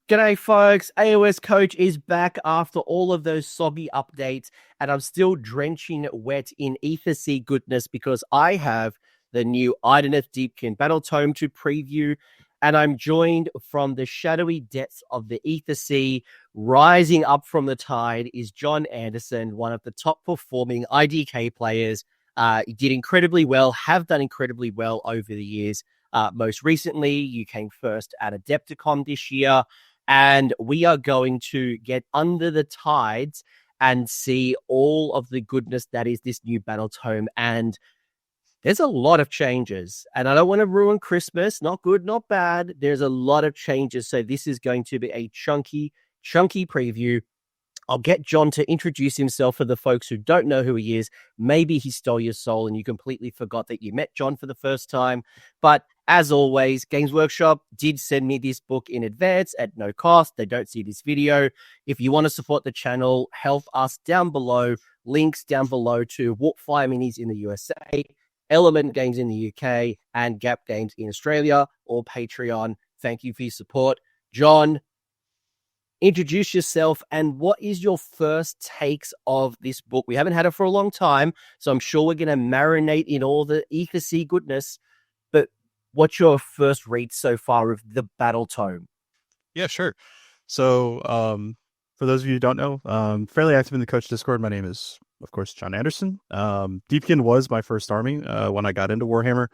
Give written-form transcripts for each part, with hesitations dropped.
G'day, folks. AoS Coach is back after all of those soggy updates, and I'm still drenching wet in Ethersea goodness because I have the new Idoneth Deepkin Battletome to preview, and I'm joined from the shadowy depths of the Ethersea. Rising up from the tide is Jon Anderson, one of the top performing IDK players. He did incredibly well, have done incredibly well over the years. Most recently, you came first at Adepticon this year. And we are going to get under the tides and see all of the goodness that is this new Battletome. And there's a lot of changes. And I don't want to ruin Christmas. Not good, not bad. There's a lot of changes. So this is going to be a chunky preview. I'll get Jon to introduce himself for the folks who don't know who he is. Maybe he stole your soul and you completely forgot that you met Jon for the first time. But as always, Games Workshop did send me this book in advance at no cost. They don't see this video. If you want to support the channel, help us down below. Links down below to Warpfire Minis in the USA, Element Games in the UK, and Gap Games in Australia, or Patreon. Thank you for your support. Jon, introduce yourself and what is your first takes of this book? We haven't had it for a long time, so I'm sure we're going to marinate in all the Ethersea goodness, but what's your first read so far of the Battletome? Yeah, sure. So for those of you who don't know, fairly active in the Coach Discord. My name is, of course, Jon Anderson. Deepkin was my first army when I got into Warhammer.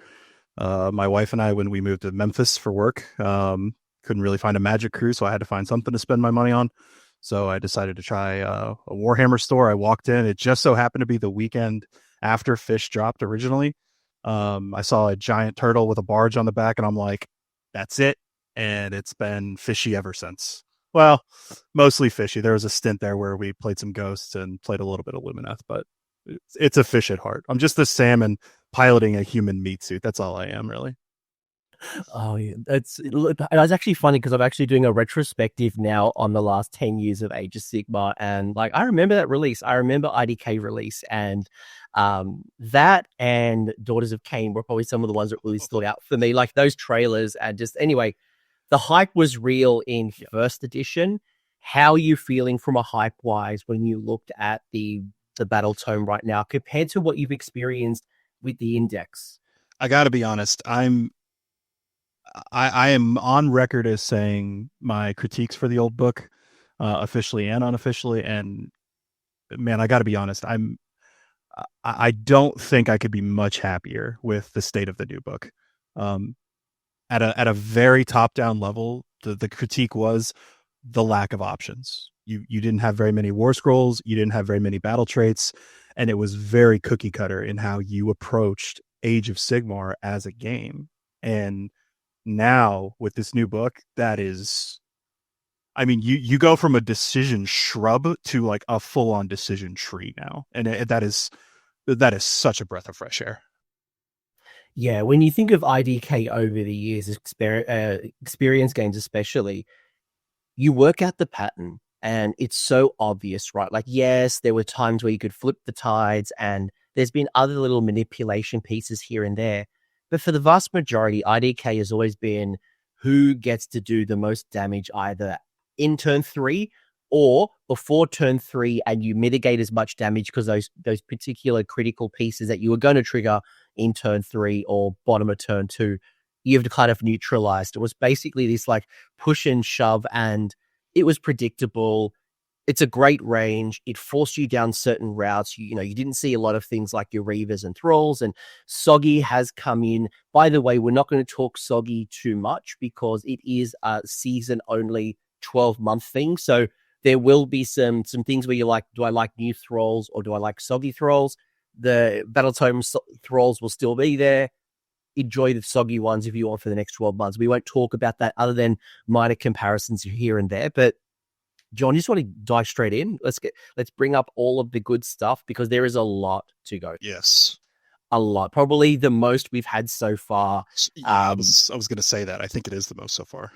My wife and I, when we moved to Memphis for work, couldn't really find a Magic crew, so I had to find something to spend my money on. So I decided to try a Warhammer store. I walked in. It just so happened to be the weekend after Fish dropped originally. I saw a giant turtle with a barge on the back, and I'm like, that's it. And it's been fishy ever since. Well, mostly fishy. There was a stint there where we played some Ghosts and played a little bit of Lumineth, but it's a fish at heart. I'm just a salmon piloting a human meat suit. That's all I am, really. Oh, yeah. It's actually funny because I'm actually doing a retrospective now on the last 10 years of Age of Sigmar. And like, I remember that release. I remember IDK release, and that and Daughters of Cain were probably some of the ones that really stood out for me. Like those trailers, and just anyway, the hype was real in first edition. How are you feeling from a hype wise when you looked at the Battletome right now compared to what you've experienced with the Index? I got to be honest. I am on record as saying my critiques for the old book, officially and unofficially. And man, I got to be honest. I don't think I could be much happier with the state of the new book. At a very top down level, the critique was the lack of options. You didn't have very many war scrolls. You didn't have very many battle traits, and it was very cookie cutter in how you approached Age of Sigmar as a game. And now with this new book, that is, I mean, you go from a decision shrub to like a full on decision tree now. And that is such a breath of fresh air. Yeah, when you think of IDK over the years, experience games especially, you work out the pattern and it's so obvious, right? Like, yes, there were times where you could flip the tides and there's been other little manipulation pieces here and there. But for the vast majority, IDK has always been who gets to do the most damage either in turn 3 or before turn 3, and you mitigate as much damage because those particular critical pieces that you were going to trigger in turn 3 or bottom of turn 2, you've kind of neutralized. It was basically this like push and shove, and it was predictable. It's a great range. It forced you down certain routes. You didn't see a lot of things like your Reavers and Thralls, and Soggy has come in. By the way, we're not going to talk Soggy too much because it is a season-only 12-month thing. So there will be some things where you're like, do I like new Thralls or do I like Soggy Thralls? The Battletome Thralls will still be there. Enjoy the Soggy ones if you want for the next 12 months. We won't talk about that other than minor comparisons here and there, but Jon, you just want to dive straight in. Let's bring up all of the good stuff because there is a lot to go. Yes. A lot. Probably the most we've had so far. I was going to say that. I think it is the most so far.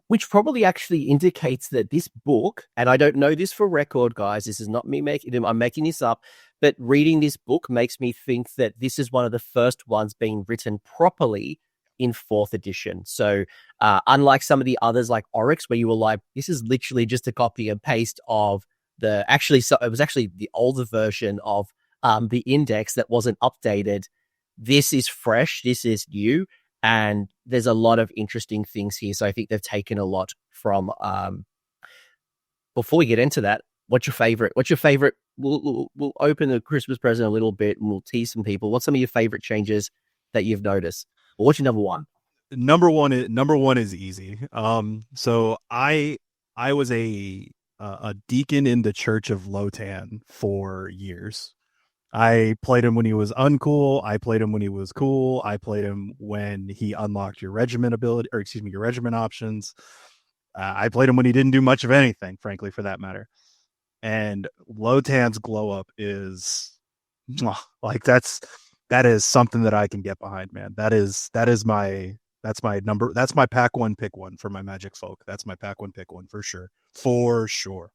Which probably actually indicates that this book, and I don't know this for record, guys, this is not me I'm making this up, but reading this book makes me think that this is one of the first ones being written properly in 4th edition. So unlike some of the others like Oryx, where you were like, this is literally just a copy and paste of it was actually the older version of the index that wasn't updated. This is fresh, this is new, and there's a lot of interesting things here. So I think they've taken a lot from before we get into that, what's your favorite? We'll open the Christmas present a little bit and we'll tease some people. What's some of your favorite changes that you've noticed? Or what's your number one? Number one is easy. So I was a deacon in the Church of Lotan for years. I played him when he was uncool. I played him when he was cool. I played him when he unlocked your regiment ability, or excuse me, your regiment options. I played him when he didn't do much of anything, frankly, for that matter. And Lotan's glow up is like that is something that I can get behind, man. That's my pack one pick one for my Magic folk. That's my pack one pick one for sure. For sure.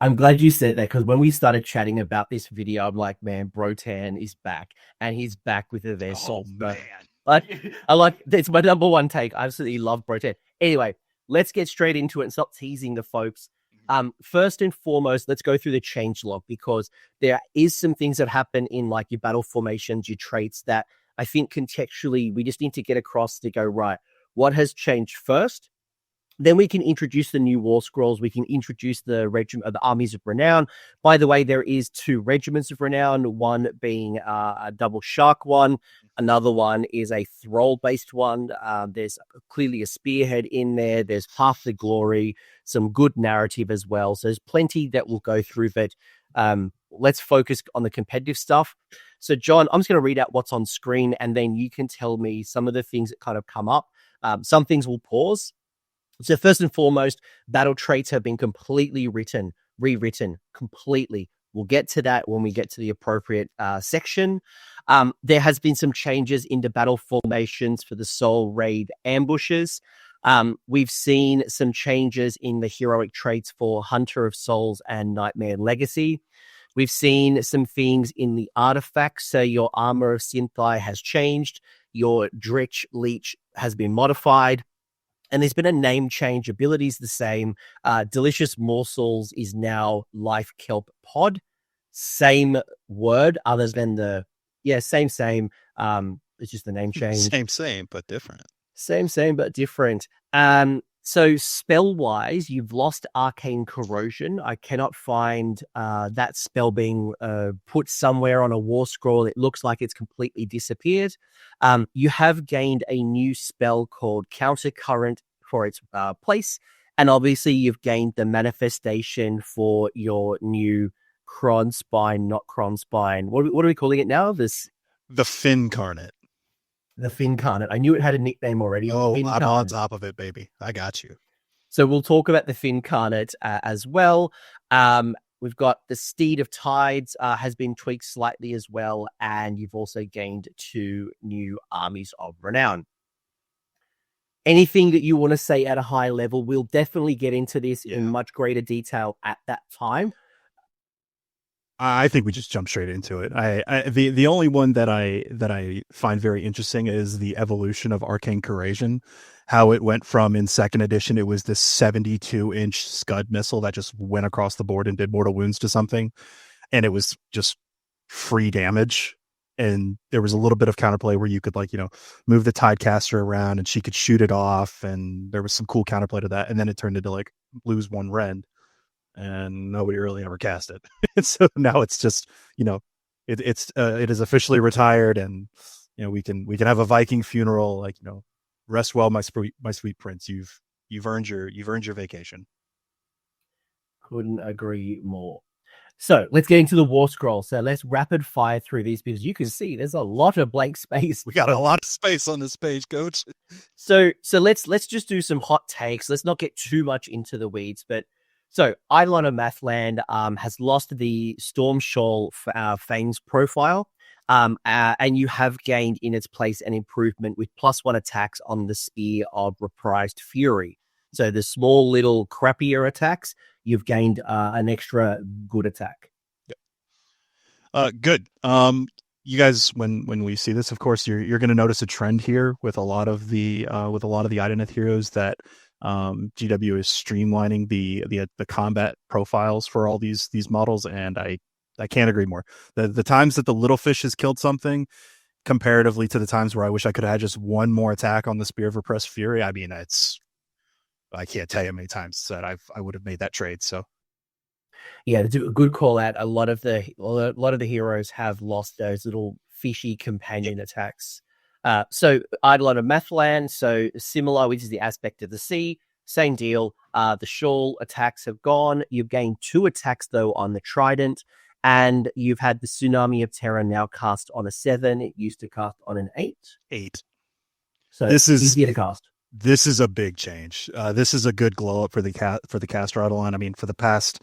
I'm glad you said that, because when we started chatting about this video, I'm like, man, Brotan is back, and he's back with the Versal. Man. I like it's my number one take. I absolutely love Brotan. Anyway, let's get straight into it and stop teasing the folks. First and foremost, let's go through the change log, because there is some things that happen in like your battle formations, your traits, that I think contextually we just need to get across to go, right, what has changed first? Then we can introduce the new war scrolls. We can introduce the armies of renown. By the way, there is 2 regiments of renown, one being a double shark one. Another one is a thrall-based one. There's clearly a spearhead in there. There's half the glory, some good narrative as well. So there's plenty that we'll go through, but let's focus on the competitive stuff. So, John, I'm just going to read out what's on screen, and then you can tell me some of the things that kind of come up. Some things will pause. So first and foremost, battle traits have been completely rewritten completely. We'll get to that when we get to the appropriate section. There has been some changes into battle formations for the Soul Raid ambushes. We've seen some changes in the heroic traits for Hunter of Souls and Nightmare Legacy. We've seen some things in the artifacts. So your Armor of Synthai has changed. Your Dritch Leech has been modified. And there's been a name change. Abilities the same. Delicious Morsels is now Life Kelp Pod. Same word, other than same. It's just the name change. Same, but different. Same, but different. So spell-wise, you've lost Arcane Corrosion. I cannot find that spell being put somewhere on a war scroll. It looks like it's completely disappeared. You have gained a new spell called Countercurrent for its place. And obviously, you've gained the manifestation for your new Cronspine, not Cronspine. What are we calling it now? The Fincarnate. The Fincarnate. I knew it had a nickname already. Oh, I'm on top of it, baby. I got you. So we'll talk about the Fincarnate as well. We've got the Steed of Tides has been tweaked slightly as well. And you've also gained 2 new armies of renown. Anything that you want to say at a high level, we'll definitely get into this in much greater detail at that time. I think we just jump straight into it. The only one that I find very interesting is the evolution of Arcane Corrosion. How it went from, in 2nd edition, it was this 72-inch Scud missile that just went across the board and did mortal wounds to something, and it was just free damage. And there was a little bit of counterplay where you could move the Tidecaster around and she could shoot it off, and there was some cool counterplay to that. And then it turned into lose 1 rend. And nobody really ever cast it. And so now it's just, it is officially retired, and we can have a Viking funeral, rest well, my sweet prince. You've earned your vacation. Couldn't agree more. So let's get into the war scroll. So let's rapid fire through these, because you can see there's a lot of blank space. We got a lot of space on this page, Coach. So let's just do some hot takes. Let's not get too much into the weeds, but so Eidolon of Mathland has lost the Storm Shawl Fame's profile, and you have gained in its place an improvement with +1 attacks on the Spear of Reprised Fury. So the small little crappier attacks, you've gained an extra good attack. Good. you guys, when we see this, of course, you're going to notice a trend here with a lot of the Idoneth heroes that GW is streamlining the combat profiles for all these models, and I can't agree more. The times that the little fish has killed something, comparatively to the times where I wish I could have had just one more attack on the Spear of Repressed Fury, I mean, I can't tell you how many times that I would have made that trade. So Yeah, a good call out. A lot of the heroes have lost those little fishy companion attacks. So Eidolon of Mathland, so similar, which is the aspect of the sea. Same deal. The shawl attacks have gone. You've gained 2 attacks though on the trident, and you've had the Tsunami of Terror now cast on a 7. It used to cast on an 8. 8. So This is easier to cast. This is a big change. This is a good glow up for the caster Eidolon. I mean, for the past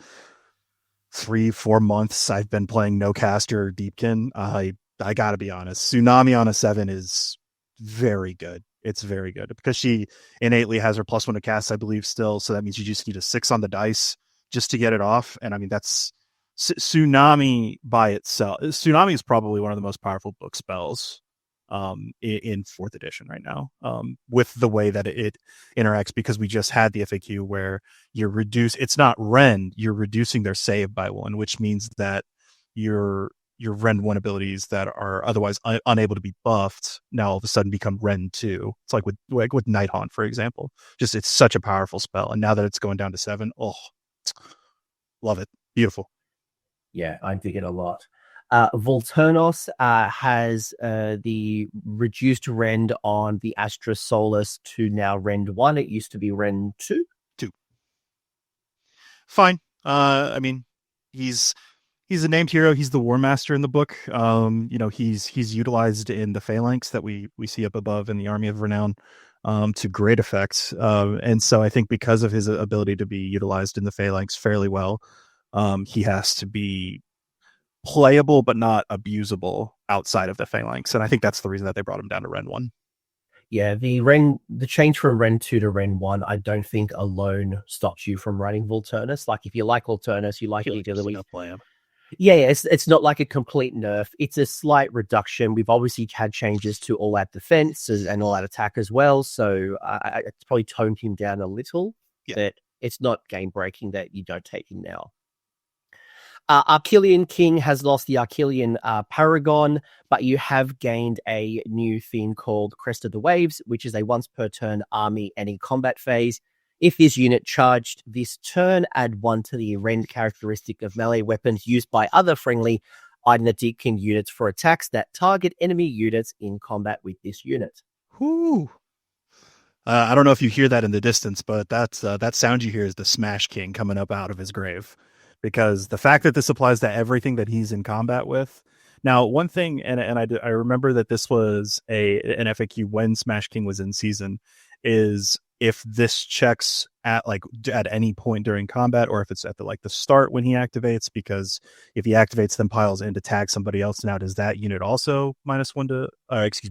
3-4 months, I've been playing no caster Deepkin. I gotta be honest, Tsunami on a 7 is very good. It's very good because she innately has her +1 to cast, I believe, still. So that means you just need a 6 on the dice just to get it off. And I mean, that's Tsunami by itself. Tsunami is probably one of the most powerful book spells in 4th edition right now, with the way that it interacts, because we just had the FAQ where it's not rend, you're reducing their save by 1, which means that your rend 1 abilities that are otherwise unable to be buffed now all of a sudden become rend 2. It's like with Nighthaunt, for example. Just, it's such a powerful spell, and now that it's going down to 7, love it. Beautiful. Yeah, I dig it a lot. Volturnos has the reduced rend on the Astra Solus to now rend 1. It used to be rend 2. Fine. I mean, he's a named hero. He's the War Master in the book. He's utilized in the Phalanx that we see up above in the Army of Renown to great effect. And so I think because of his ability to be utilized in the Phalanx fairly well, he has to be playable but not abusable outside of the Phalanx. And I think that's the reason that they brought him down to Ren 1. Yeah, the change from Ren 2 to Ren 1, I don't think alone stops you from running Volturnus. Like, if you like Volturnus, you like it the week. Yeah, it's not like a complete nerf. It's a slight reduction. We've obviously had changes to all out defense and all out attack as well. So it's probably toned him down a little. Yeah. But it's not game breaking that you don't take him now. Archelian King has lost the Archelian Paragon, but you have gained a new thing called Crest of the Waves, which is a once per turn army any combat phase. If this unit charged this turn, add 1 to the rend characteristic of melee weapons used by other friendly Idoneth Deepkin units for attacks that target enemy units in combat with this unit. Whoo! I don't know if you hear that in the distance, but that sound you hear is the Smash King coming up out of his grave. Because the fact that this applies to everything that he's in combat with. Now, one thing, and I remember that this was an FAQ when Smash King was in season, is if this checks at any point during combat, or if it's at the start when he activates, because if he activates then piles in to tag somebody else, now does that unit also -1 to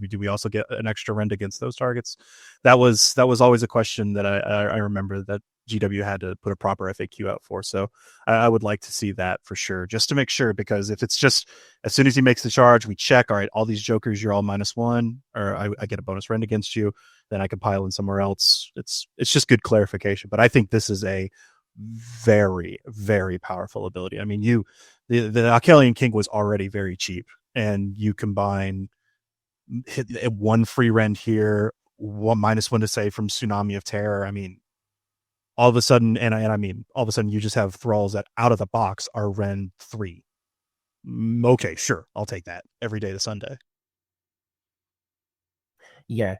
do we also get an extra rend against those targets? That was always a question that I remember that GW had to put a proper FAQ out for. So I would like to see that for sure, just to make sure, because if it's just as soon as he makes the charge, we check, all right, all these jokers, you're all -1, or I get a bonus rend against you, then I can pile in somewhere else. It's just good clarification. But I think this is a very, very powerful ability. I mean, the Archelian King was already very cheap, and you combine 1 free rend here, -1 to save from Tsunami of Terror. I mean, all of a sudden, all of a sudden you just have thralls that out of the box are Ren 3. Okay, sure. I'll take that every day to Sunday. Yeah.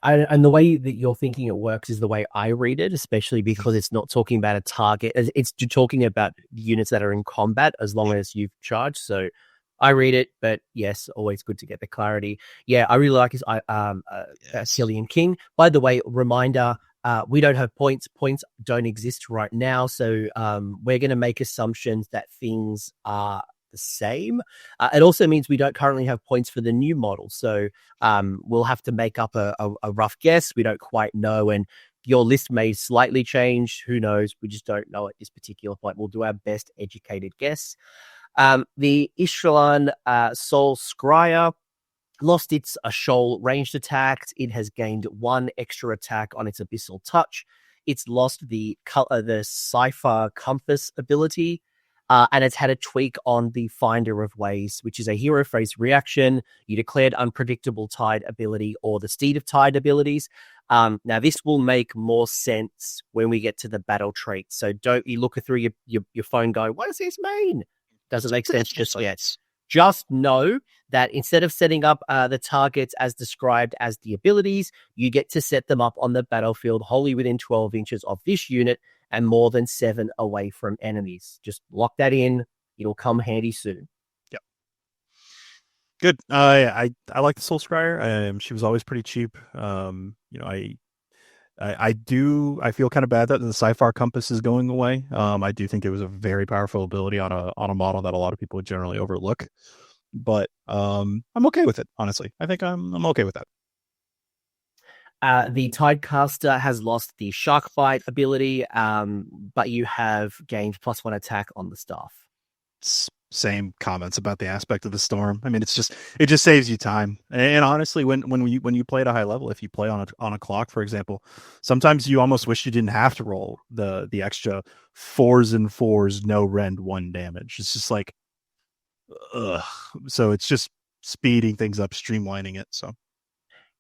And the way that you're thinking it works is the way I read it, especially because it's not talking about a target. It's talking about units that are in combat as long as you've charged. So I read it, but yes, always good to get the clarity. Yeah, I really like his Archelian King. By the way, reminder, we don't have points. Points don't exist right now. So we're going to make assumptions that things are the same. It also means we don't currently have points for the new model. So we'll have to make up a rough guess. We don't quite know. And your list may slightly change. Who knows? We just don't know at this particular point. We'll do our best educated guess. The Ishlan Soul Scryer lost its Shoal ranged attack. It has gained 1 extra attack on its Abyssal Touch. It's lost the Cipher Compass ability, and it's had a tweak on the Finder of Ways, which is a hero phase reaction. You declared Unpredictable Tide ability or the Steed of Tide abilities. Now, this will make more sense when we get to the battle trait. So don't you look through your phone going, what does this mean? Doesn't make sense just yet. Just know that instead of setting up the targets as described as the abilities, you get to set them up on the battlefield wholly within 12 inches of this unit and more than 7 away from enemies. Just lock that in. It'll come handy soon. Yep. Good. I like the Soul Scryer. She was always pretty cheap. I feel kind of bad that the Cipher Compass is going away. I do think it was a very powerful ability on a model that a lot of people would generally overlook. But I'm okay with it, honestly. I think I'm okay with that. The Tidecaster has lost the Shark Bite ability, but you have gained +1 attack on the staff. Same comments about the aspect of the storm. I mean, it just saves you time. And honestly, when you play at a high level, if you play on a clock, for example, sometimes you almost wish you didn't have to roll the extra 4s and 4s, no rend 1 damage. It's just like, ugh. So it's just speeding things up, streamlining it. So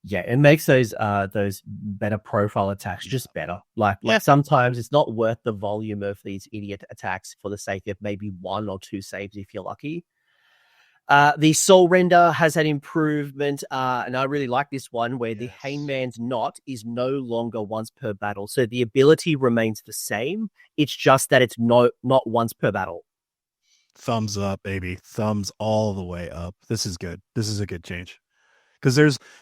yeah, it makes those better profile attacks just better. Like sometimes it's not worth the volume of these idiot attacks for the sake of maybe 1 or 2 saves if you're lucky. The Soul Render has had improvement, and I really like this one where the Hangman's Knot is no longer once per battle. So the ability remains the same. It's just that it's not once per battle. Thumbs up, baby. Thumbs all the way up. This is good. This is a good change. Because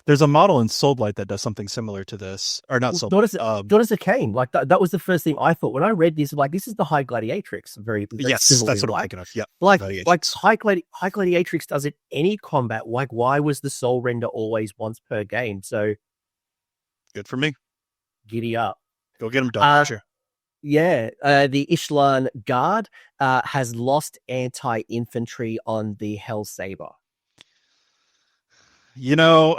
there's a model in Soulblight that does something similar to this, or not Soulblight. Not as a cane. Like that was the first thing I thought when I read this. Like, this is the High Gladiatrix. Yes, that's what I'm thinking of. Yeah, like High Gladiatrix does it any combat. Like, why was the Soul Render always once per game? So good for me. Giddy up. Go get him done. Sure. Yeah, the Ishlan Guard has lost anti-infantry on the Hell Saber. You know,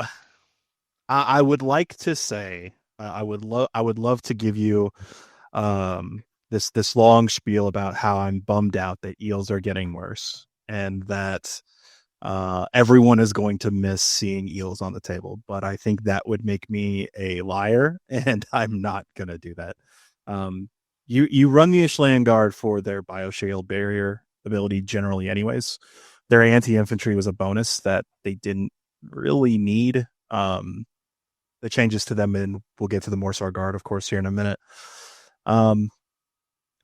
I would like to say I would love to give you this long spiel about how I'm bummed out that eels are getting worse and that everyone is going to miss seeing eels on the table. But I think that would make me a liar, and I'm not gonna do that. You run the Ishlan Guard for their Bioshield barrier ability generally, anyways. Their anti-infantry was a bonus that they didn't really need. The changes to them, and we'll get to the Morsar Guard, of course, here in a minute.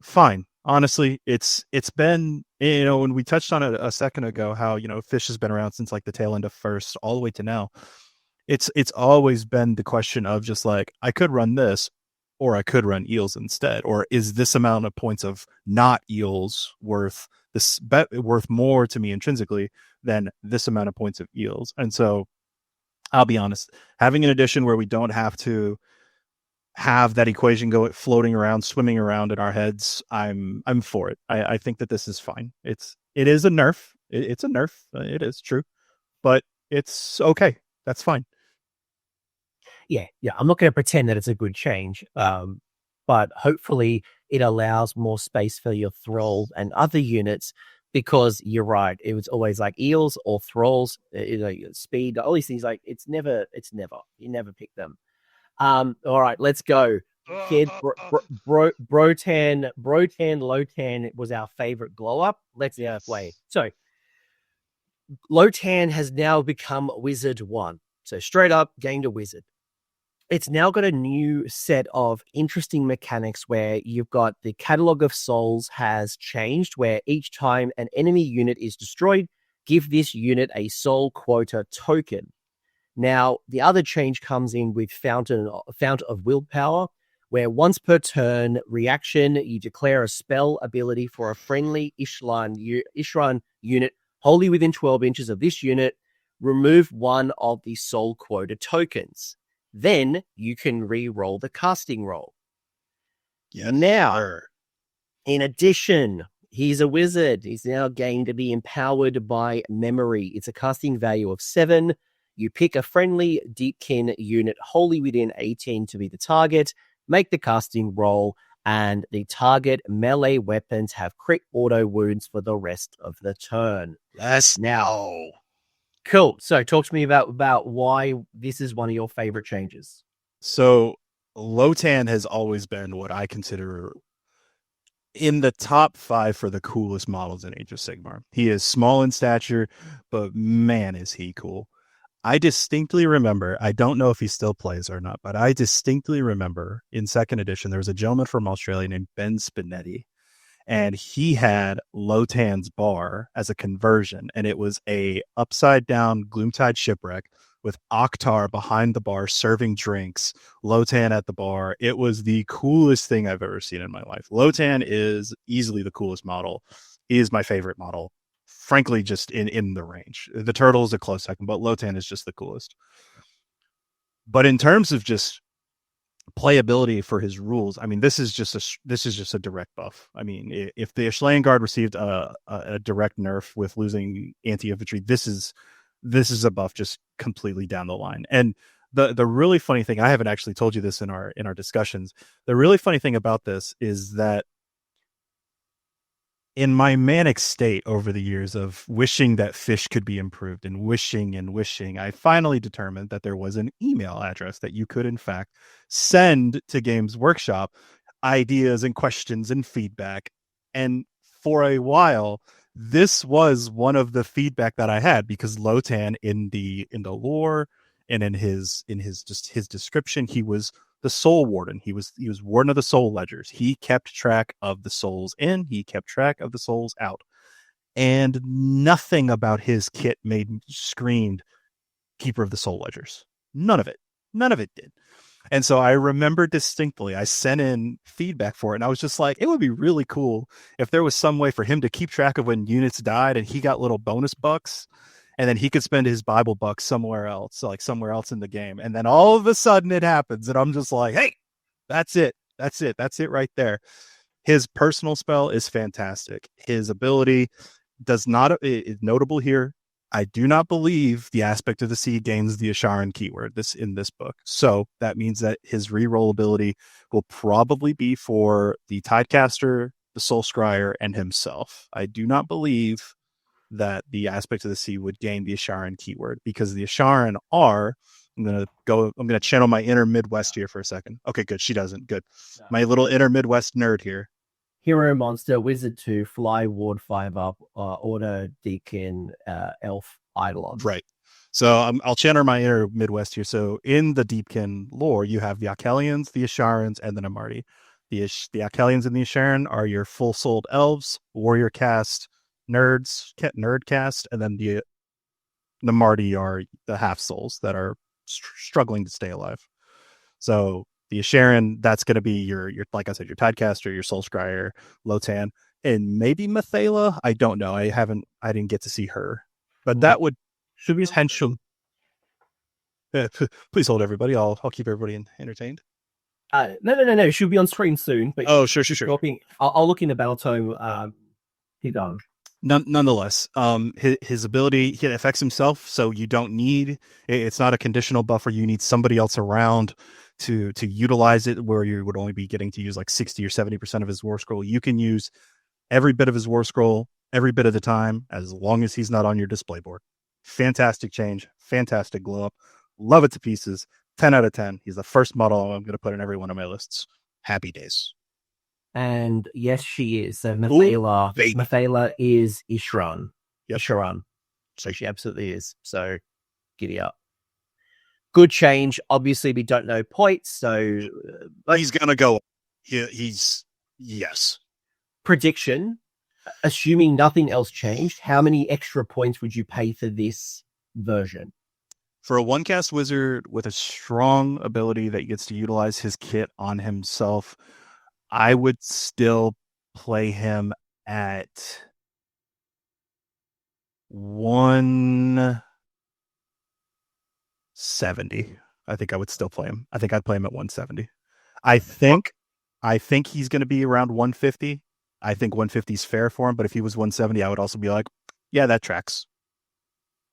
Fine. Honestly, it's been, when we touched on it a second ago, how, Fish has been around since like the tail end of first all the way to now. It's always been the question of just like, I could run this, or I could run eels instead, or is this amount of points of not eels worth more to me intrinsically than this amount of points of eels? And so I'll be honest, having an edition where we don't have to have that equation floating around, swimming around in our heads, I'm for it. I think that this is fine. It is a nerf. It's a nerf. It is true, but it's okay. That's fine. Yeah. I'm not going to pretend that it's a good change, but hopefully it allows more space for your Thrall and other units, because you're right. It was always like eels or Thralls, speed, all these things. Like you never pick them. All right, let's go. Kid, Brotan, Lotan was our favorite glow up. Let's play. So Lotan has now become Wizard 1. So straight up gained a wizard. It's now got a new set of interesting mechanics where you've got the Catalog of Souls has changed, where each time an enemy unit is destroyed, give this unit a soul quota token. Now, the other change comes in with Fountain of Willpower, where once per turn reaction, you declare a spell ability for a friendly Ishran unit wholly within 12 inches of this unit, remove 1 of the soul quota tokens. Then you can re-roll the casting roll. Yeah. Now, in addition, He's a wizard. He's now going to be empowered by memory. It's a casting value of 7. You pick a friendly Deepkin unit wholly within 18 to be the target, make the casting roll, and the target melee weapons have crit auto wounds for the rest of the turn. Now. Cool. So talk to me about why this is one of your favorite changes. So Lotan has always been what I consider in the top 5 for the coolest models in Age of Sigmar. He is small in stature, but man, is he cool. I distinctly remember, I don't know if he still plays or not, but I distinctly remember in 2nd edition, there was a gentleman from Australia named Ben Spinetti, and he had Lotan's bar as a conversion, and it was a upside down Gloomtide shipwreck with Oktar behind the bar serving drinks, Lotan at the bar. It was the coolest thing I've ever seen in my life. Lotan is easily the coolest model. He is my favorite model, frankly, just in the range. The turtle is a close second, but Lotan is just the coolest. But in terms of just playability for his rules, I mean, this is just a direct buff. I mean, if the Ashlean Guard received a direct nerf with losing anti-infantry, this is a buff just completely down the line. And the really funny thing, I haven't actually told you this in our discussions, the really funny thing about this is that in my manic state over the years of wishing that fish could be improved and wishing, I finally determined that there was an email address that you could, in fact, send to Games Workshop ideas and questions and feedback. And for a while, this was one of the feedback that I had, because Lotan in the lore and in his description, he was the soul warden. He was warden of the soul ledgers. He kept track of the souls in, he kept track of the souls out. And nothing about his kit screamed keeper of the soul ledgers. None of it did. And so I remember distinctly, I sent in feedback for it, and I was just like, it would be really cool if there was some way for him to keep track of when units died and he got little bonus bucks, and then he could spend his Bible bucks somewhere else, like somewhere else in the game. And then all of a sudden it happens, and I'm just like, hey, that's it right there. His personal spell is fantastic. His ability is notable here. I do not believe the aspect of the sea gains the Asharan keyword in this book. So that means that his reroll ability will probably be for the Tidecaster, the Soul Scryer, and himself. I do not believe that the aspect of the sea would gain the Asharan keyword, because the Asharan are, I'm going to channel my inner Midwest here for a second. Okay, good. She doesn't. Good. My little inner Midwest nerd here. Hero Monster, Wizard 2, Fly, Ward 5 up, Order, Deacon, Elf, Eidolon. Right. So I'll channel my inner Midwest here. So in the Deepkin lore, you have the Akelians, the Asharans, and the Namarti. The Akelians and the Asharan are your full-souled elves, warrior caste, nerd cast, and then the Namarti are the half-souls that are struggling to stay alive. So the Asharan, that's going to be your, like I said, your Tidecaster, your Soul Scryer, Lotan, and maybe Mathala. I don't know. I didn't get to see her, but that should be his henchman. Please hold everybody. I'll keep everybody entertained. No. She'll be on screen soon. But sure. I'll look in the Battletome. Keep going. Nonetheless, his ability, he affects himself, so you don't need, it's not a conditional buffer. You need somebody else around to utilize it, where you would only be getting to use like 60 or 70% of his war scroll. You can use every bit of his war scroll every bit of the time, as long as he's not on your display board. Fantastic change, fantastic glow up, love it to pieces. 10 out of 10. He's the first model I'm going to put in every one of my lists. Happy days. And yes, she is. So Mathala is Ishran. Yep. Ishran. So she absolutely is. So giddy up. Good change. Obviously, we don't know points, so he's gonna go. He's yes. Prediction. Assuming nothing else changed, how many extra points would you pay for this version? For a one-cast wizard with a strong ability that gets to utilize his kit on himself, I would still play him at 170. I think I would still play him. I think I'd play him at 170. I think he's going to be around 150 I think 150 is fair for him, but if he was 170, I would also be like, yeah, that tracks.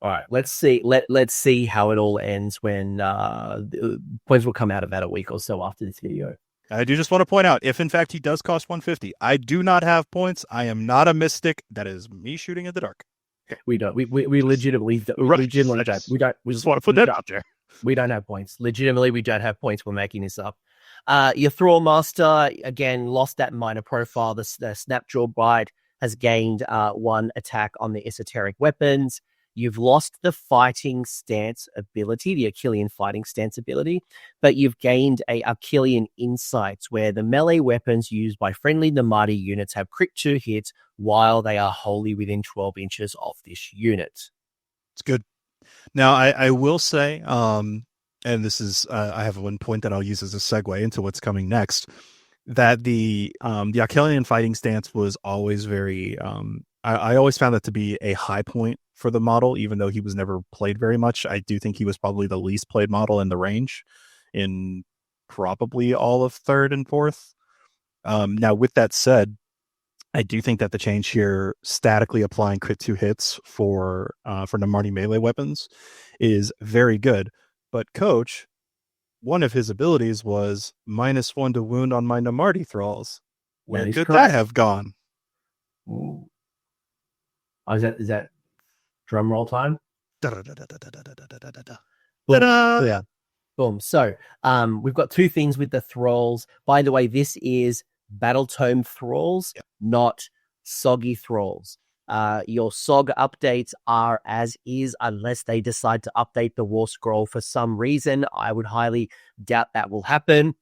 All right, let's see. Let's see how it all ends when the points will come out about a week or so after this video. I do just want to point out, if in fact he does cost 150, I do not have points. I am not a mystic. That is me shooting in the dark. We don't. We legitimately don't. We just want to put that out there. We don't have points. Legitimately, we don't have points. We're making this up. Your Thrall Master, again, lost that minor profile. The Snapjaw Bite has gained 1 attack on the esoteric weapons. You've lost the fighting stance ability, the Achillean fighting stance ability, but you've gained a Achillean insights where the melee weapons used by friendly Namadi units have crit 2 hits while they are wholly within 12 inches of this unit. It's good. Now, I will say, and this is, I have one point that I'll use as a segue into what's coming next, that the Achillean fighting stance was always very, I always found that to be a high point for the model, even though he was never played very much. I do think he was probably the least played model in the range in probably all of 3rd and 4th. Now, with that said, I do think that the change here, statically applying crit 2 hits for Namarti melee weapons, is very good. But Coach, one of his abilities was -1 to wound on my Namarti thralls. Where could that have gone? Ooh. Oh, is that drum roll time? Yeah. Boom. So we've got 2 things with the thralls. By the way, this is Battletome thralls, not soggy thralls. Your SOG updates are as is unless they decide to update the War Scroll for some reason. I would highly doubt that will happen.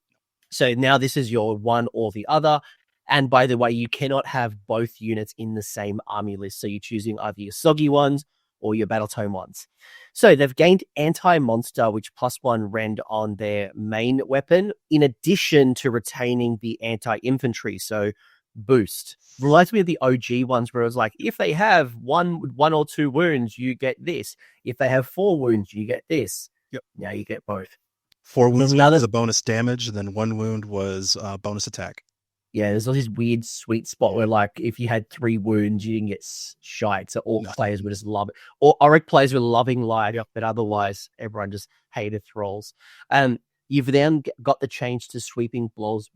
So now this is your one or the other. And by the way, you cannot have both units in the same army list. So you're choosing either your soggy ones or your Battletome ones. So they've gained anti-monster, which +1 rend on their main weapon, in addition to retaining the anti-infantry. So boost. Reminds me of the OG ones where it was like, if they have one or 2 wounds, you get this. If they have 4 wounds, you get this. Yep. Now you get both. 4 wounds was a bonus damage, and then 1 wound was bonus attack. Yeah, there's all this weird sweet spot where, like, if you had 3 wounds, you didn't get shite. So all players would just love it. Or Auric players were loving light, but otherwise everyone just hated thralls. You've then got the change to sweeping blows,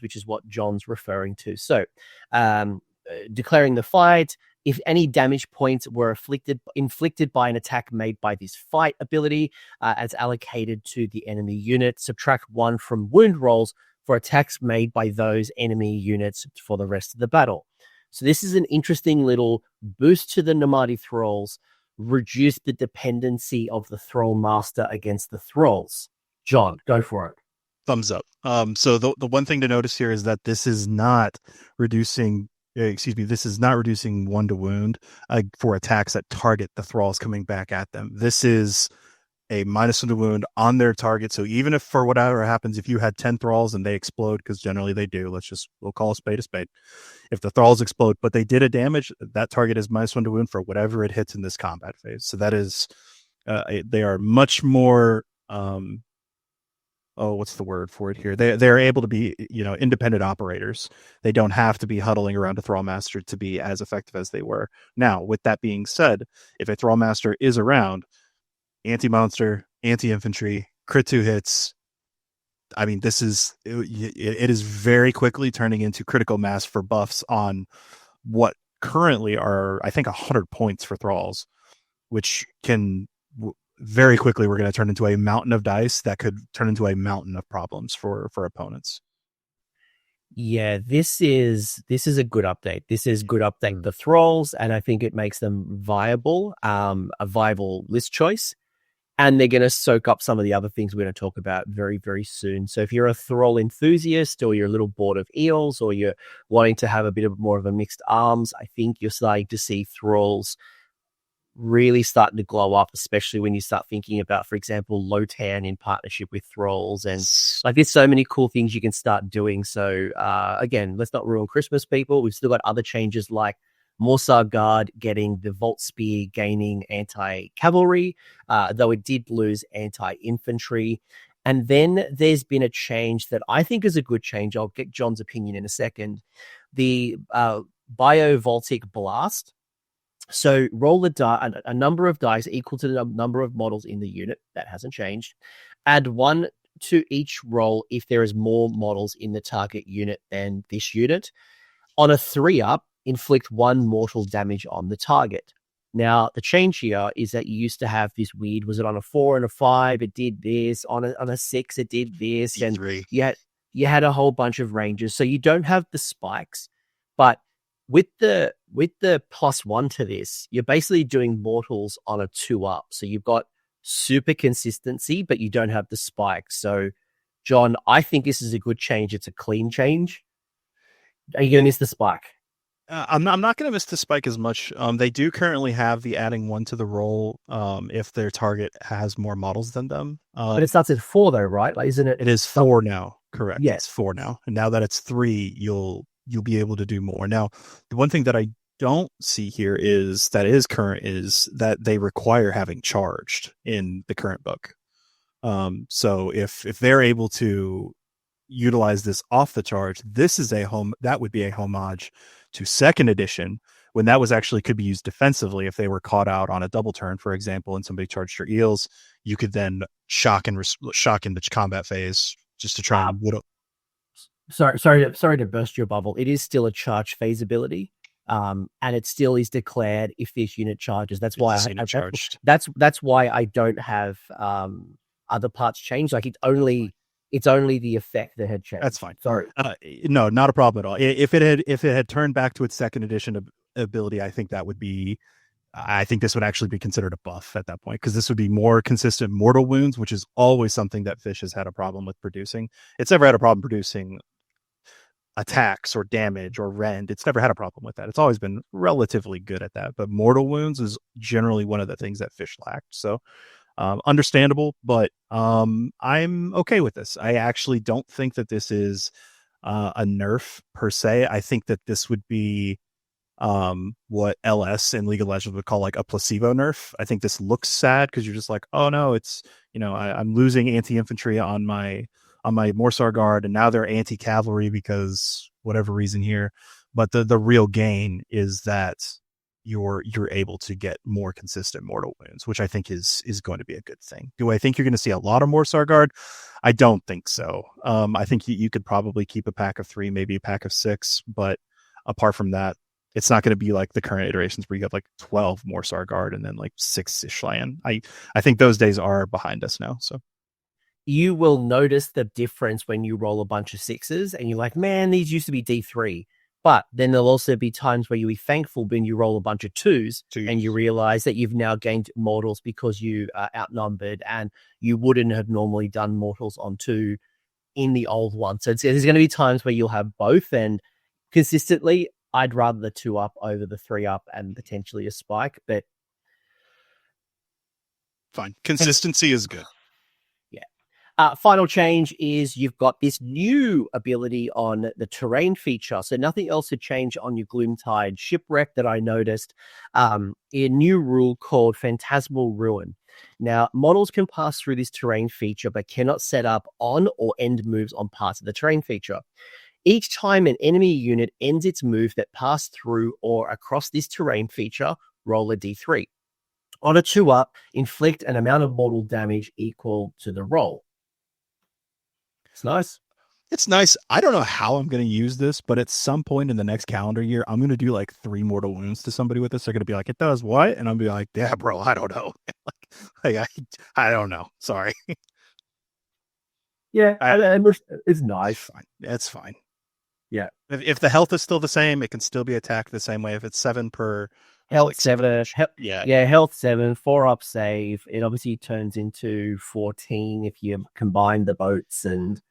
which is what Jon's referring to. So, declaring the fight. If any damage points were inflicted by an attack made by this fight ability, as allocated to the enemy unit, subtract 1 from wound rolls for attacks made by those enemy units for the rest of the battle. So this is an interesting little boost to the Namarti thralls, reduce the dependency of the Thrall Master against the thralls. Jon, go for it. Thumbs up. So the one thing to notice here is that this is not reducing 1 to wound for attacks that target the thralls coming back at them. This is a -1 to wound on their target. So even if for whatever happens, if you had 10 thralls and they explode, because generally they do, we'll call a spade a spade. If the thralls explode, but they did a damage, that target is -1 to wound for whatever it hits in this combat phase. So that is, they are much more, what's the word for it here? They're able to be, independent operators. They don't have to be huddling around a Thrall Master to be as effective as they were. Now, with that being said, if a Thrall Master is around, anti-monster, anti-infantry, crit 2 hits. I mean, it is very quickly turning into critical mass for buffs on what currently are, I think, 100 points for thralls, which can very quickly, we're going to turn into a mountain of dice that could turn into a mountain of problems for opponents. Yeah, this is a good update. This is good update the thralls, and I think it makes them viable, a viable list choice. And they're going to soak up some of the other things we're going to talk about very, very soon. So if you're a thrall enthusiast, or you're a little bored of eels, or you're wanting to have a bit of more of a mixed arms, I think you're starting to see thralls really starting to glow up, especially when you start thinking about, for example, Lotan in partnership with thralls. And like, there's so many cool things you can start doing. So again, let's not ruin Christmas, people. We've still got other changes like Morsar Guard getting the Volt Spear, gaining anti-cavalry, though it did lose anti-infantry. And then there's been a change that I think is a good change. I'll get Jon's opinion in a second. the Biovoltic Blast. So roll a number of dice equal to the number of models in the unit. That hasn't changed. Add 1 to each roll if there is more models in the target unit than this unit. On a 3-up, inflict 1 mortal damage on the target. Now, the change here is that you used to have this weird, was it on a 4 and a 5, it did this, on a 6, it did this, D3. And you had a whole bunch of ranges. So you don't have the spikes, but with the +1 to this, you're basically doing mortals on a 2-up. So you've got super consistency, but you don't have the spikes. So, John, I think this is a good change. It's a clean change. Are you going to miss the spike? I'm not going to miss the spike as much. They do currently have the adding 1 to the roll if their target has more models than them. But it starts at 4 though, right? Like, isn't it? It is 4 now. Correct. Yes. It's 4 now. And now that it's 3, you'll be able to do more. Now, the one thing that I don't see here is that they require having charged in the current book. So if they're able to utilize this off the charge, that would be a homage to 2nd edition, when that was actually could be used defensively. If they were caught out on a double turn, for example, and somebody charged your eels, you could then shock in the combat phase just to try and whittle. Sorry to burst your bubble. It is still a charge phase ability, and it still is declared if this unit charges. That's why charged. That's why I don't have other parts changed. Like it's only the effect that had changed. That's fine. Sorry. No, not a problem at all. If it had turned back to its 2nd edition ability, I think this would actually be considered a buff at that point, because this would be more consistent mortal wounds, which is always something that Fish has had a problem with producing. It's never had a problem producing attacks or damage or rend. It's never had a problem with that. It's always been relatively good at that. But mortal wounds is generally one of the things that Fish lacked. So understandable, but I'm okay with this. I actually don't think that this is a nerf per se. I think that this would be what LS in League of Legends would call like a placebo nerf. I think this looks sad because you're just like, oh no, it's, I'm losing anti-infantry on my Morsar Guard, and now they're anti-cavalry because whatever reason here. But the real gain is that you're able to get more consistent mortal wounds, which I think is going to be a good thing. Do I think you're going to see a lot of Morsar Guard? I don't think so. I think you could probably keep a pack of 3, maybe a pack of 6, but apart from that, it's not going to be like the current iterations where you have like 12 Morsar Guard and then like 6 Ishlan. I think those days are behind us now. So you will notice the difference when you roll a bunch of 6s and you're like, man, these used to be D3. But then there'll also be times where you'll be thankful when you roll a bunch of 2s and you realize that you've now gained mortals because you are outnumbered and you wouldn't have normally done mortals on 2 in the old one. So there's going to be times where you'll have both, and consistently, I'd rather the 2-up over the 3-up and potentially a spike, but fine. Consistency is good. Final change is you've got this new ability on the terrain feature. So nothing else to change on your Gloomtide shipwreck that I noticed. A new rule called Phantasmal Ruin. Now, models can pass through this terrain feature, but cannot set up on or end moves on parts of the terrain feature. Each time an enemy unit ends its move that passed through or across this terrain feature, roll a d3. On a 2-up, inflict an amount of mortal damage equal to the roll. It's nice. It's nice. I don't know how I'm going to use this, but at some point in the next calendar year, I'm going to do like 3 mortal wounds to somebody with this. They're going to be like, it does what? And I'll be like, yeah, bro, I don't know. I don't know. Sorry. Yeah, it's nice. Fine. It's fine. Yeah. If the health is still the same, it can still be attacked the same way. If it's 7 per... Health 7. Health 7, 4-up save. It obviously turns into 14 if you combine the boats and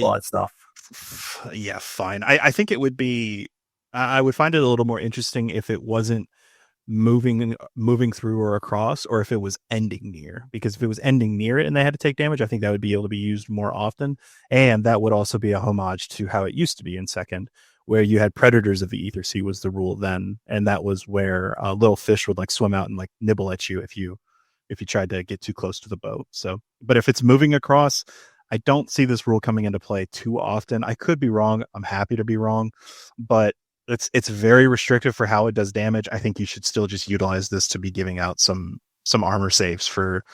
all that stuff. Yeah, fine. I think it would be... I would find it a little more interesting if it wasn't moving through or across, or if it was ending near. Because if it was ending near it and they had to take damage, I think that would be able to be used more often. And that would also be a homage to how it used to be in 2nd, where you had predators of the Ethersea was the rule then, and that was where little fish would like swim out and like nibble at you if you tried to get too close to the boat. So, but if it's moving across, I don't see this rule coming into play too often. I could be wrong. I'm happy to be wrong, but It's very restrictive for how it does damage. I think you should still just utilize this to be giving out some armor saves for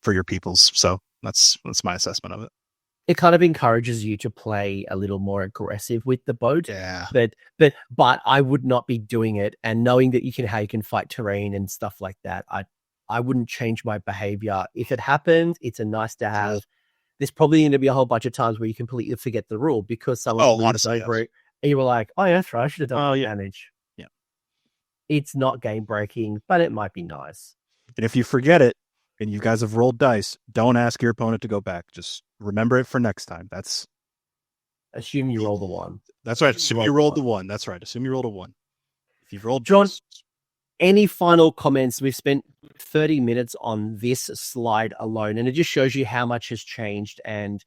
your peoples. So that's my assessment of it. It kind of encourages you to play a little more aggressive with the boat. Yeah. But I would not be doing it. And knowing that how you can fight terrain and stuff like that, I wouldn't change my behavior. If it happened, it's a nice to have. There's probably going to be a whole bunch of times where you completely forget the rule because someone moves over it, and you were like, "Oh yeah, that's right. I should have done damage." Yeah, it's not game breaking, but it might be nice. And if you forget it, and you guys have rolled dice, don't ask your opponent to go back. Just remember it for next time. Assume you roll the 1. That's right. Assume you rolled the 1. That's right. Assume you rolled a 1. If you've rolled John, dice. Any final comments? We've spent 30 minutes on this slide alone, and it just shows you how much has changed. And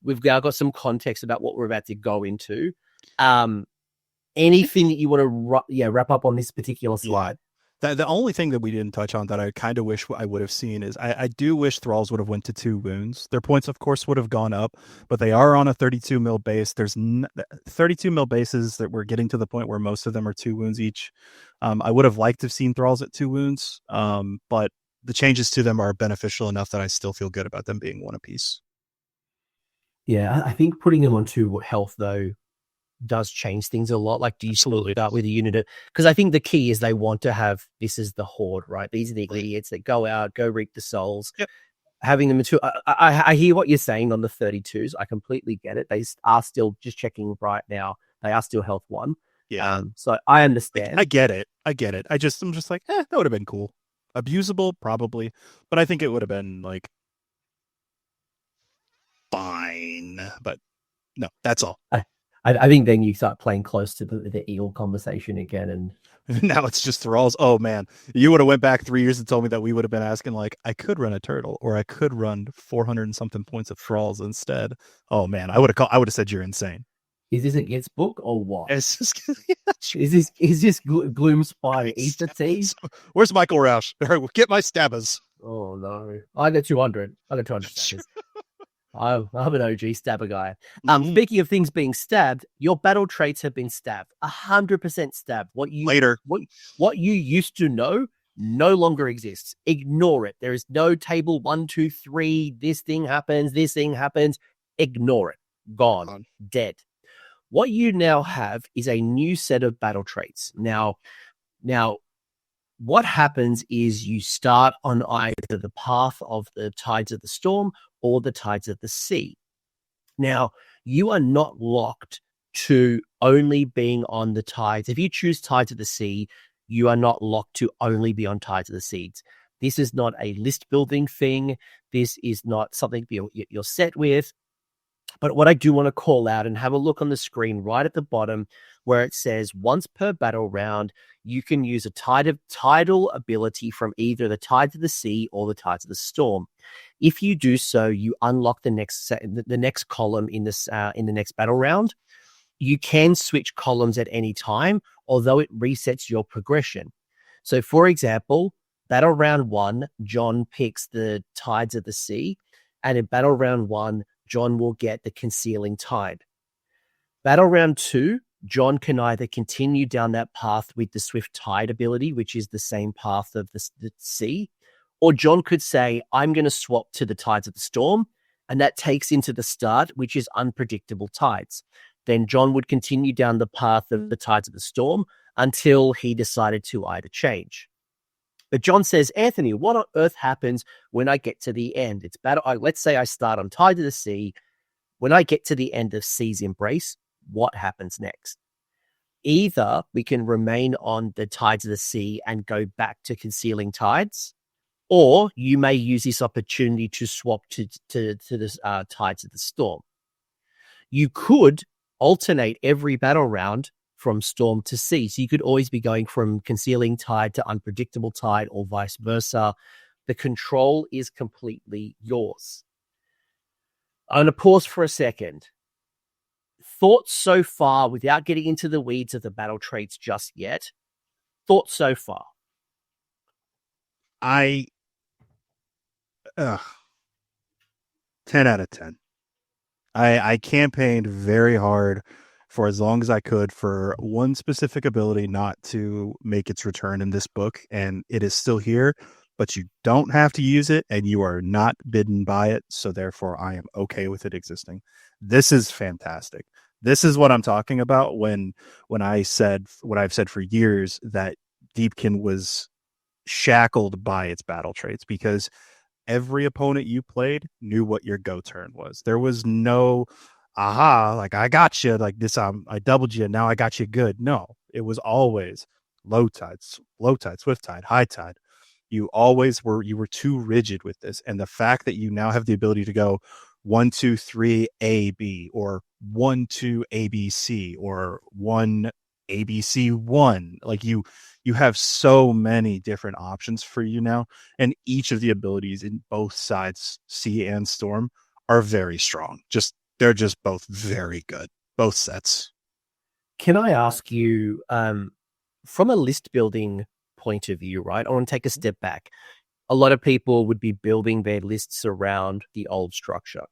we've now got some context about what we're about to go into. Anything that you want to wrap up on this particular slide? The only thing that we didn't touch on that I kind of wish I would have seen is I do wish Thralls would have went to 2 wounds. Their points, of course, would have gone up, but they are on a 32 mil base. There's 32 mil bases that we're getting to the point where most of them are 2 wounds each. I would have liked to have seen Thralls at 2 wounds, but the changes to them are beneficial enough that I still feel good about them being 1 apiece. Yeah, I think putting them on 2 health, though, does change things a lot. Like, do you Absolutely. start with a unit? Because I think the key is they want to have, this is the horde, right? These are the idiots that go out, go reap the souls. Yep. Having them into, I hear what you're saying on the 32s. I completely get it. They are still, just checking right now, they are still health 1. Yeah. So I understand. I get it. I'm just like, that would have been cool. Abusable, probably, but I think it would have been like fine. But no, that's all. I think then you start playing close to the eel conversation again, and now it's just Thralls. Oh man, you would have went back 3 years and told me that we would have been asking like, I could run a turtle, or I could run 400 and something points of Thralls instead. Oh man, I would have said you're insane. Is this against book or what? It's just, is this Gloomspire Ethersea? Where's Michael Roush? Get my stabbers. Oh no, I got 200. Stabbers. I'm an OG stabber guy. Speaking of things being stabbed, your battle traits have been stabbed. 100% stabbed. What you used to know no longer exists. Ignore it. There is no table 1, 2, 3. This thing happens. Ignore it. Gone. Dead. What you now have is a new set of battle traits. Now, what happens is you start on either the path of the Tides of the Storm or the Tides of the Sea. Now, you are not locked to only being on the Tides. If you choose Tides of the Sea, you are not locked to only be on Tides of the Seas. This is not a list building thing. This is not something you're set with. But what I do want to call out, and have a look on the screen right at the bottom where it says once per battle round, you can use a tidal ability from either the Tides of the Sea or the Tides of the Storm. If you do so, you unlock the next column in the next battle round. You can switch columns at any time, although it resets your progression. So, for example, battle round 1, Jon picks the Tides of the Sea, and in battle round 1, Jon will get the Concealing Tide. Battle round 2, Jon can either continue down that path with the Swift Tide ability, which is the same path of the sea, or Jon could say, I'm going to swap to the Tides of the Storm, and that takes into the start, which is Unpredictable Tides. Then Jon would continue down the path of the Tides of the Storm until he decided to either change. But Jon says, Anthony, what on earth happens when I get to the end? It's battle. Let's say I start on Tide of the Sea. When I get to the end of Sea's Embrace, what happens next? Either we can remain on the Tides of the Sea and go back to Concealing Tides, or you may use this opportunity to swap to the Tides of the Storm. You could alternate every battle round from Storm to Sea. So you could always be going from Concealing Tide to Unpredictable Tide or vice versa. The control is completely yours. I'm going to pause for a second. Thoughts so far, without getting into the weeds of the battle traits just yet. Thoughts so far? 10 out of 10. I campaigned very hard for as long as I could for one specific ability not to make its return in this book, and it is still here, but you don't have to use it, and you are not bidden by it, so therefore I am okay with it existing. This is fantastic. This is what I'm talking about when I said what I've said for years, that Deepkin was shackled by its battle traits, because every opponent you played knew what your go turn was. There was no aha, like I got you, like this, I doubled you, now I got you good. No, it was always low tide, swift tide, high tide. You were too rigid with this. And the fact that you now have the ability to go 1, 2, 3 A B, or 1, 2 ABC, or 1 ABC 1, like you have so many different options for you now, and each of the abilities in both sides, Sea and Storm, are very strong. They're just both very good, both sets. Can I ask you, from a list building point of view, right? I want to take a step back. A lot of people would be building their lists around the old structure.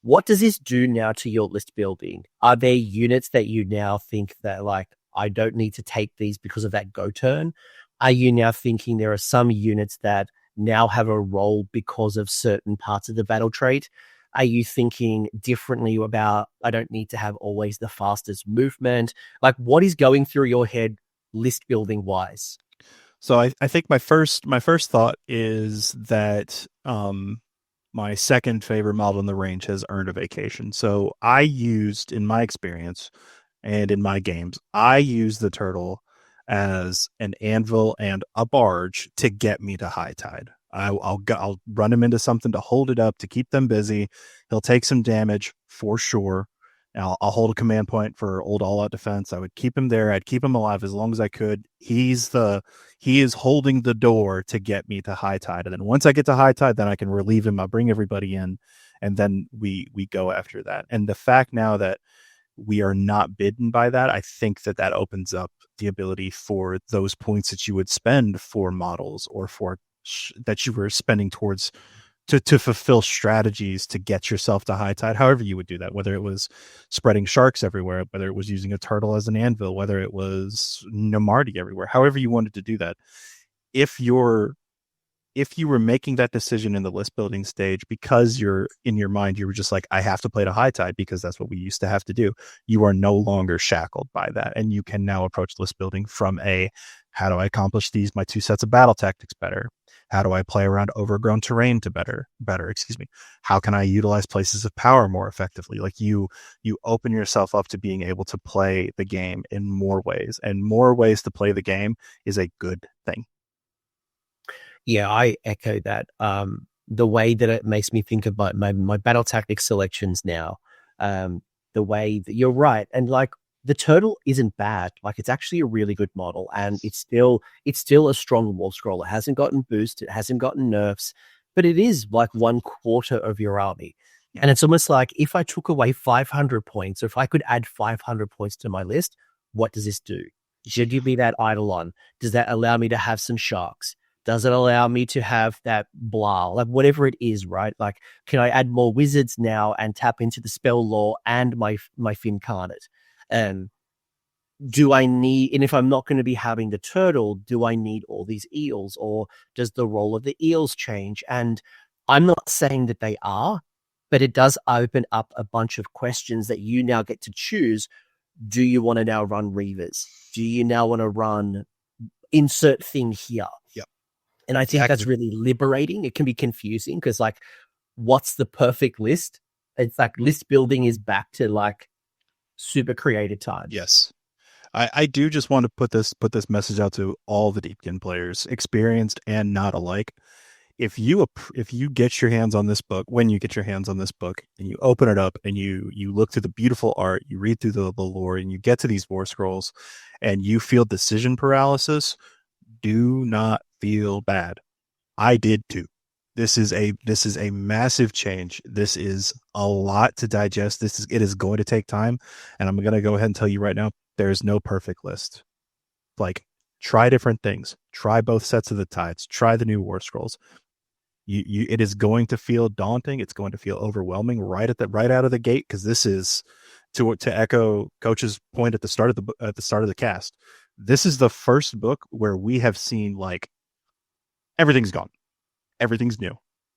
What does this do now to your list building? Are there units that you now think that, like, I don't need to take these because of that go turn? Are you now thinking there are some units that now have a role because of certain parts of the battle trait? Are you thinking differently about, I don't need to have always the fastest movement? Like, what is going through your head list building wise? So I think my first thought is that my second favorite model in the range has earned a vacation. So I used, in my experience and in my games, I used the turtle as an anvil and a barge to get me to high tide. I'll run him into something to hold it up, to keep them busy. He'll take some damage for sure. I'll hold a command point for old all-out defense. I would keep him there. I'd keep him alive as long as I could. He is holding the door to get me to high tide. And then once I get to high tide, then I can relieve him. I'll bring everybody in, and then we go after that. And the fact now that we are not bidden by that, I think that opens up the ability for those points that you would spend for models, or for that you were spending towards to fulfill strategies to get yourself to high tide, however you would do that, whether it was spreading sharks everywhere, whether it was using a turtle as an anvil, whether it was Namardi everywhere, however you wanted to do that. If you were making that decision in the list building stage because you're in your mind, you were just like, I have to play to high tide because that's what we used to have to do. You are no longer shackled by that. And you can now approach list building from how do I accomplish my 2 sets of battle tactics better? How do I play around overgrown terrain to better, how can I utilize places of power more effectively? Like you open yourself up to being able to play the game in more ways, and more ways to play the game is a good thing. Yeah, I echo that. The way that it makes me think about my battle tactics selections now, the way that you're right. And like, the turtle isn't bad. Like, it's actually a really good model, and it's still a strong wall scroll. It hasn't gotten boost, it hasn't gotten nerfs, but it is like 1/4 of your army. And it's almost like, if I took away 500 points, or if I could add 500 points to my list, what does this do? Should you be that Eidolon? Does that allow me to have some sharks? Does it allow me to have that blah? Like, whatever it is, right? Like, can I add more wizards now and tap into the spell lore and my Incarnate? And if I'm not going to be having the turtle, do I need all these eels, or does the role of the eels change? And I'm not saying that they are, but it does open up a bunch of questions that you now get to choose. Do you want to now run Reavers? Do you now want to run insert thing here? Yep. And I think that's really liberating. It can be confusing because, like, what's the perfect list? It's like list building is back to like super creative time. Yes. I do just want to put this message out to all the Deepkin players, experienced and not alike. If you get your hands on this book, when you get your hands on this book and you open it up and you look through the beautiful art, you read through the lore, and you get to these war scrolls and you feel decision paralysis, do not feel bad. I did too. This is a massive change. This is a lot to digest. It is going to take time, and I'm going to go ahead and tell you right now, there's no perfect list. Like, try different things. Try both sets of the tides. Try the new war scrolls. It is going to feel daunting. It's going to feel overwhelming right out of the gate, because this is, to echo Coach's point at the start of the cast. This is the first book where we have seen like everything's gone, everything's new.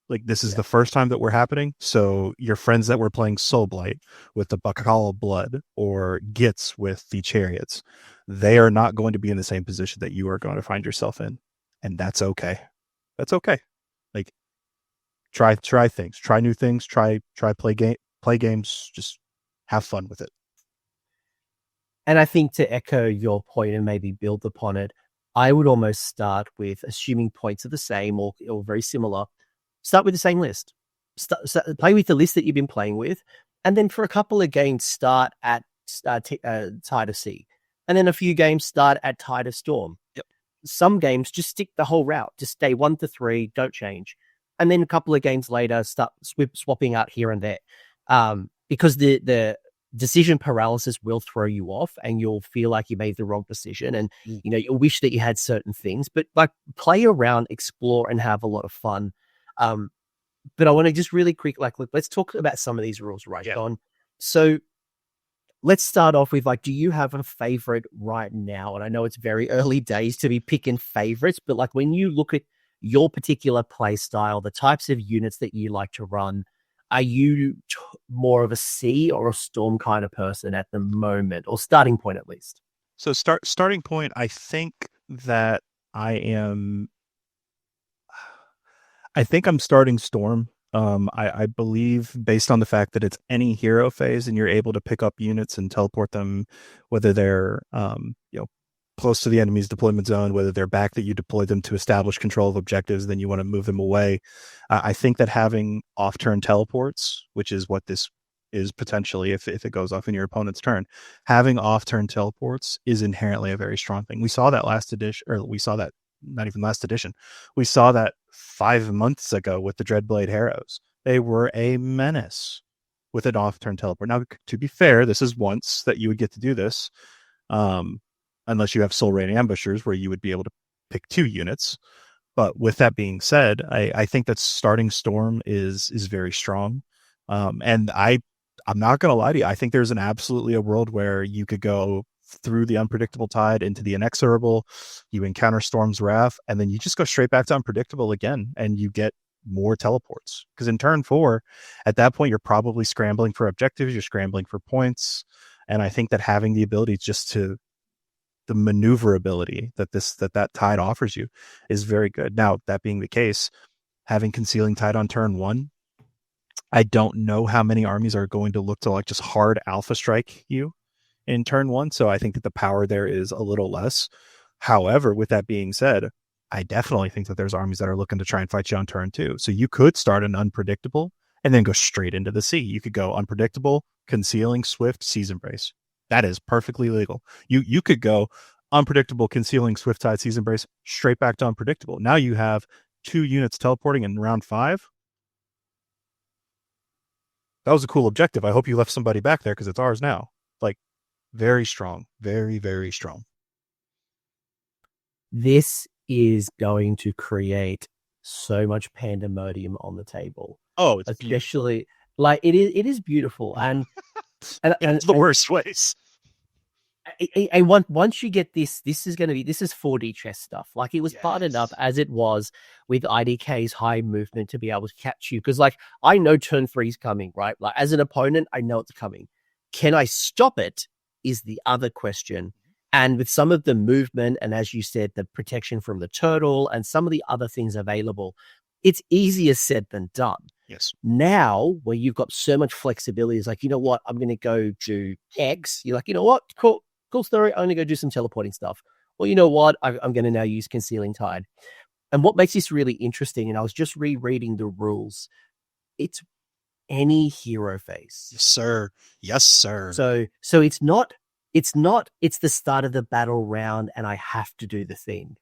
Like, this is the first time that we're happening. So your friends that were playing Soulblight with the Bacall of Blood, or Gits with the Chariots, they are not going to be in the same position that you are going to find yourself in, and that's okay. That's okay. Like, try things, try new things, try play games, just have fun with it. And I think, to echo your point and maybe build upon it, I would almost start with, assuming points are the same or very similar, start with the same list. Play with the list that you've been playing with, and then for a couple of games, start at Tide of Sea, and then a few games start at Tide of Storm. Yep. Some games just stick the whole route, just stay 1 to 3, don't change, and then a couple of games later start swapping out here and there, because the decision paralysis will throw you off, and you'll feel like you made the wrong decision, and you'll wish that you had certain things. But like, play around, explore, and have a lot of fun. But I want to just really quick, like, let's talk about some of these rules, right, Jon? So let's start off with, like, do you have a favorite right now? And I know it's very early days to be picking favorites, but like, when you look at your particular play style, the types of units that you like to run, are you more of a sea or a storm kind of person at the moment, or starting point at least? So starting point, I think that I'm starting storm. I believe, based on the fact that it's any hero phase and you're able to pick up units and teleport them, whether they're close to the enemy's deployment zone, whether they're back that you deploy them to establish control of objectives, then you want to move them away. I think that having off-turn teleports, which is what this is potentially if it goes off in your opponent's turn, having off-turn teleports is inherently a very strong thing. We saw that last edition, or we saw that not even last edition. We saw that 5 months ago with the Dreadblade Harrows. They were a menace with an off-turn teleport. Now, to be fair, this is once that you would get to do this. Unless you have Soul Rain Ambushers, where you would be able to pick 2 units. But with that being said, I think that starting Storm is very strong. And I'm not going to lie to you. I think there's absolutely a world where you could go through the Unpredictable Tide into the Inexorable, you encounter Storm's Wrath, and then you just go straight back to Unpredictable again, and you get more teleports. Because in turn 4, at that point, you're probably scrambling for objectives, you're scrambling for points. And I think that having the ability just to the maneuverability that tide offers you is very good. Now, that being the case, having Concealing Tide on turn 1, I don't know how many armies are going to look to like just hard alpha strike you in turn 1. So I think that the power there is a little less. However, with that being said, I definitely think that there's armies that are looking to try and fight you on turn 2. So you could start an Unpredictable and then go straight into the sea. You could go Unpredictable, Concealing, Swift, Seas Embrace. That is perfectly legal. You could go Unpredictable, Concealing, Swift Tide, Seas Embrace, straight back to Unpredictable. Now you have 2 units teleporting in round 5. That was a cool objective. I hope you left somebody back there, because it's ours now. Like, very strong. Very, very strong. This is going to create so much pandemonium on the table. Oh, it's especially beautiful. Like, it is beautiful, and it's the worst ways. And once you get this is 4D chess stuff. Like, it was partnered up as it was with IDK's high movement to be able to catch you. Because, like, I know turn 3 is coming, right? Like, as an opponent, I know it's coming. Can I stop it is the other question. And with some of the movement, and as you said, the protection from the turtle and some of the other things available, it's easier said than done. Yes. Now, where you've got so much flexibility, it's like, you know what, I'm going to go do X. You're like, you know what, cool story. I'm going to go do some teleporting stuff. Well, you know what, I'm going to now use Concealing Tide. And what makes this really interesting, and I was just rereading the rules, it's any hero phase. Yes, sir. Yes, sir. So it's the start of the battle round and I have to do the thing.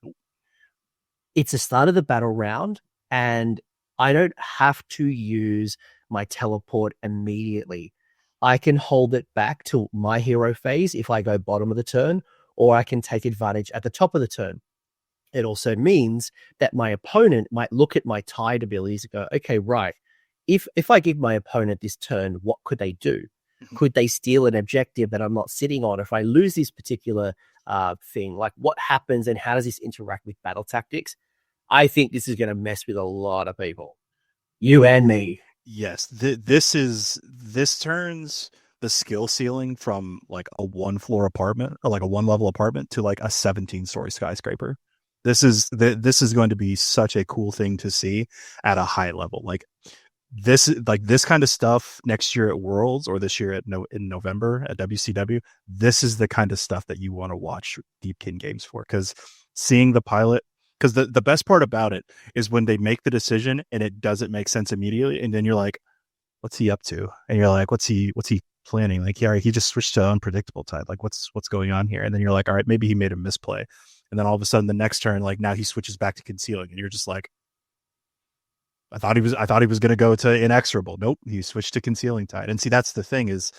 It's the start of the battle round and I don't have to use my teleport immediately. I can hold it back to my hero phase if I go bottom of the turn, or I can take advantage at the top of the turn. It also means that my opponent might look at my tide abilities and go, okay, right. If I give my opponent this turn, what could they do? Could they steal an objective that I'm not sitting on? If I lose this particular thing, like what happens and how does this interact with battle tactics? I think this is going to mess with a lot of people. You and me. Yes, this turns the skill ceiling from like a 1-floor apartment or like a 1-level apartment to like a 17-story skyscraper. This is going to be such a cool thing to see at a high level. Like this kind of stuff next year at Worlds or this year in November at WCW. This is the kind of stuff that you want to watch Deepkin games for, because seeing the pilot. Because the best part about it is when they make the decision and it doesn't make sense immediately, and then you're like, "What's he up to?" And you're like, "What's he planning?" Like, yeah, he just switched to unpredictable type. Like, what's going on here? And then you're like, "All right, maybe he made a misplay." And then all of a sudden, the next turn, like now he switches back to concealing, and you're just like, "I thought he was going to go to inexorable. Nope, he switched to concealing tide." And see, that's the thing is,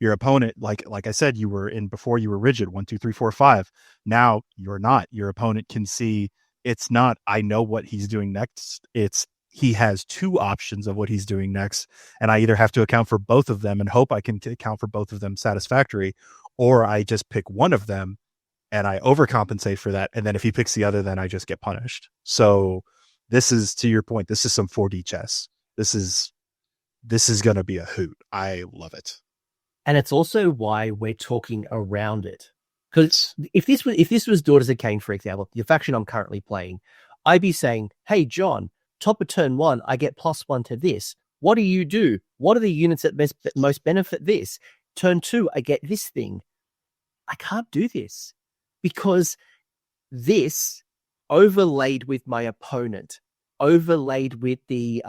your opponent, like I said, you were in before. You were rigid 1, 2, 3, 4, 5. Now you're not. Your opponent can see. It's not, I know what he's doing next. It's he has 2 options of what he's doing next. And I either have to account for both of them and hope I can account for both of them satisfactory, or I just pick one of them and I overcompensate for that. And then if he picks the other, then I just get punished. So this is, to your point, this is some 4D chess. This is going to be a hoot. I love it. And it's also why we're talking around it. Because if this was Daughters of Cain, for example, the faction I'm currently playing, I'd be saying, hey, John, top of turn 1, I get +1 to this. What do you do? What are the units that most benefit this? Turn 2, I get this thing. I can't do this because this overlaid with my opponent, overlaid with the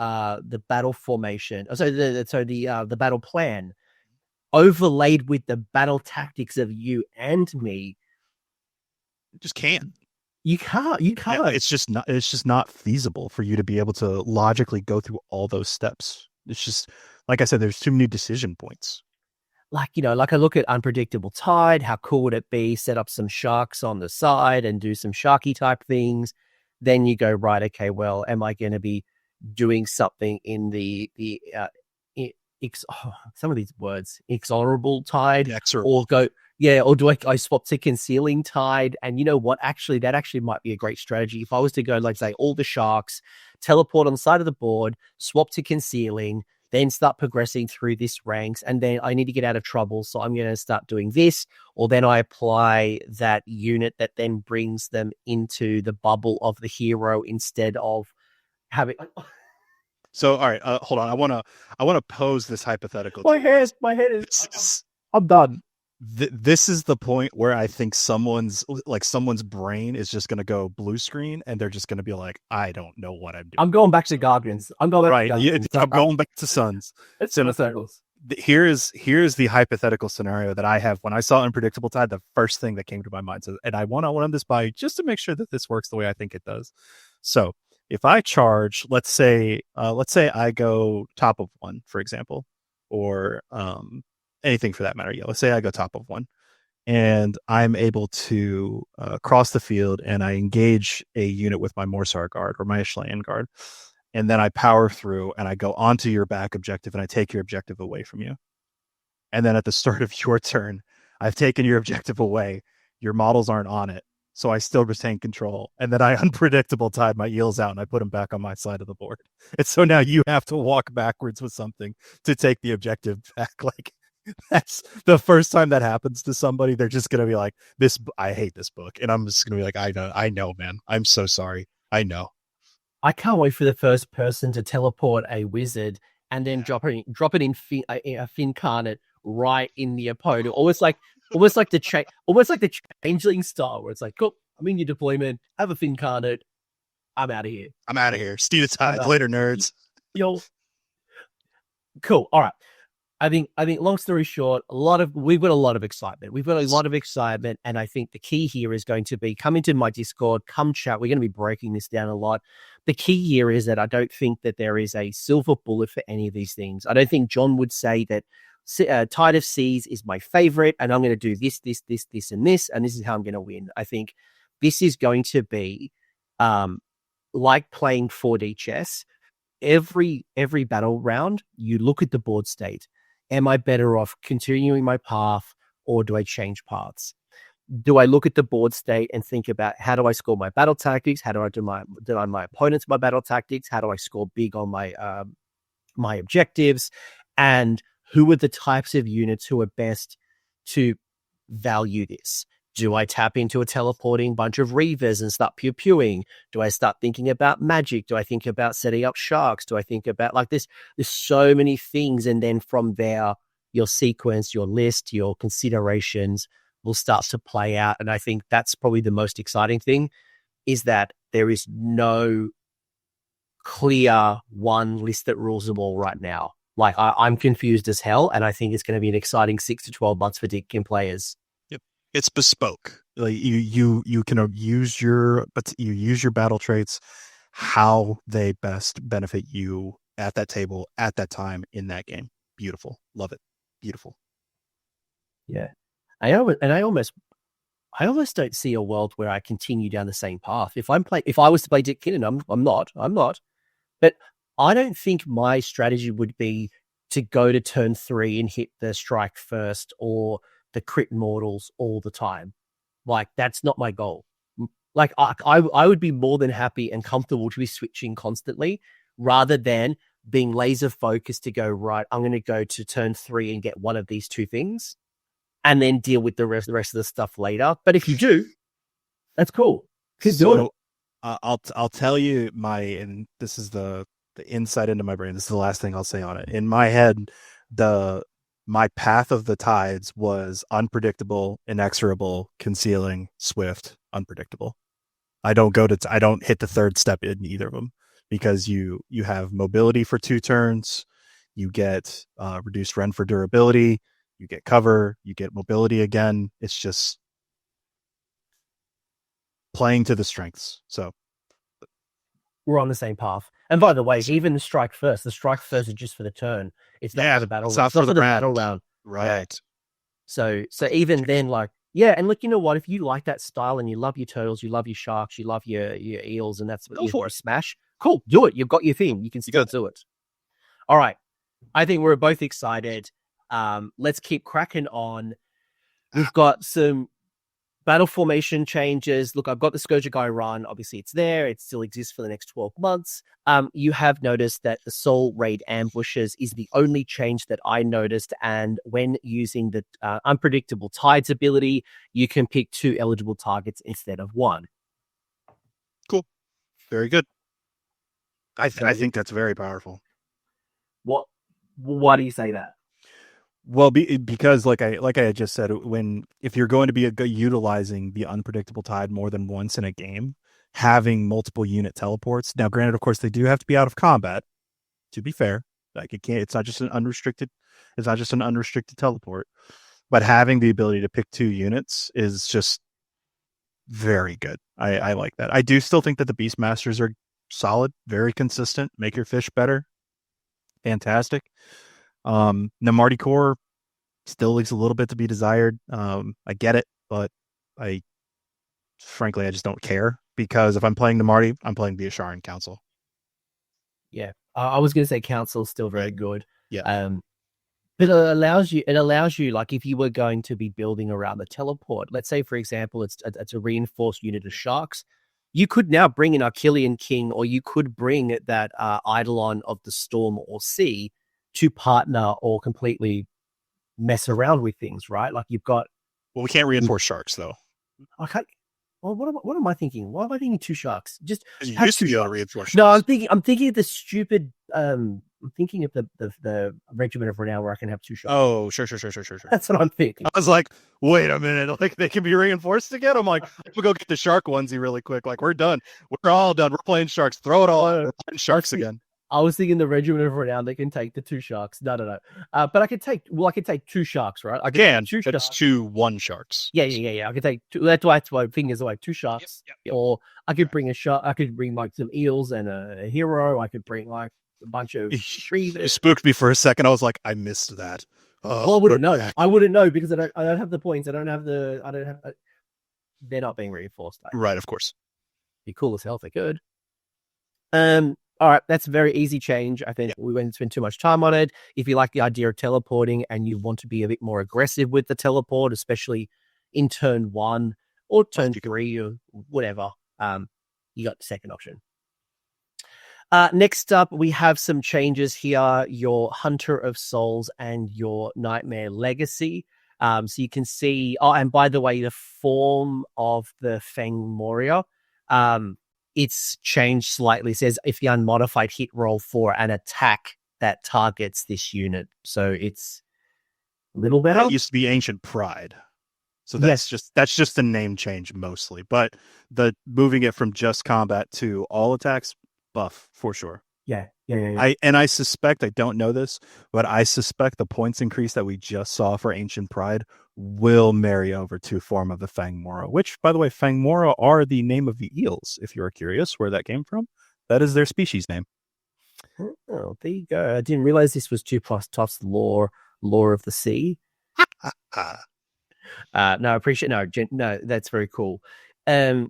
battle formation, the battle plan, overlaid with the battle tactics of you and me, just can't. You can't. Yeah, it's just not feasible for you to be able to logically go through all those steps. It's just, like I said, there's too many decision points. Like I look at unpredictable tide. How cool would it be? Set up some sharks on the side and do some sharky type things. Then you go, right, okay, well, am I going to be doing something in some of these words, inexorable tide, or do I swap to concealing tide? And you know what? Actually, that might be a great strategy. If I was to go, like, say, all the sharks, teleport on the side of the board, swap to concealing, then start progressing through this ranks, and then I need to get out of trouble, so I'm going to start doing this, or then I apply that unit that then brings them into the bubble of the hero instead of having. So, all right, hold on. I want to pose this hypothetical. My head is. I'm done. This is the point where I think someone's brain is just going to go blue screen, and they're just going to be like, I don't know what I'm doing. I'm going back to Guardians. I'm going back to Suns. It's in circles. Here's the hypothetical scenario that I have. When I saw Unpredictable Tide, the first thing that came to my mind says, and I want to run this by just to make sure that this works the way I think it does. So if I charge, let's say I go top of 1, for example, or anything for that matter. Yeah, let's say I go top of 1, and I'm able to cross the field, and I engage a unit with my Morsar Guard or my Ashlayan Guard, and then I power through, and I go onto your back objective, and I take your objective away from you. And then at the start of your turn, I've taken your objective away. Your models aren't on it, so I still retain control. And then I Unpredictable Tide my eels out, and I put them back on my side of the board. And so now you have to walk backwards with something to take the objective back. Like, that's the first time that happens to somebody. They're just going to be like, I hate this book. And I'm just going to be like, I know, man. I'm so sorry. I know. I can't wait for the first person to teleport a wizard and then drop it in Fincarnate right in the opponent. Almost like the changeling style, where it's like, cool, I'm in your deployment, have a Fincarnate, I'm out of here. Steed of Tide, later, nerds. Yo. Cool. All right. I think long story short, we've got a lot of excitement. And I think the key here is going to be come into my Discord, come chat. We're going to be breaking this down a lot. The key here is that I don't think that there is a silver bullet for any of these things. I don't think John would say that Tide of Seas is my favorite, and I'm going to do this, and this, and this is how I'm going to win. I think this is going to be like playing 4D chess, every battle round, you look at the board state. Am I better off continuing my path, or do I change paths? Do I look at the board state and think about how do I score my battle tactics? How do I do my opponents my battle tactics? How do I score big on my my objectives? And who are the types of units who are best to value this? Do I tap into a teleporting bunch of Reavers and start pew-pewing? Do I start thinking about magic? Do I think about setting up sharks? Do I think about like this? There's so many things. And then from there, your sequence, your list, your considerations will start to play out. And I think that's probably the most exciting thing, is that there is no clear one list that rules them all right now. Like I'm confused as hell, and I think it's going to be an exciting 6 to 12 months for Deepkin players. It's bespoke. Like you can use your battle traits how they best benefit you at that table at that time in that game. Beautiful. Love it. Beautiful. Yeah. I almost don't see a world where I continue down the same path. If I was to play Deepkin, and I'm not, but I don't think my strategy would be to go to turn 3 and hit the strike first or the crit mortals all the time. Like, that's not my goal. Like, I would be more than happy and comfortable to be switching constantly, rather than being laser focused to go, right, I'm going to go to turn 3 and get one of these two things and then deal with the rest of the stuff later. But if you do, that's cool. Keep doing it. I'll tell you and this is the insight into my brain. This is the last thing I'll say on it. In my head, my path of the tides was unpredictable, inexorable, concealing, swift, unpredictable. I don't hit the third step in either of them, because you have mobility for 2 turns, you get reduced rend for durability, you get cover, you get mobility again. It's just playing to the strengths. So we're on the same path. And by the way, even the strike first is just for the turn. It's not for the battle. It's not for the battle round. Right. So even then, like, yeah, and look, you know what? If you like that style and you love your turtles, you love your sharks, you love your eels, and that's what you smash, cool, do it. You've got your thing. You can still do it. All right. I think we're both excited. Let's keep cracking on. We've got some battle formation changes. Look, I've got the Scourge Guy run. Obviously, it's there. It still exists for the next 12 months. You have noticed that the Soul Raid ambushes is the only change that I noticed. And when using the Unpredictable Tides ability, you can pick 2 eligible targets instead of 1. Cool. Very good. I think that's very powerful. Why do you say that? Well, because like I had just said, if you're going to be utilizing the Unpredictable Tide more than once in a game, having multiple unit teleports. Now, granted, of course, they do have to be out of combat. To be fair, like it's not just an unrestricted teleport, but having the ability to pick 2 units is just very good. I like that. I do still think that the Beastmasters are solid, very consistent, make your fish better. Fantastic. Namarti Core still leaves a little bit to be desired. I get it, but frankly, I just don't care, because if I'm playing Namarti, I'm playing the Asharan Council. Yeah, I was going to say Council is still very good. Yeah. But it allows you, like, if you were going to be building around the teleport, let's say, for example, it's a reinforced unit of sharks, you could now bring an Achillean King, or you could bring that Eidolon of the Storm or Sea to partner or completely mess around with things, right? Like, you've got... Well, we can't reinforce sharks, though. Okay. Well, what am I thinking? Why am I thinking 2 sharks? Just you used to be able to reinforce sharks. No, I'm thinking of the stupid... I'm thinking of the Regiment of Renown where I can have 2 sharks. Oh, sure. That's what I'm thinking. I was like, wait a minute, like they can be reinforced again? I'm like, we'll go get the shark onesie really quick. Like, we're done. We're all done. We're playing sharks. Throw it all. We're playing sharks again. I was thinking the Regiment of Renown, they can take the 2 sharks. No. But I could take 2 sharks, right? I can. 2 that's sharks. 2 1 sharks. Yeah. I could take 2. That's why my thing is like 2 sharks. Yep. Or I could bring a shark. I could bring like some eels and a hero. I could bring like a bunch of trees. It spooked me for a second. I was like, I missed that. Well, I wouldn't know. I wouldn't know because I don't have the points. I don't have. They're not being reinforced. Right, of course. Be cool as hell if they could. All right, that's a very easy change. I think we won't spend too much time on it. If you like the idea of teleporting and you want to be a bit more aggressive with the teleport, especially in turn 1 or turn 3 or whatever, you got the second option. Next up, we have some changes here. Your Hunter of Souls and your Nightmare Legacy. So you can see, and by the way, the form of the Feng Moria, it's changed slightly. It says if you unmodified hit roll for an attack that targets this unit. So it's a little better. That used to be Ancient Pride. So that's just the name change mostly. But the moving it from just combat to all attacks, buff for sure. Yeah. I suspect, I don't know this, but I suspect the points increase that we just saw for Ancient Pride will marry over to form of the Feng Mora, which, by the way, Feng Mora are the name of the eels, if you're curious where that came from. That is their species name. Oh, there you go. I didn't realize this was 2+ Tufts lore of the sea. No, I appreciate no, that's very cool.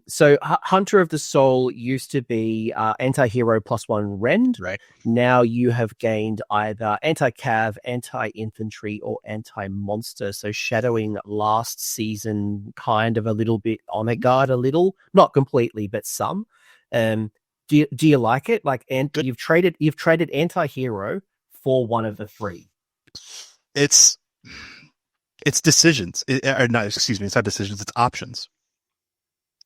So Hunter of the Soul used to be anti-hero +1 rend. Right. Now you have gained either anti-cav, anti-infantry, or anti-monster. So shadowing last season kind of a little bit honor guard, a little, not completely, but some. Do you like it? Like, and you've traded anti-hero for one of the 3. It's decisions. It's not decisions. It's options.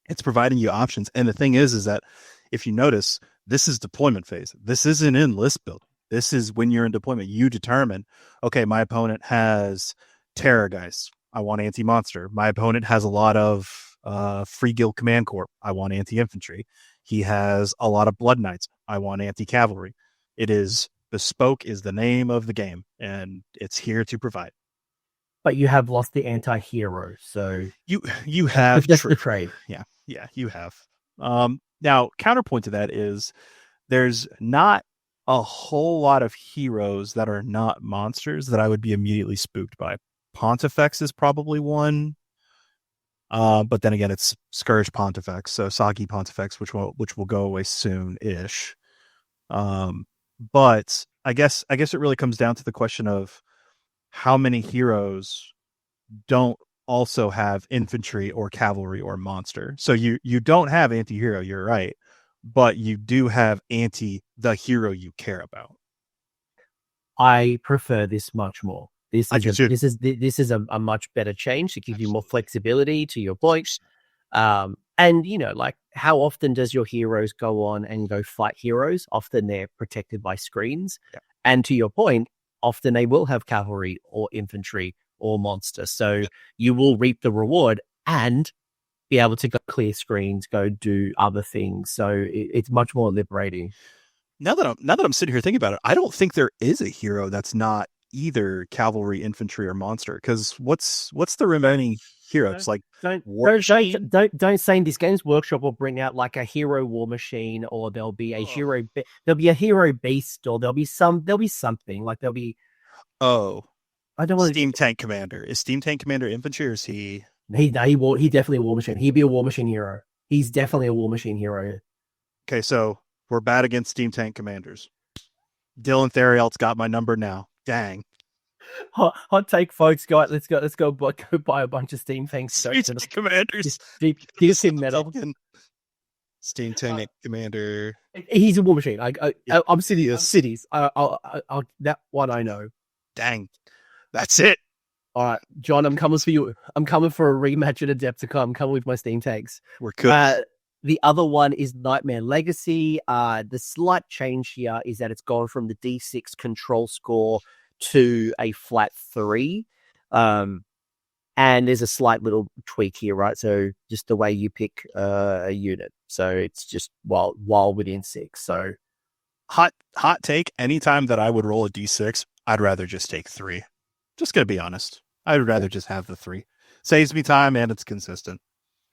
It's providing you options. And the thing is that if you notice, this is deployment phase. This isn't in list building. This is when you're in deployment. You determine, okay, my opponent has Terror Guys. I want anti-monster. My opponent has a lot of Free Guild Command Corps. I want anti-infantry. He has a lot of Blood Knights. I want anti-cavalry. It is bespoke is the name of the game, and it's here to provide. But you have lost the anti-hero, so you have just the trade. Yeah, you have. Now, counterpoint to that is there's not a whole lot of heroes that are not monsters that I would be immediately spooked by. Pontifex is probably one, but then again, it's Scourge Pontifex, so Sagi Pontifex, which will go away soon-ish. But I guess it really comes down to the question of how many heroes don't also have infantry or cavalry or monster. So you don't have anti-hero, you're right, but you do have the hero you care about. I prefer this much more. This is a much better change to give you more flexibility, to your point. And like, how often does your heroes go on and go fight heroes? Often they're protected by screens. Yeah. And to your point, often they will have cavalry or infantry or monster. So you will reap the reward and be able to go clear screens, go do other things. So it's much more liberating. Now that I'm sitting here thinking about it, I don't think there is a hero that's not either cavalry, infantry, or monster. Because what's the remaining heroes? Like don't say in this Games Workshop will bring out like a hero war machine, or there'll be a hero beast, or there'll be something like there'll be. I don't want Steam Tank Commander. Is Steam Tank Commander infantry, or is he? He definitely a war machine. He'd be a war machine hero. He's definitely a war machine hero. Okay, so we're bad against Steam Tank Commanders. Dylan Therielt's got my number now. Dang. Hot take, folks. Let's go buy a bunch of Steam Tanks. Steam Tank Commanders. Give him metal. Steam Tank Commander. He's a war machine. I'm cities. I'll that one I know. Dang. That's it. All right, John, I'm coming for you. I'm coming for a rematch at Adepticon. I'm coming with my Steam Tanks. We're good. The other one is Nightmare Legacy. The slight change here is that it's gone from the D6 control score to a flat 3. And there's a slight little tweak here, right? So just the way you pick a unit. So it's just while within 6. So hot take. Anytime that I would roll a D6, I'd rather just take 3. Just gonna be honest. I'd rather just have the 3. Saves me time and it's consistent.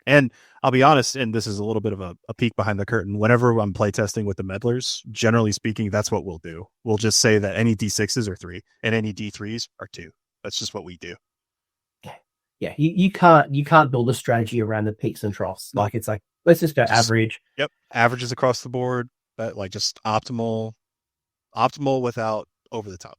And I'll be honest, and this is a little bit of a peek behind the curtain. Whenever I'm playtesting with the meddlers, generally speaking, that's what we'll do. We'll just say that any D6s are 3 and any D3s are 2. That's just what we do. Yeah, you can't build a strategy around the peaks and troughs. Like, it's like Let's just go average. Yep, averages across the board, but like just optimal without over the top.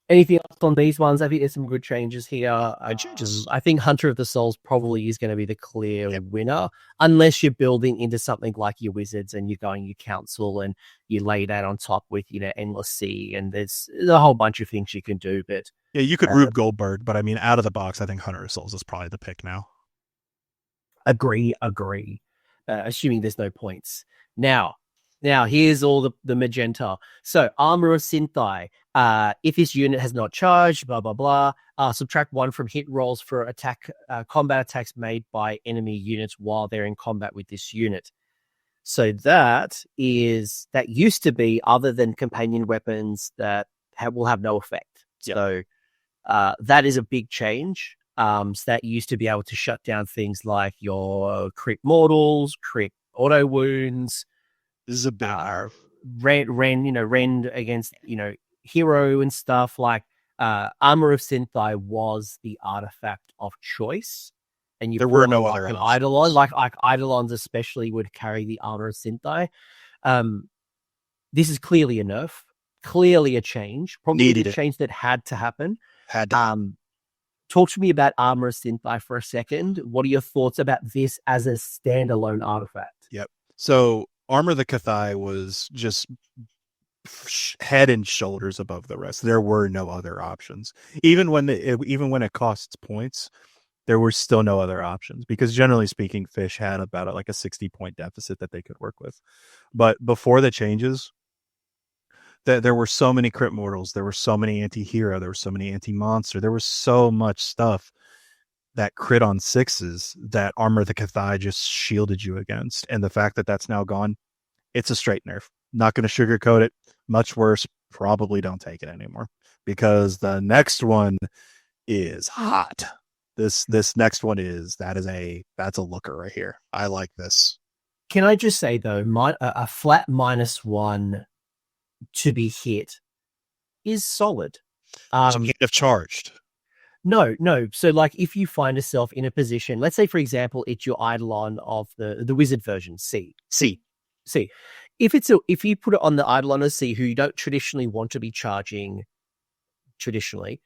Anything else on these ones? I think there's some good changes here. Changes. I think Hunter of the Souls probably is going to be the clear winner, unless you're building into something like your Wizards and you're going your Council and you lay that on top with, Endless Sea, and there's a whole bunch of things you can do. But yeah, you could Rube Goldberg, but I mean, out of the box, I think Hunter of Souls is probably the pick now. Agree. Assuming there's no points. Now here's all the magenta. So Armor of Synthai. If this unit has not charged, blah blah blah. Subtract 1 from hit rolls for combat attacks made by enemy units while they're in combat with this unit. So that used to be, other than companion weapons, that will have no effect. Yep. So that is a big change. So that used to be able to shut down things like your crit mortals, crit auto wounds. This is a bit rend against, hero and stuff. Like Armor of Synthai was the artifact of choice, and there were no other Eidolon, like Eidolons especially would carry the Armor of Synthai. This is clearly a nerf, clearly a change, probably a change that had to happen. Talk to me about Armor of Synthai for a second. What are your thoughts about this as a standalone artifact? Yep. So Armor of the Cathai was just head and shoulders above the rest. There were no other options. Even when it costs points, there were still no other options, because generally speaking, Fish had about like a 60-point deficit that they could work with. But before the changes, there were so many crit mortals, there were so many anti-hero, there were so many anti-monster, there was so much stuff that crit on 6s that Armor of the Cathai just shielded you against. And the fact that that's now gone, it's a straight nerf. Not going to sugarcoat it. Much worse, probably don't take it anymore, because the next one is hot. This next one that's a looker right here. I like this. Can I just say though, a flat -1 to be hit is solid. So you can't have charged. No. So like if you find yourself in a position, let's say for example, it's your Eidolon of the wizard version, C. If you put it on the Eidolon of C, who you don't traditionally want to be charging traditionally,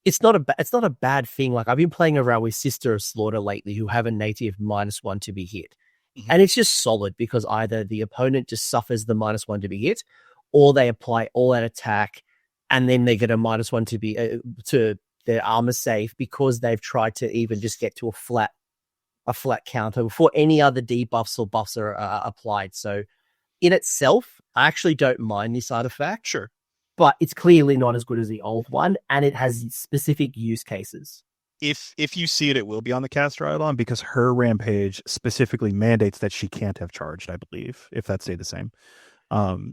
it's not a bad thing. Like I've been playing around with Sister of Slaughter lately, who have a native -1 to be hit. Mm-hmm. And it's just solid, because either the opponent just suffers the -1 to be hit, or they apply all out attack and then they get a -1 to be to their armor save, because they've tried to even just get to a flat counter before any other debuffs or buffs are applied. So in itself, I actually don't mind this artifact. Sure. But it's clearly not as good as the old one, and it has specific use cases. If you see it, it will be on the caster Eidolon, because her rampage specifically mandates that she can't have charged, I believe, if that stayed the same.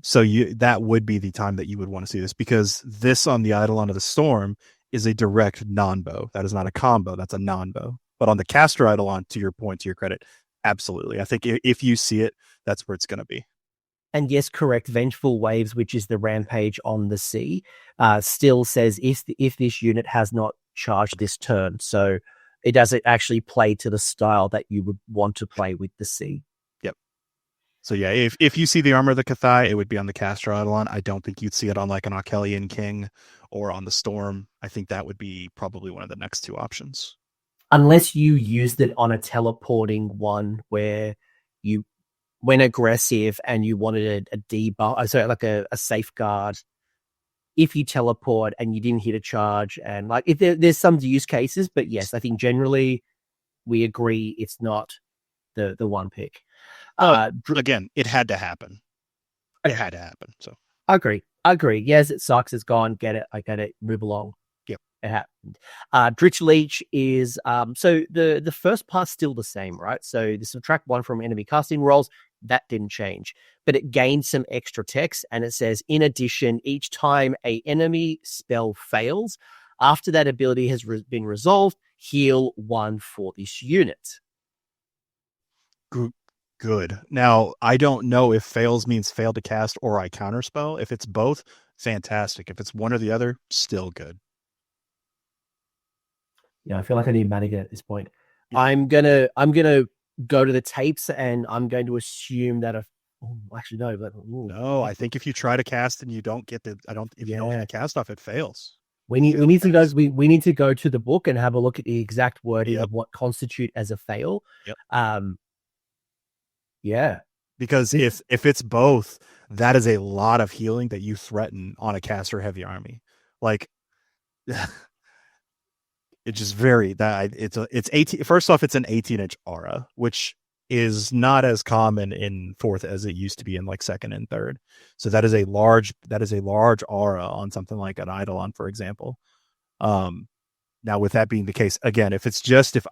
So that would be the time that you would want to see this, because this on the Ikon of the Storm is a direct non-bow. That is not a combo. That's a non-bow. But on the caster Eidolon, to your point, to your credit, absolutely. I think if you see it, that's where it's going to be. And yes, correct. Vengeful Waves, which is the rampage on the sea, still says if this unit has not charged this turn. So it doesn't actually play to the style that you would want to play with the sea. Yep. So yeah, if you see the Armor of the Cathai, it would be on the caster Eidolon. I don't think you'd see it on like an Arkelian King or on the Storm. I think that would be probably one of the next two options. Unless you used it on a teleporting one where you went aggressive and you wanted a debuff, so like a safeguard. If you teleport and you didn't hit a charge, and like if there's some use cases, but yes, I think generally we agree it's not the one pick. Again, it had to happen. It had to happen. So I agree. Yes, it sucks. It's gone. Get it. I get it. Move along. Yep. It happened. Dritch Leech is so the first part's still the same, right? So the subtract 1 from enemy casting rolls, that didn't change, but it gained some extra text, and it says, in addition, each time a enemy spell fails, after that ability has been resolved, heal 1 for this unit. Good. Now, I don't know if fails means fail to cast or I counterspell. If it's both, fantastic. If it's one or the other, still good. Yeah, I feel like I need Madduck at this point. Yeah. I'm gonna go to the tapes, and I'm going to assume that actually no, but No, I think if you try to cast and you don't get the, if you don't get the cast off, it fails. we need to go to the book and have a look at the exact wording of what constitute as a fail. Yep. Yeah. Because if it's both, that is a lot of healing that you threaten on a caster heavy army. Like it's just it's 18. First off, it's an 18-inch aura, which is not as common in fourth as it used to be in like second and third. So that is a large aura on something like an Eidolon, for example. Now with that being the case, again, if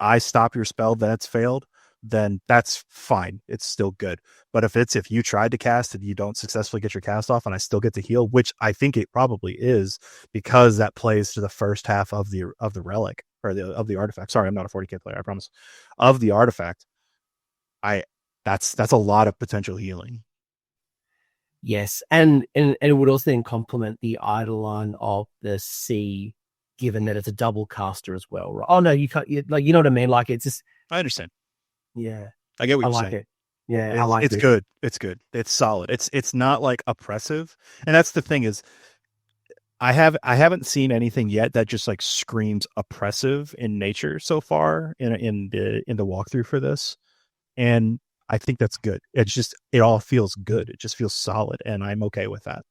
I stop your spell, then it's failed, then that's fine. It's still good. But if you tried to cast and you don't successfully get your cast off and I still get to heal, which I think it probably is, because that plays to the first half of the relic or of the artifact. Sorry, I'm not a 40k player, I promise. Of the artifact, that's a lot of potential healing. Yes, and it would also then complement the Eidolon of the Sea, given that it's a double caster as well, right? Oh no, you can't. You know what I mean? Like it's just. I understand. Yeah, I get what I you're like saying. it. Yeah, I like it. It's good. It's good. It's solid. It's not like oppressive, and that's the thing is, I haven't seen anything yet that just like screams oppressive in nature so far in the walkthrough for this, and I think that's good. It's just it all feels good. It just feels solid, and I'm okay with that.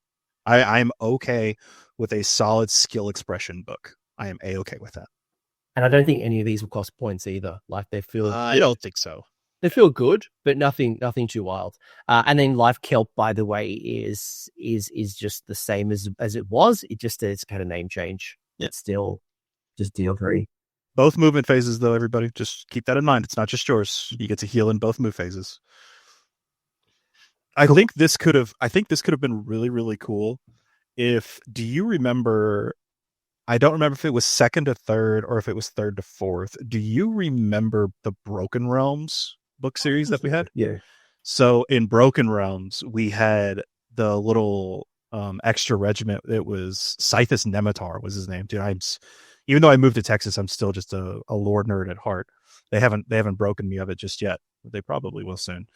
I'm okay with a solid skill expression book. I am okay with that. And I don't think any of these will cost points either. Like they feel. I don't think so. They feel good, but nothing too wild. And then Life Kelp, by the way, is just the same as it was. It's kind of name change. Yeah. It's still just deal-free. Both movement phases, though, everybody. Just keep that in mind. It's not just yours. You get to heal in both move phases. I think this could have been really, really cool. Do you remember? I don't remember if it was second to third or if it was third to fourth. Do you remember the Broken Realms book series that we had? Yeah. So in Broken Realms, we had the little extra regiment. It was Scythus Nematar was his name. Dude, even though I moved to Texas, I'm still just a lore nerd at heart. They haven't broken me of it just yet. They probably will soon.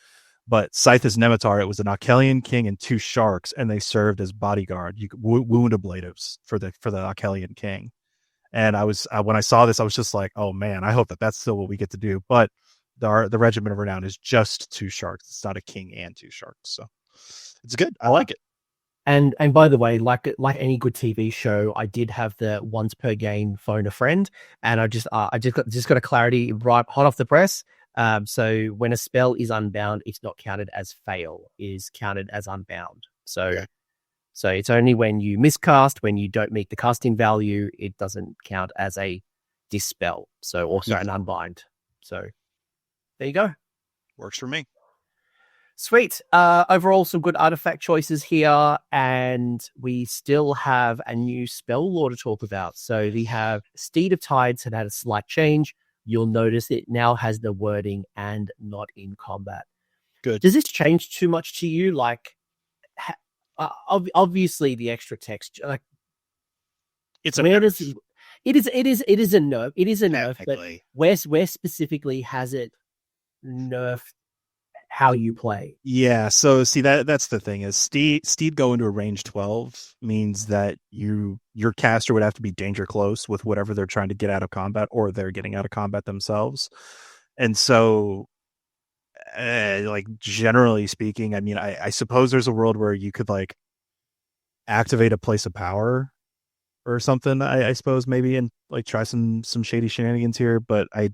But Scythus Nematar, it was an Achelian king and 2 sharks, and they served as bodyguard, wound ablatives for the Achelian king. And when I saw this, I was just like, oh man, I hope that's still what we get to do. But the Regiment of Renown is just 2 sharks. It's not a king and 2 sharks, so it's good. I like it. And by the way, like any good TV show, I did have the once per game phone a friend, and I just got a clarity right hot off the press. So when a spell is unbound, it's not counted as fail; it is counted as unbound. So it's only when you miscast, when you don't meet the casting value, it doesn't count as a dispel. So also an unbind. So there you go. Works for me. Sweet. Overall, some good artifact choices here, and we still have a new spell lore to talk about. So we have Steed of Tides had a slight change. You'll notice it now has the wording "and not in combat." Good. Does this change too much to you? Like, obviously, the extra text, like, it's a where nerf. does it is a nerf. It is a nerf, but where specifically has it nerfed how you play? Yeah, so see that's the thing is Steed going to a range 12 means that your caster would have to be danger close with whatever they're trying to get out of combat, or they're getting out of combat themselves. And so like generally speaking, I mean, I suppose there's a world where you could like activate a place of power or something, I suppose, maybe, and like try some shady shenanigans here, but I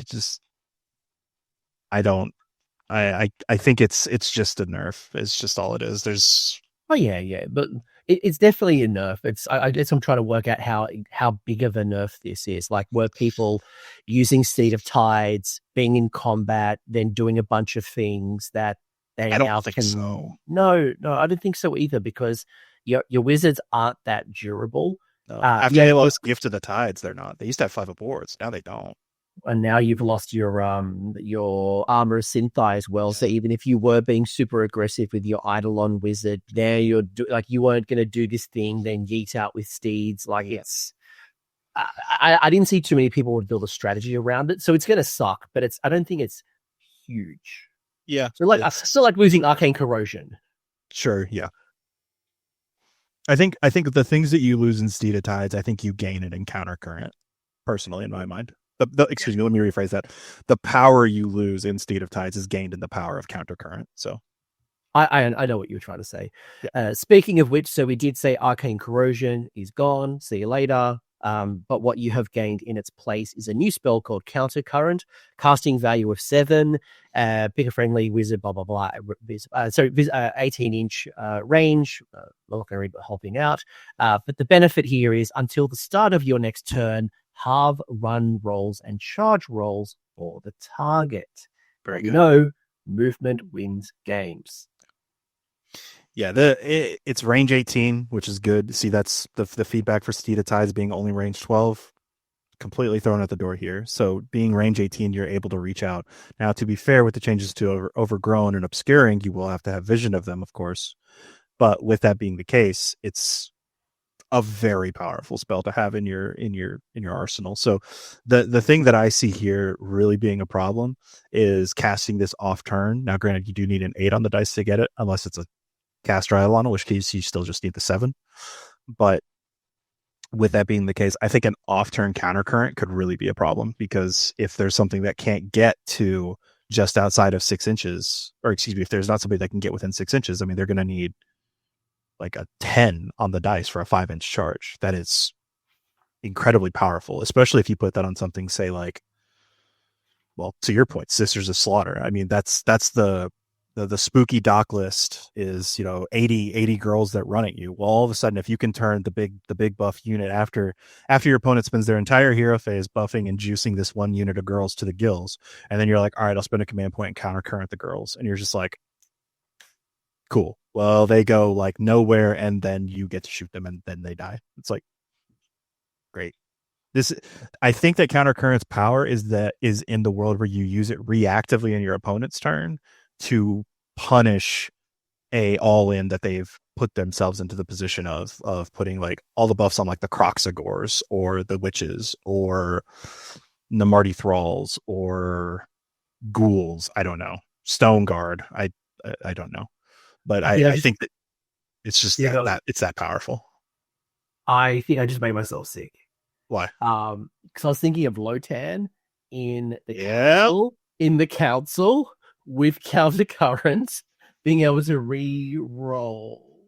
think it's just a nerf. It's just all it is. There's but it's definitely a nerf. I guess I'm trying to work out how big of a nerf this is. Like, were people using Steed of Tides, being in combat, then doing a bunch of things that they I don't think so. No, I don't think so either, because your wizards aren't that durable. No. After they lost Gift of the Tides, they're not. They used to have 5 boards. Now they don't. And now you've lost your armor synthi as well. So even if you were being super aggressive with your Eidolon wizard, there you weren't going to do this thing, then yeet out with steeds. Like, it's, I didn't see too many people would build a strategy around it, so it's going to suck. But I don't think it's huge. Yeah. So like, still like losing Arcane Corrosion. Sure. Yeah. I think the things that you lose in Steed of Tides, I think you gain it in Countercurrent, personally, in my mind. Excuse me, let me rephrase that. The power you lose in Steed of Tides is gained in the power of Countercurrent. So I know what you were trying to say. Yeah. Speaking of which, so we did say Arcane Corrosion is gone. See you later. But what you have gained in its place is a new spell called Countercurrent, casting value of 7, pick a friendly wizard, blah, blah, blah. 18-inch range. I'm not going to read what helping out. But the benefit here is until the start of your next turn, halve run rolls and charge rolls for the target. Very You good. know, movement wins games. Yeah, it's range 18, which is good. See, that's the feedback for Steed of Tides being only range 12. Completely thrown out the door here. So being range 18, you're able to reach out. Now, to be fair, with the changes to overgrown and obscuring, you will have to have vision of them, of course. But with that being the case, it's a very powerful spell to have in your arsenal. So the thing that I see here really being a problem is casting this off turn. Now, granted, you do need an 8 on the dice to get it, unless it's a Caster Eidolon, in which case you still just need the 7. But with that being the case, I think an off-turn countercurrent could really be a problem, because if there's something that can't get to just outside of 6 inches, or excuse me, if there's not somebody that can get within 6 inches, I mean, they're going to need like a 10 on the dice for a 5-inch charge. That is incredibly powerful, especially if you put that on something, say, like, well, to your point, Sisters of Slaughter. I mean, that's the spooky dock list is, 80 girls that run at you. Well, all of a sudden, if you can turn the big buff unit after your opponent spends their entire hero phase buffing and juicing this one unit of girls to the gills, and then you're like, all right, I'll spend a command point and countercurrent the girls, and you're just like, cool. Well, they go like nowhere, and then you get to shoot them, and then they die. It's like, great. I think that countercurrent's power is in the world where you use it reactively in your opponent's turn to punish a all-in that they've put themselves into the position of putting like all the buffs on like the Croxagors or the Witches or Namarti Thralls or Ghouls. I don't know. Stone Guard. I don't know. But I think that it's just that it's that powerful. I think I just made myself sick. Why? Because I was thinking of Lotan in the council with countercurrent being able to re-roll.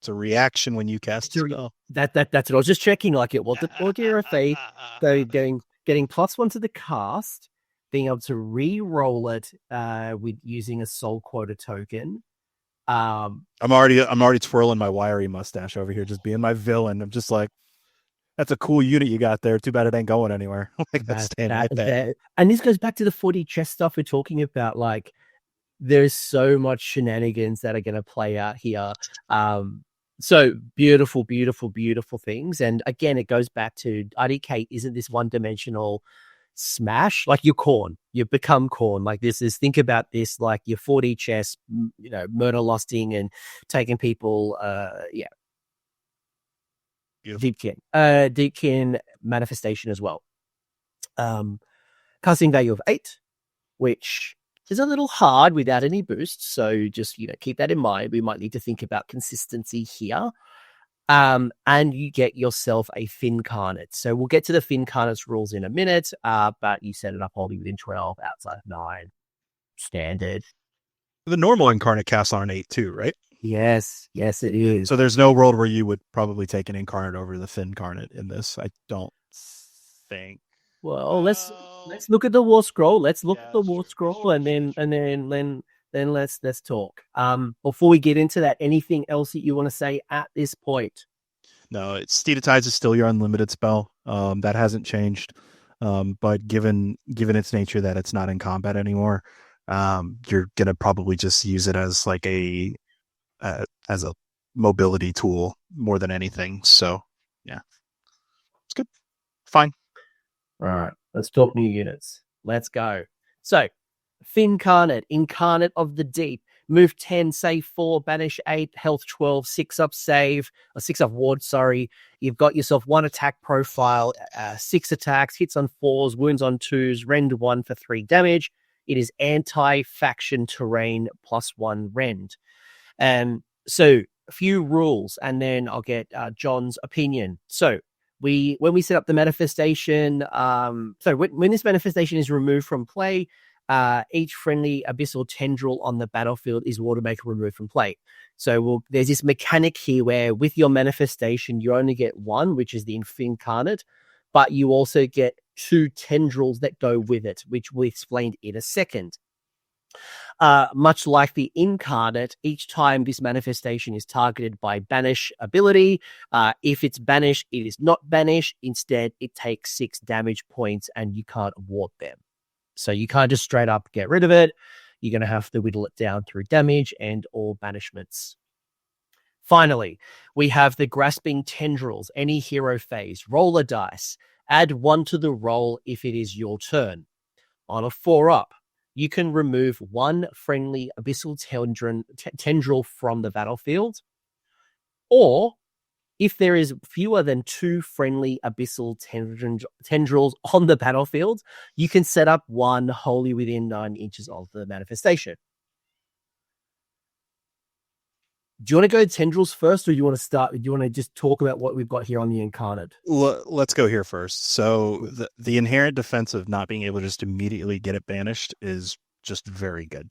It's a reaction when you cast a spell. That's what I was just checking. Like, it wasn't Order of Faith. So getting +1 to the cast, being able to re-roll it with using a soul quota token. I'm already twirling my wiry mustache over here, just being my villain. I'm just like, that's a cool unit you got there. Too bad it ain't going anywhere. Like, that's staying right there. And this goes back to the 40 chess stuff we're talking about. Like, there's so much shenanigans that are going to play out here. So beautiful, beautiful, beautiful things. And again, it goes back to IDK isn't this one-dimensional smash. Like, you're Khorne. You become Khorne. Like, this is, think about this like your 4D chess, murder lusting and taking people, Deepkin manifestation as well. Casting value of 8, which is a little hard without any boosts. So just, keep that in mind. We might need to think about consistency here. And you get yourself a Fincarnate. So we'll get to the Fincarnate's rules in a minute, but you set it up only within 12, outside of 9. Standard. The normal Incarnate casts on an 8 too, right? Yes, it is. So there's no world where you would probably take an Incarnate over the Fincarnate in this. I don't think. Well, let's look at the War Scroll. Let's look at the War Scroll, and then let's talk. Before we get into that, anything else that you want to say at this point? No, Steed of Tides is still your unlimited spell. That hasn't changed. But given its nature that it's not in combat anymore, you're gonna probably just use it as like as a mobility tool more than anything. So yeah, it's good. Fine. All right, let's talk new units. Let's go. So, Fincarnate, Incarnate of the Deep, move 10, save 4, banish 8, health 12, 6 up save, or 6 up ward, sorry. You've got yourself 1 attack profile, 6 attacks, hits on 4s, wounds on 2s, rend 1 for 3 damage. It is anti-faction terrain +1 rend. So a few rules, and then I'll get Jon's opinion. So when we set up the manifestation, when this manifestation is removed from play, each friendly abyssal tendril on the battlefield is automatically removed from play. So there's this mechanic here where with your manifestation, you only get one, which is the Incarnate, but you also get 2 tendrils that go with it, which we'll explain in a second. Much like the Incarnate, each time this manifestation is targeted by banish ability, if it's banished, it is not banished. Instead, it takes 6 damage points and you can't ward them. So you can't just straight up get rid of it. You're going to have to whittle it down through damage and or banishments. Finally, we have the Grasping Tendrils. Any hero phase. Roll a dice. Add 1 to the roll if it is your turn. On a 4-up, you can remove 1 friendly abyssal tendril from the battlefield. Or, if there is fewer than 2 friendly abyssal tendrils on the battlefield, you can set up 1 wholly within 9 inches of the manifestation. Do you want to go tendrils first, or do you want to start? Do you want to just talk about what we've got here on the Incarnate? Let's go here first. So the inherent defense of not being able to just immediately get it banished is just very good.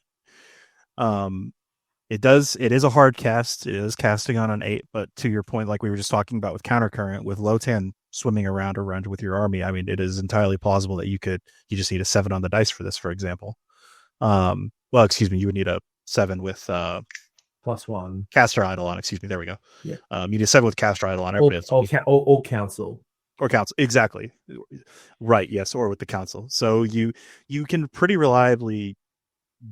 It is a hard cast. It is casting on an 8, but to your point, like we were just talking about with Countercurrent, with Lotan swimming around with your army, I mean, it is entirely plausible that you just need a 7 on the dice for this, for example. You would need a 7 with +1 Caster Eidolon. Excuse me. There we go. Yeah. You need a 7 with Caster Eidolon. Or council. Or council. Exactly. Right. Yes. Or with the council. So you can pretty reliably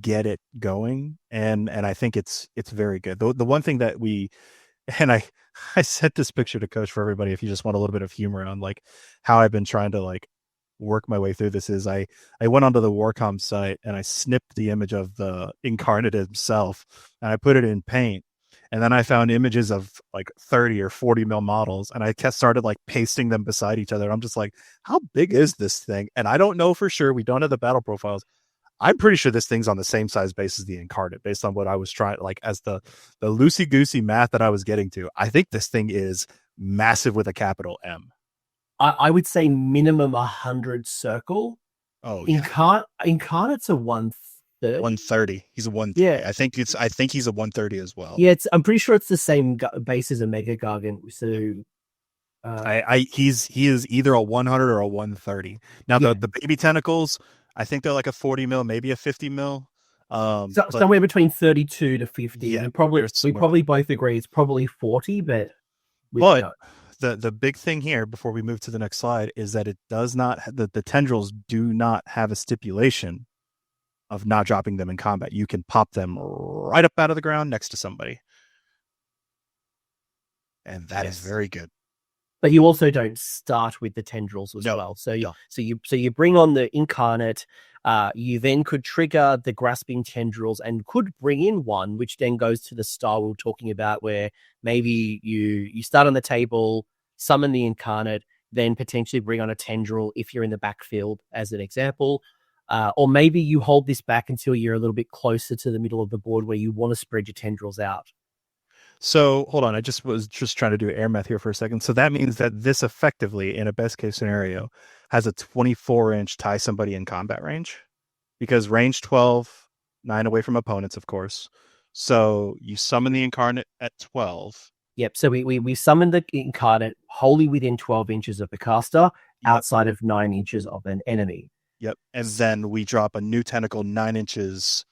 get it going, and I think it's very good. The one thing that I sent this picture to Coach for everybody if you just want a little bit of humor on like how I've been trying to like work my way through this is I went onto the Warcom site and I snipped the image of the Incarnate himself and I put it in paint, and then I found images of like 30 or 40 mil models, and I started like pasting them beside each other. I'm just like, how big is this thing? And I don't know for sure. We don't have the battle profiles. I'm pretty sure this thing's on the same size base as the Incarnate, based on what I was trying, like as the loosey-goosey math that I was getting to. I think this thing is massive with a capital M. I would say minimum 100 circle. Oh, yeah. Incarnate's a 130. 130. He's a 130. Yeah. I think he's a 130 as well. Yeah, I'm pretty sure it's the same base as a Mega Gargant. So he is either a 100 or a 130. Now the baby tentacles, I think they're like a 40 mil, maybe a 50 mil. Somewhere between 32 to 50. Yeah, and we probably both agree it's probably 40, but the big thing here before we move to the next slide is that it does not, the tendrils do not have a stipulation of not dropping them in combat. You can pop them right up out of the ground next to somebody. And that is very good. But you also don't start with the tendrils as well. So you bring on the Incarnate. You then could trigger the Grasping Tendrils and could bring in one, which then goes to the style we were talking about, where maybe you start on the table, summon the Incarnate, then potentially bring on a tendril if you're in the backfield, as an example. Or maybe you hold this back until you're a little bit closer to the middle of the board where you want to spread your tendrils out. So hold on, I was trying to do air math here for a second. So that means that this effectively, in a best case scenario, has a 24-inch tie somebody in combat range, because range 12, 9 away from opponents, of course. So you summon the Incarnate at 12. Yep. So we summon the Incarnate wholly within 12 inches of the caster, outside of 9 inches of an enemy. Yep. And then we drop a new tentacle 9 inches,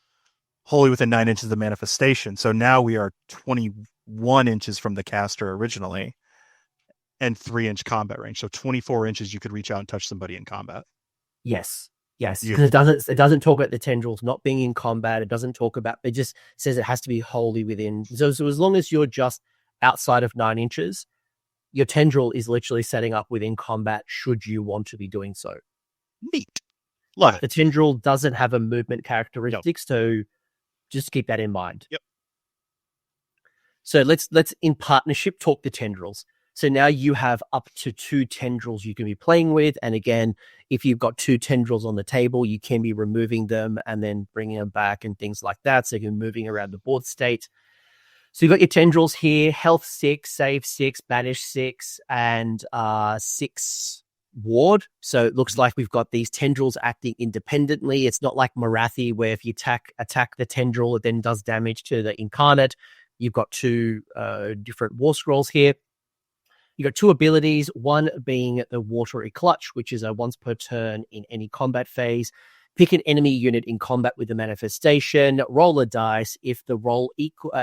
wholly within 9 inches of the manifestation. So now we are 21 inches from the caster originally, and 3-inch combat range. So 24 inches you could reach out and touch somebody in combat. Yes. Because it doesn't talk about the tendrils not being in combat. It doesn't talk about, it just says it has to be wholly within. So as long as you're just outside of 9 inches, your tendril is literally setting up within combat should you want to be doing so. Neat. The tendril doesn't have a movement characteristic, so just keep that in mind. Yep. So let's in partnership talk the tendrils. So now you have up to 2 tendrils you can be playing with. And again, if you've got 2 tendrils on the table, you can be removing them and then bringing them back and things like that. So you're moving around the board state. So you've got your tendrils here, health 6, save 6, banish 6, and 6 ward. So it looks like we've got these tendrils acting independently. It's not like Morathi, where if you attack the tendril, it then does damage to the incarnate. You've got 2 different war scrolls here. You got 2 abilities, one being the Watery Clutch, which is a once per turn in any combat phase. Pick an enemy unit in combat with the manifestation, roll a dice. If the roll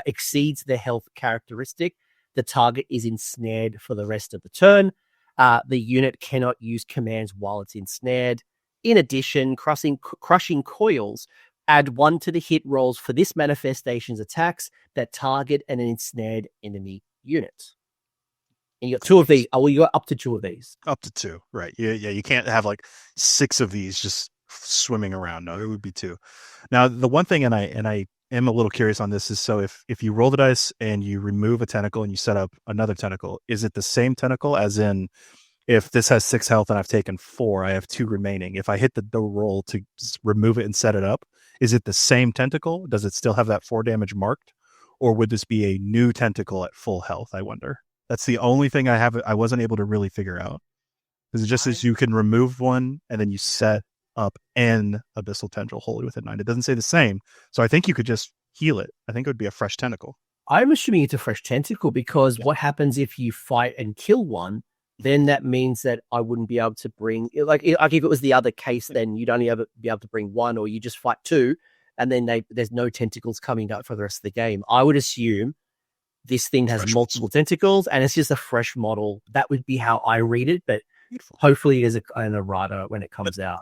exceeds the health characteristic, the target is ensnared for the rest of the turn. The unit cannot use commands while it's ensnared. In addition, crushing coils add 1 to the hit rolls for this manifestation's attacks that target an ensnared enemy unit. And you got 2 of these. Oh, well, you got up to 2 of these. Up to 2, right? Yeah. You can't have like 6 of these just swimming around. No, it would be 2. Now, the one thing, and I am a little curious on this, is so if you roll the dice and you remove a tentacle and you set up another tentacle, is it the same tentacle? As in, if this has 6 health and I've taken 4, I have 2 remaining. If I hit the roll to remove it and set it up, is it the same tentacle? Does it still have that 4 damage marked, or would this be a new tentacle at full health? I wonder. That's the only thing I wasn't able to really figure out. Because it just says you can remove one and then you set up an abyssal tendril wholly within 9. It doesn't say the same. So I think you could just heal it. I think it would be a fresh tentacle. I'm assuming it's a fresh tentacle because what happens if you fight and kill one? Then that means that I wouldn't be able to bring, like if it was the other case, then you'd only ever be able to bring 1, or you just fight 2, and then there's no tentacles coming out for the rest of the game. I would assume this thing has multiple tentacles, and it's just a fresh model. That would be how I read it, but hopefully there's an errata when it comes out.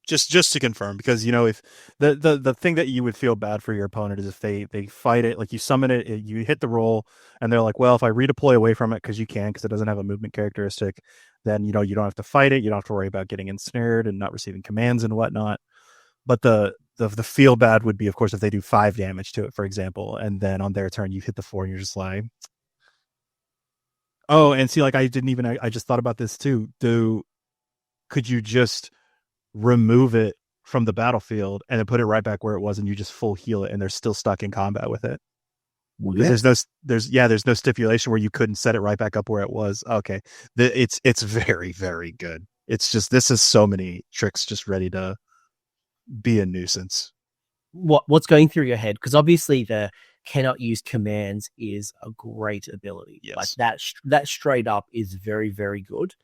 Just to confirm, because if the thing that you would feel bad for your opponent is if they fight it, like you summon it, you hit the roll, and they're like, well, if I redeploy away from it, because you can, because it doesn't have a movement characteristic, then you don't have to fight it, you don't have to worry about getting ensnared and not receiving commands and whatnot. But the feel bad would be, of course, if they do 5 damage to it, for example, and then on their turn you hit the 4 and you're just like, oh, and see, like I just thought about this too. Could you just remove it from the battlefield and then put it right back where it was, and you just full heal it, and they're still stuck in combat with it? Well, yeah. There's no stipulation where you couldn't set it right back up where it was. Okay, it's very, very good. It's just, this is so many tricks just ready to be a nuisance. What's going through your head? Because obviously the cannot use commands is a great ability. Yes. Like that straight up is very, very good.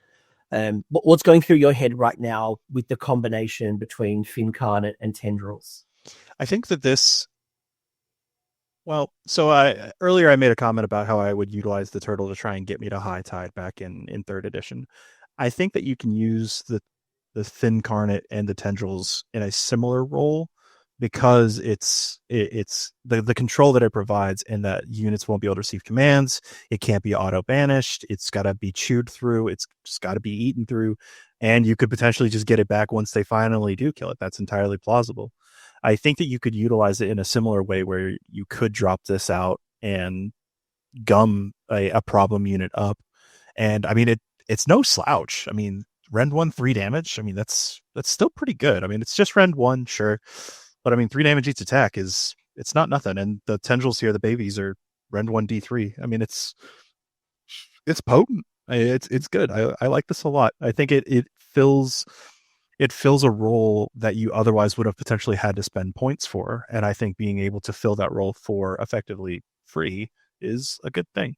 But what's going through your head right now with the combination between Fincarnate and Tendrils? I think that this... Well, so earlier I made a comment about how I would utilize the turtle to try and get me to high tide back in 3rd edition. I think that you can use the Fincarnate and the Tendrils in a similar role, because it's the control that it provides, and that units won't be able to receive commands. It can't be auto banished. It's got to be chewed through. It's just got to be eaten through, and you could potentially just get it back once they finally do kill it. That's entirely plausible. I think that you could utilize it in a similar way, where you could drop this out and gum a problem unit up. And I mean, it's no slouch. I mean, Rend 1, 3 damage. I mean, that's still pretty good. I mean, it's just Rend 1, sure. But I mean, 3 damage each attack it's not nothing. And the tendrils here, the babies, are Rend 1 D3. I mean, it's potent. It's good. I like this a lot. I think it fills a role that you otherwise would have potentially had to spend points for. And I think being able to fill that role for effectively free is a good thing.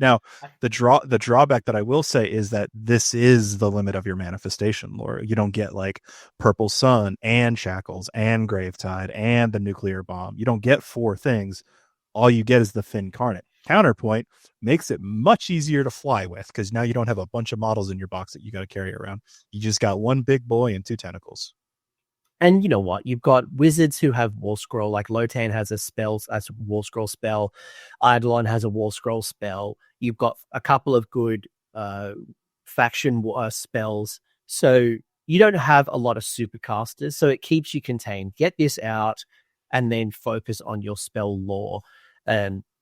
Now, the drawback that I will say is that this is the limit of your manifestation lore. You don't get like Purple Sun and Shackles and Gravetide and the Nuclear Bomb. You don't get 4 things. All you get is the Fincarnate. Counterpoint makes it much easier to fly with, because now you don't have a bunch of models in your box that you got to carry around. You just got one big boy and 2 tentacles. And you know what? You've got wizards who have War Scroll, like Lotan has a War Scroll spell. Eidolon has a War Scroll spell. You've got a couple of good faction spells. So you don't have a lot of supercasters, so it keeps you contained. Get this out and then focus on your spell lore.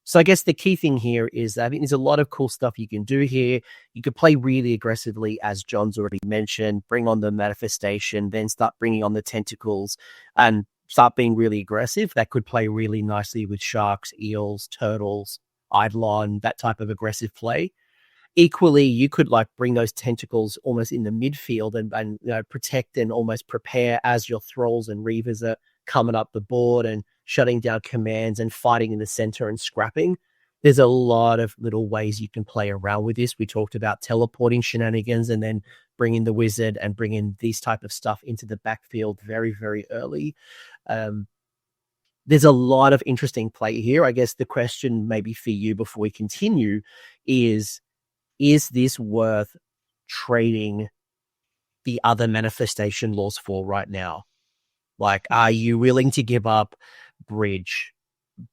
So I guess the key thing here is I think there's a lot of cool stuff you can do here. You could play really aggressively, as John's already mentioned, bring on the manifestation, then start bringing on the tentacles and start being really aggressive. That could play really nicely with sharks, eels, turtles, Eidolon, that type of aggressive play. Equally, you could like bring those tentacles almost in the midfield and you know, protect and almost prepare as your thralls and reavers are coming up the board and shutting down commands and fighting in the center and scrapping. There's a lot of little ways you can play around with this. We talked about teleporting shenanigans and then bringing the wizard and bringing these type of stuff into the backfield very, very early. There's a lot of interesting play here. I guess the question maybe for you before we continue is this worth trading the other manifestation laws for right now? Like, are you willing to give up Bridge,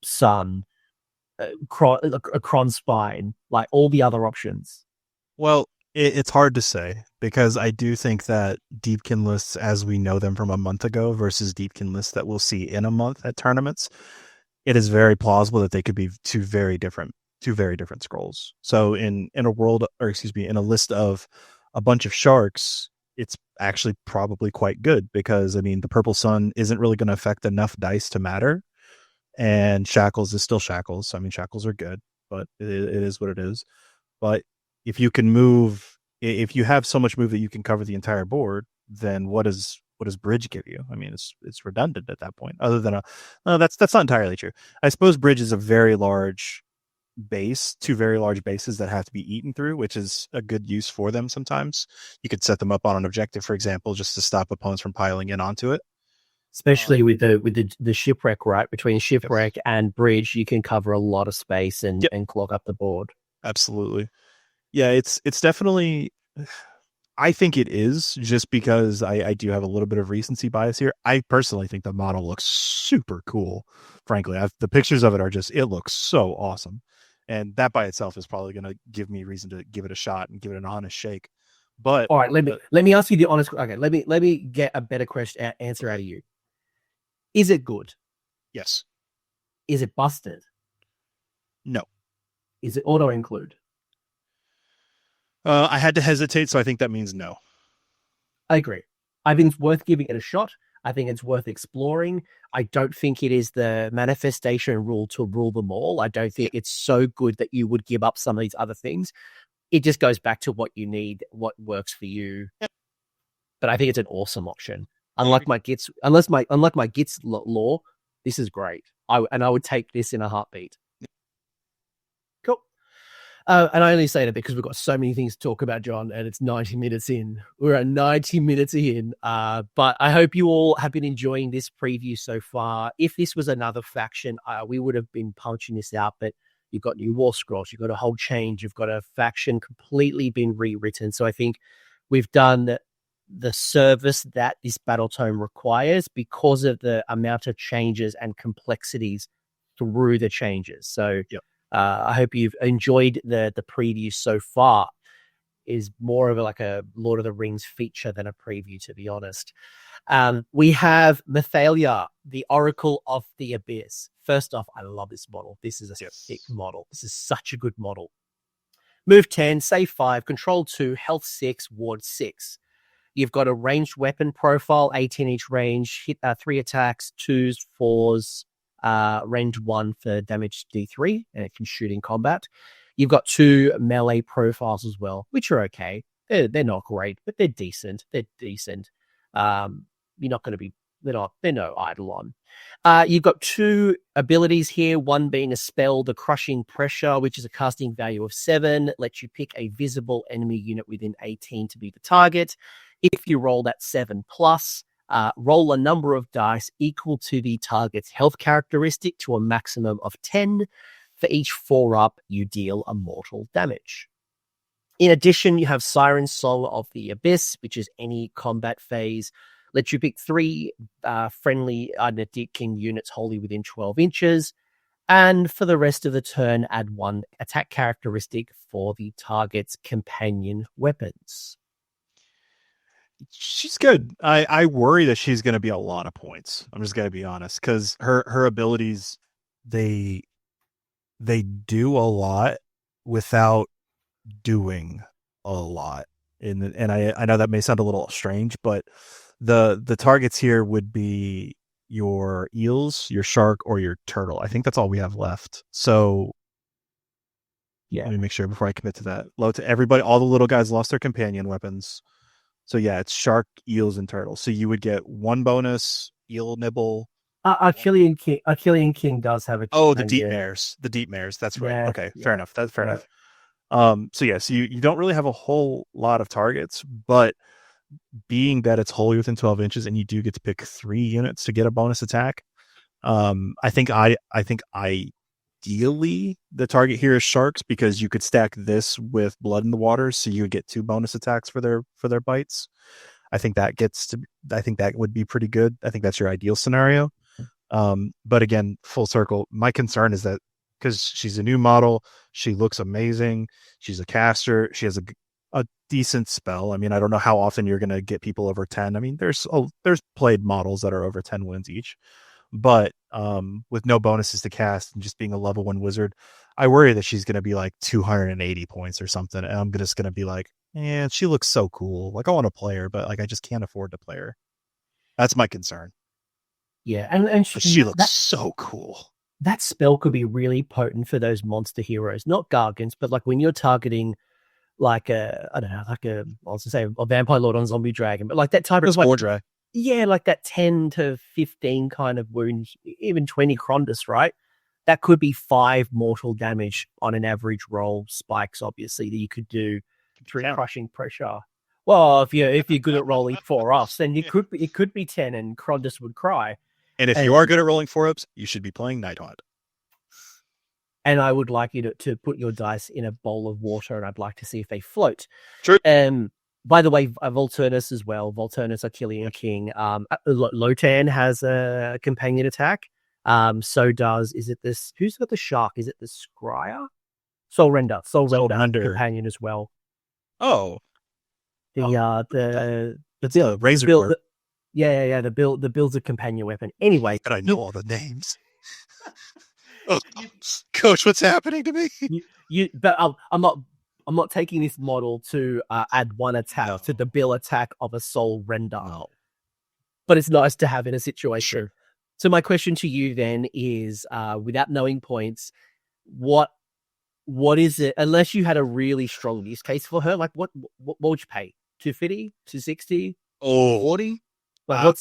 Sun, Cron Spine, like all the other options? Well, it's hard to say because I do think that Deepkin lists as we know them from a month ago versus Deepkin lists that we'll see in a month at tournaments, it is very plausible that they could be two very different scrolls. So in a world, or excuse me, in a list of a bunch of sharks, it's actually probably quite good because I mean the purple sun isn't really going to affect enough dice to matter, and shackles is still shackles. I mean shackles are good, but it is what it is. But if you can move, if you have so much move that you can cover the entire board, then what does bridge give you? I mean it's redundant at that point. Other than no, that's not entirely true. I suppose bridge is a very large base, two very large bases that have to be eaten through, which is a good use for them. Sometimes you could set them up on an objective, for example, just to stop opponents from piling in onto it. Especially with the shipwreck, right? Between shipwreck and bridge, you can cover a lot of space and clog up the board. Absolutely. Yeah, it's definitely, I think it is, just because I do have a little bit of recency bias here. I personally think the model looks super cool. Frankly, the pictures of it are just, it looks so awesome. And that by itself is probably going to give me reason to give it a shot and give it an honest shake. But all right, let me ask you the honest. Okay, let me get a better question answer out of you. Is it good? Yes. Is it busted? No. Is it auto include? I had to hesitate, so I think that means no. I agree. I think it's worth giving it a shot. I think it's worth exploring. I don't think it is the manifestation rule to rule them all. I don't think it's so good that you would give up some of these other things. It just goes back to what you need, what works for you. Yep. But I think it's an awesome option. Unlike my Gits law, this is great. I would take this in a heartbeat. Cool. And I only say that because we've got so many things to talk about, John, and it's 90 minutes in. We're at 90 minutes in. But I hope you all have been enjoying this preview so far. If this was another faction, we would have been punching this out, but you've got new war scrolls, you've got a whole change, you've got a faction completely been rewritten. So I think we've done the service that this Battletome requires because of the amount of changes and complexities through the changes. So I hope you've enjoyed the preview so far. Is more of like a Lord of the Rings feature than a preview, to be honest. We have Mathalia, the Oracle of the Abyss. First off, I love this model. This is a sick model. This is such a good model. Move 10, save 5, control 2, health 6, ward 6. You've got a ranged weapon profile, 18 each range, hit 3 attacks, 2s, 4s, range 1 for damage D3, and it can shoot in combat. You've got 2 melee profiles as well, which are okay. They're not great, but they're decent. You're not going to be, they're no Eidolon. You've got 2 abilities here, one being a spell, the Crushing Pressure, which is a casting value of 7, lets you pick a visible enemy unit within 18 to be the target. If you roll that 7 plus, roll a number of dice equal to the target's health characteristic to a maximum of 10. For each 4-up, you deal a mortal damage. In addition, you have Siren Soul of the Abyss, which is any combat phase. Lets you pick 3 friendly Idoneth Deepkin units wholly within 12 inches. And for the rest of the turn, add 1 attack characteristic for the target's companion weapons. She's good. I worry that she's going to be a lot of points. I'm just going to be honest, because her abilities, they they do a lot without doing a lot. And I know that may sound a little strange, but the targets here would be your eels, your shark, or your turtle. I think that's all we have left. So let me make sure before I commit to that. Low to everybody, all the little guys lost their companion weapons. So yeah, it's shark, eels, and turtles. So you would get 1 bonus, eel nibble. Achillean King does have a the deep mares. The deep mares. That's right. Yeah, Okay, fair enough. That's fair right. enough. So yes, you don't really have a whole lot of targets, but being that it's wholly within 12 inches and you do get to pick 3 units to get a bonus attack, I think ideally the target here is sharks, because you could stack this with blood in the water, so you would get 2 bonus attacks for their bites. I think that would be pretty good. I think that's your ideal scenario. But again, full circle, my concern is that because she's a new model, she looks amazing. She's a caster. She has a decent spell. I mean, I don't know how often you're going to get people over 10. I mean, there's played models that are over 10 wins each, but with no bonuses to cast and just being a level 1 wizard, I worry that she's going to be like 280 points or something. And I'm just going to be like, she looks so cool. Like, I want to play her, but like, I just can't afford to play her. That's my concern. Yeah. And she looks so cool. That spell could be really potent for those monster heroes, not Gargants, but like when you're targeting like a vampire lord on zombie dragon, but like that type of like, like that 10 to 15 kind of wounds, even 20 Krondus, right? That could be 5 mortal damage on an average roll. Spikes, obviously, that you could do through crushing pressure. Well, if you're good at rolling 4-ups, then it could be 10 and Krondus would cry. And if you are good at rolling 4-ups, you should be playing Nighthaunt. And I would like you to put your dice in a bowl of water, and I'd like to see if they float. True. By the way, Volturnus as well. Volturnus, Achillean King. Lotan has a companion attack. So does, who's got the shark? Is it the Scryer? Soul Render companion as well. Oh. The Razor build, Corp. the build's a companion weapon. Anyway. And I know all the names. Oh, Coach, what's happening to me? But I'm not taking this model to add 1 attack to the bill attack of a Soul Render. No. But it's nice to have in a situation. Sure. So my question to you then is, without knowing points, what is it? Unless you had a really strong use case for her, like what would you pay? 250, 260, 40? Like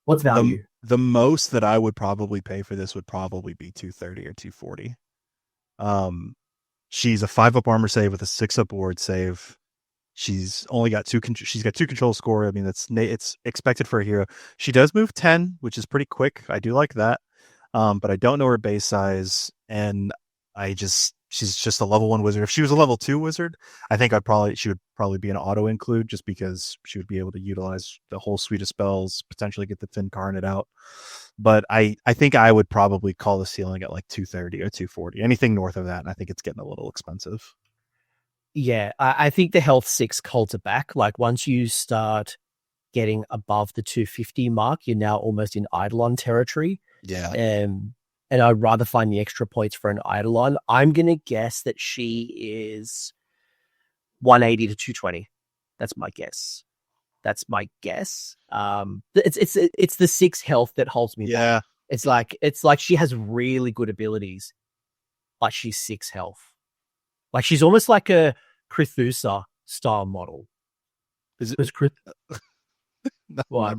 what's value? The most that I would probably pay for this would probably be 230 or 240. She's a 5-up armor save with a 6-up ward save. She's only got 2 control score. I mean, it's expected for a hero. She does move 10, which is pretty quick. I do like that. But I don't know her base size, and she's just a level 1 wizard. If she was a level 2 wizard, I think she would probably be an auto include, just because she would be able to utilize the whole suite of spells, potentially get the Incarnate out. But I think I would probably call the ceiling at like 230 or 240. Anything north of that, and I think it's getting a little expensive. Yeah, I think the health 6 holds it back. Like once you start getting above the 250 mark, you're now almost in Eidolon territory. Yeah. And I'd rather find the extra points for an Eidolon. I'm going to guess that she is 180 to 220. That's my guess. It's the 6 health that holds me back. It's like she has really good abilities, but she's 6 health. Like she's almost like a Crethusa style model. Is it? What?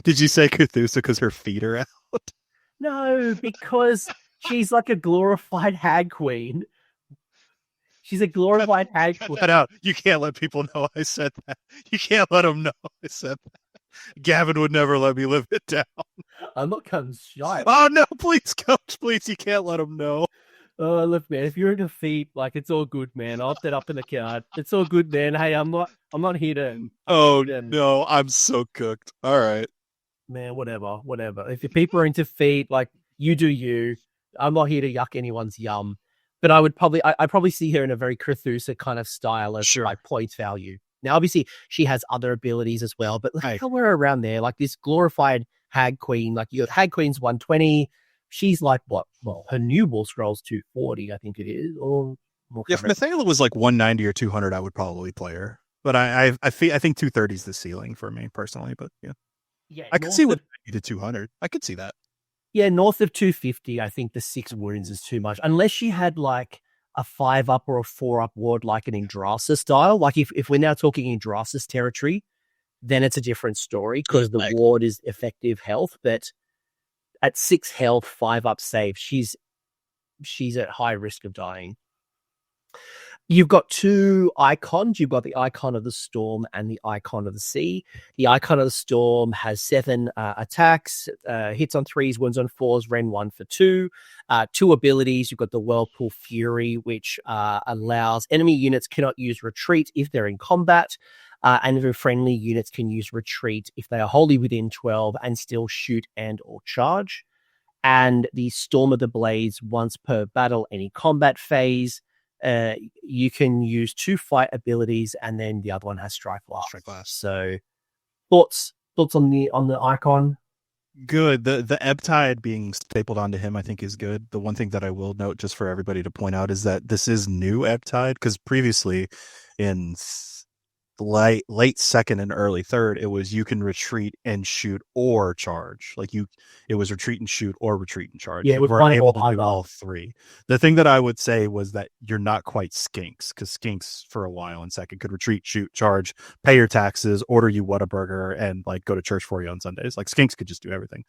Did you say Crethusa because her feet are out? No, because she's like a glorified hag queen. She's a glorified hag queen. Cut out. You can't let people know I said that. You can't let them know I said that. Gavin would never let me live it down. I'm not coming shy. Oh no, please, Coach, please. You can't let them know. Oh, look, man, if you're in defeat, like, it's all good, man. I'll set up in the card. It's all good, man. Hey, I'm not here to... No, I'm so cooked. All right. Man, whatever. If your people are in defeat, like, you do you. I'm not here to yuck anyone's yum. But I probably see her in a very Crethusa kind of style of like points value. Now, obviously, she has other abilities as well, but like, somewhere around there, like this glorified hag queen, like your hag queen's 120, she's like what? Well, her new War Scroll's 240, I think it is. Or if Michaela was like 190 or 200, I would probably play her. But I think 230 is the ceiling for me personally. But yeah, I could see what 90 to 200. I could see that. Yeah, north of 250, I think the 6 wounds is too much. Unless she had like a 5-up or a 4-up ward like an Indrasa style. Like if we're now talking Indrasa's territory, then it's a different story because the ward is effective health. But at 6 health, 5-up save, she's at high risk of dying. You've got 2 icons. You've got the Ikon of the Storm and the Ikon of the Sea. The Ikon of the Storm has 7 attacks, hits on 3s, wounds on 4s, Ren 1 for 2. 2 abilities. You've got the Whirlpool Fury, which allows enemy units cannot use retreat if they're in combat, and the friendly units can use retreat if they are wholly within 12 and still shoot and or charge. And the Storm of the Blades, once per battle, any combat phase. You can use 2 fight abilities, and then the other one has strike blast. So, thoughts on the icon? Good. The ebb tide being stapled onto him, I think, is good. The one thing that I will note, just for everybody to point out, is that this is new ebb tide, because previously in late second and early third, it was you can retreat and shoot or charge. It was retreat and shoot or retreat and charge. Yeah, we're able to do all 3. The thing that I would say was that you're not quite skinks, because skinks for a while in second could retreat, shoot, charge, pay your taxes, order you Whataburger, and like go to church for you on Sundays. Like skinks could just do everything.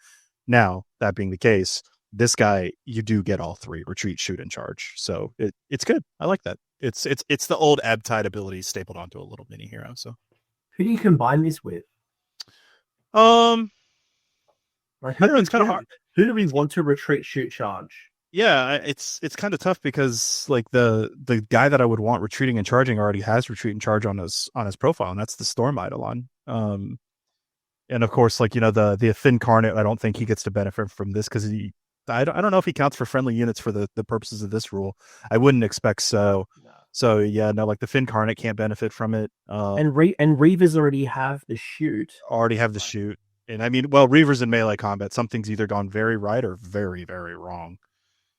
Now, that being the case, this guy, you do get all 3: retreat, shoot, and charge. So it's good. I like that. It's the old ebb tide ability stapled onto a little mini hero. So who do you combine this with? Everyone's kind of hard. Who do we want to retreat, shoot, charge? Yeah, it's kind of tough because like the guy that I would want retreating and charging already has retreat and charge on his profile, and that's the Storm Eidolon. And of course, like the Incarnate, I don't think he gets to benefit from this because I don't know if he counts for friendly units for the purposes of this rule. I wouldn't expect so. No. So yeah, no, like the Incarnate can't benefit from it. And Reavers already have the shoot. Shoot. And I mean, well, Reavers in melee combat, something's either gone very right or very, very wrong.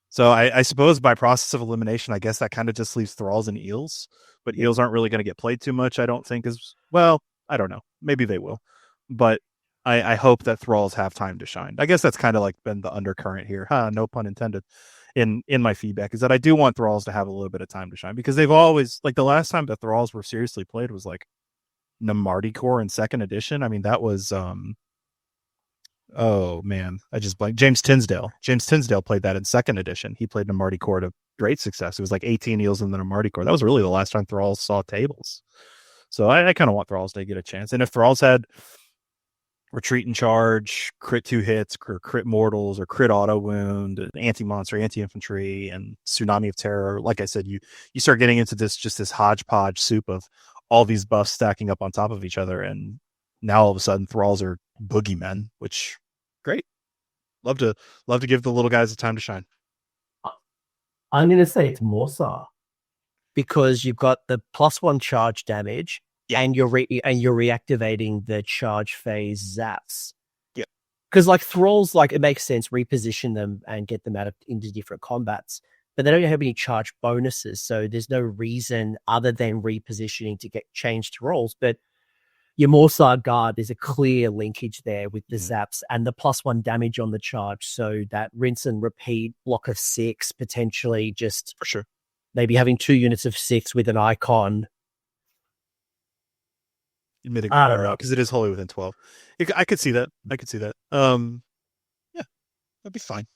So I suppose by process of elimination, I guess that kind of just leaves Thralls and Eels. But Eels aren't really going to get played too much, I don't think. I don't know. Maybe they will. But I hope that Thralls have time to shine. I guess that's kind of like been the undercurrent here. No pun intended. In my feedback is that I do want Thralls to have a little bit of time to shine, because they've always, like, the last time the Thralls were seriously played was like Namardi Core in 2nd edition. I mean, that was oh man, I just blanked. James Tinsdale played that in 2nd edition. He played Namardi Core to great success. It was like 18 Eels in the Namardi Core. That was really the last time Thralls saw tables. So I kind of want Thralls to get a chance. And if Thralls had retreat and charge, crit 2 hits, or crit mortals, or crit auto wound, anti-monster, anti-infantry, and tsunami of terror, like I said, you start getting into this hodgepodge soup of all these buffs stacking up on top of each other, and now all of a sudden Thralls are boogeymen, which great. Love to give the little guys the time to shine. I'm going to say it's Morsar, because you've got the +1 charge damage. Yeah. And you're reactivating the charge phase zaps. Yeah. Because like Thralls, like it makes sense, reposition them and get them out into different combats, but they don't have any charge bonuses, so there's no reason other than repositioning to get changed Thralls. But your Morsar Guard, there's a clear linkage there with the zaps and the +1 damage on the charge, so that rinse and repeat block of 6 potentially, just for sure. Maybe having 2 units of 6 with an icon. Admitting because it is wholly within 12. I could see that. Yeah, that'd be fine.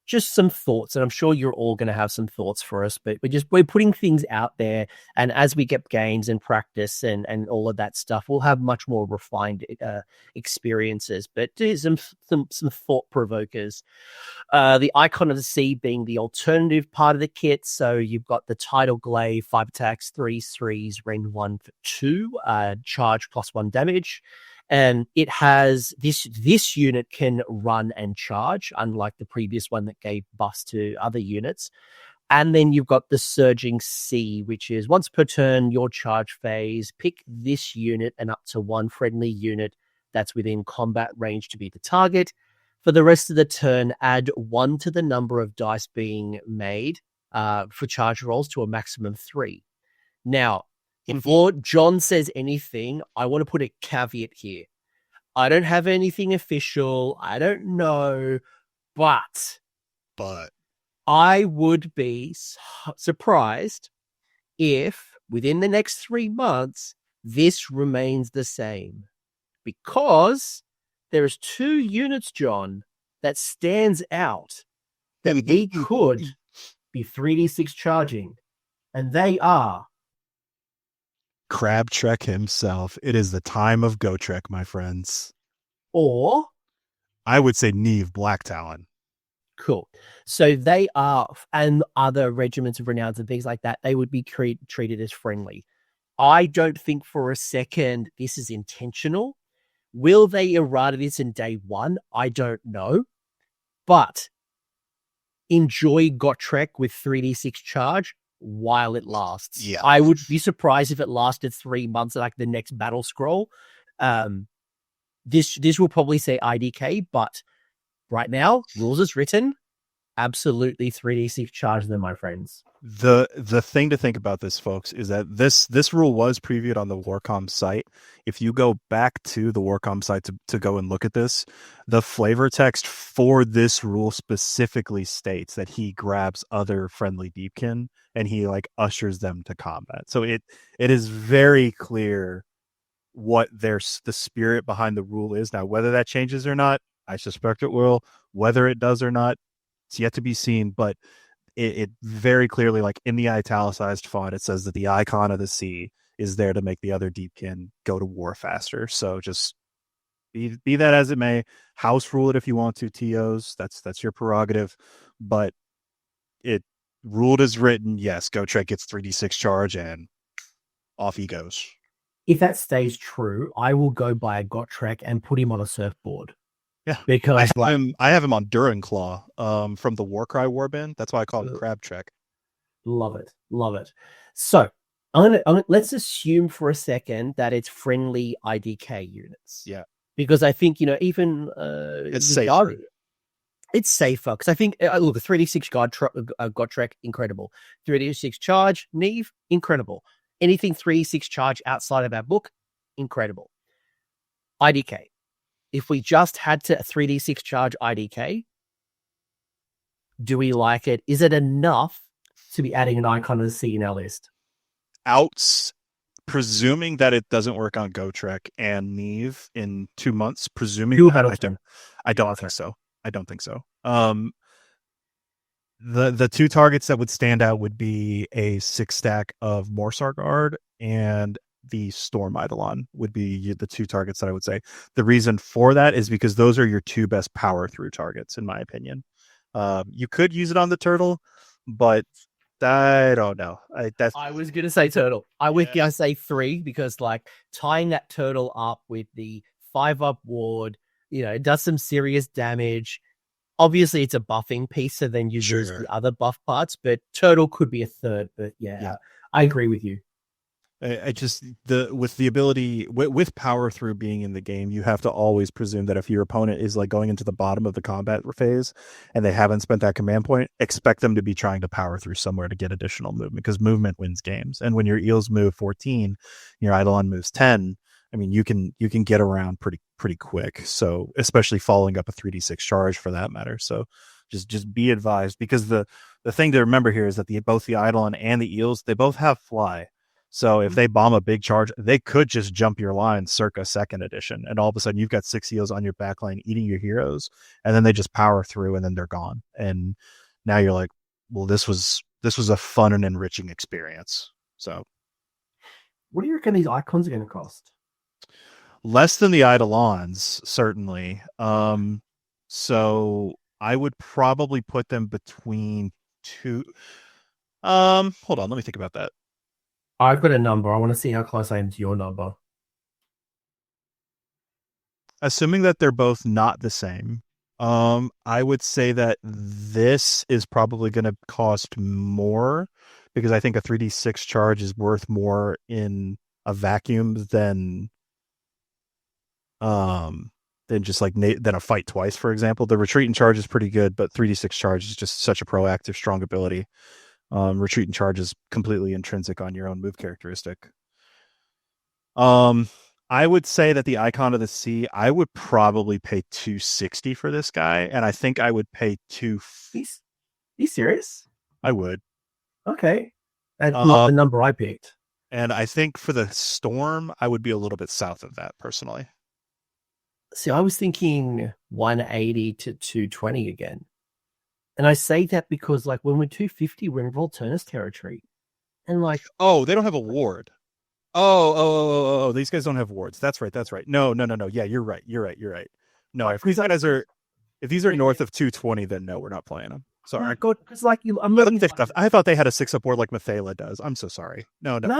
Just some thoughts, and I'm sure you're all going to have some thoughts for us, but we're putting things out there, and as we get games and practice and all of that stuff, we'll have much more refined experiences. But some thought provokers. The Ikon of the Sea being the alternative part of the kit. So you've got the Tidal Glaive, 5 attacks, 3/3s, Ren 1 for 2, charge +1 damage. And it has this unit can run and charge, unlike the previous one that gave buffs to other units. And then you've got the Surging Sea, which is once per turn, your charge phase, pick this unit and up to 1 friendly unit that's within combat range to be the target. For the rest of the turn, add 1 to the number of dice being made for charge rolls to a maximum 3. Now, before Jon says anything, I want to put a caveat here. I don't have anything official. I don't know, but I would be surprised if within the next 3 months, this remains the same. Because there's 2 units, Jon, that stands out that he could be 3d6 charging. And they are Crab Trek himself. It is the time of Go Trek, my friends. Or I would say Neve Black Talon. Cool. So they are, and other regiments of renowns and things like that, they would be treated as friendly. I don't think for a second this is intentional. Will they errata this in day 1? I don't know. But enjoy Gotrek with 3d6 charge while it lasts. Yeah. I would be surprised if it lasted 3 months, like the next battle scroll. This will probably say IDK, but right now, rules as written, absolutely 3d6 charge them, my friends. The thing to think about this, folks, is that this rule was previewed on the Warcom site. If you go back to the Warcom site to go and look at this, the flavor text for this rule specifically states that he grabs other friendly Deepkin and he like ushers them to combat. So it is very clear what the spirit behind the rule is. Now, whether that changes or not, I suspect it will. Whether it does or not, it's yet to be seen, but it very clearly, like in the italicized font, it says that the Ikon of the Sea is there to make the other Deepkin go to war faster. So just be that as it may, house rule it if you want to, TOs. That's your prerogative. But it ruled as written, yes, Gotrek gets 3d6 charge and off he goes. If that stays true, I will go buy a Gotrek and put him on a surfboard. Yeah, because I have him on Durin Claw from the Warcry Warband. That's why I call him Crab Trek. Love it. So let's assume for a second that it's friendly IDK units. Yeah, because I think even it's safer. It's safer because I think look, a 3d6 Gotrek, incredible. 3d6 charge, Neve, incredible. Anything 3d6 charge outside of our book, incredible. IDK. If we just had to 3d6 charge IDK, do we like it? Is it enough to be adding an Ikon of the Sea in our list? Presuming that it doesn't work on Gotrek and Neve in 2 months, presuming that, I don't think so. I don't think so. The 2 targets that would stand out would be a 6-stack of Morsar Guard and the Storm Eidolon would be the 2 targets that I would say. The reason for that is because those are your 2 best power through targets, in my opinion. You could use it on the turtle, but I don't know. I was going to say turtle. I was going to say 3 because like tying that turtle up with the 5-up ward, it does some serious damage. Obviously, it's a buffing piece, so then you use the other buff parts, but turtle could be a 3rd. But yeah, I agree with you. I just with the ability with power through being in the game, you have to always presume that if your opponent is like going into the bottom of the combat phase and they haven't spent that command point, expect them to be trying to power through somewhere to get additional movement because movement wins games. And when your eels move 14, your Eidolon moves 10. I mean, you can get around pretty quick. So especially following up a 3d6 charge for that matter. So just be advised because the thing to remember here is that both the Eidolon and the eels, they both have fly. So if they bomb a big charge, they could just jump your line circa 2nd edition. And all of a sudden you've got 6 eels on your back line eating your heroes. And then they just power through and then they're gone. And now you're like, well, this was a fun and enriching experience. So what do you reckon these icons are going to cost? Less than the Eidolons, certainly. So I would probably put them between 2. Hold on, let me think about that. I've got a number. I want to see how close I am to your number. Assuming that they're both not the same, I would say that this is probably going to cost more because I think a 3d6 charge is worth more in a vacuum than than just like than a fight twice, for example. The retreat and charge is pretty good, but 3d6 charge is just such a proactive, strong ability. Retreat and charge is completely intrinsic on your own move characteristic. I would say that the Ikon of the Sea, I would probably pay 260 for this guy, and I think I would pay You serious? I would. Okay. That's not the number I picked. And I think for the Storm, I would be a little bit south of that, personally. See, I was thinking 180 to 220 again. And I say that because, like, when we're 250, we're in Volturnus territory. And, like... Oh, they don't have a ward. Oh, these guys don't have wards. That's right. No. Yeah, you're right. No, if these are north of 220, then no, we're not playing them. Sorry. Oh, God, because, like, I'm looking... I thought they had a 6-up board like Mathala does. I'm so sorry. No. Don't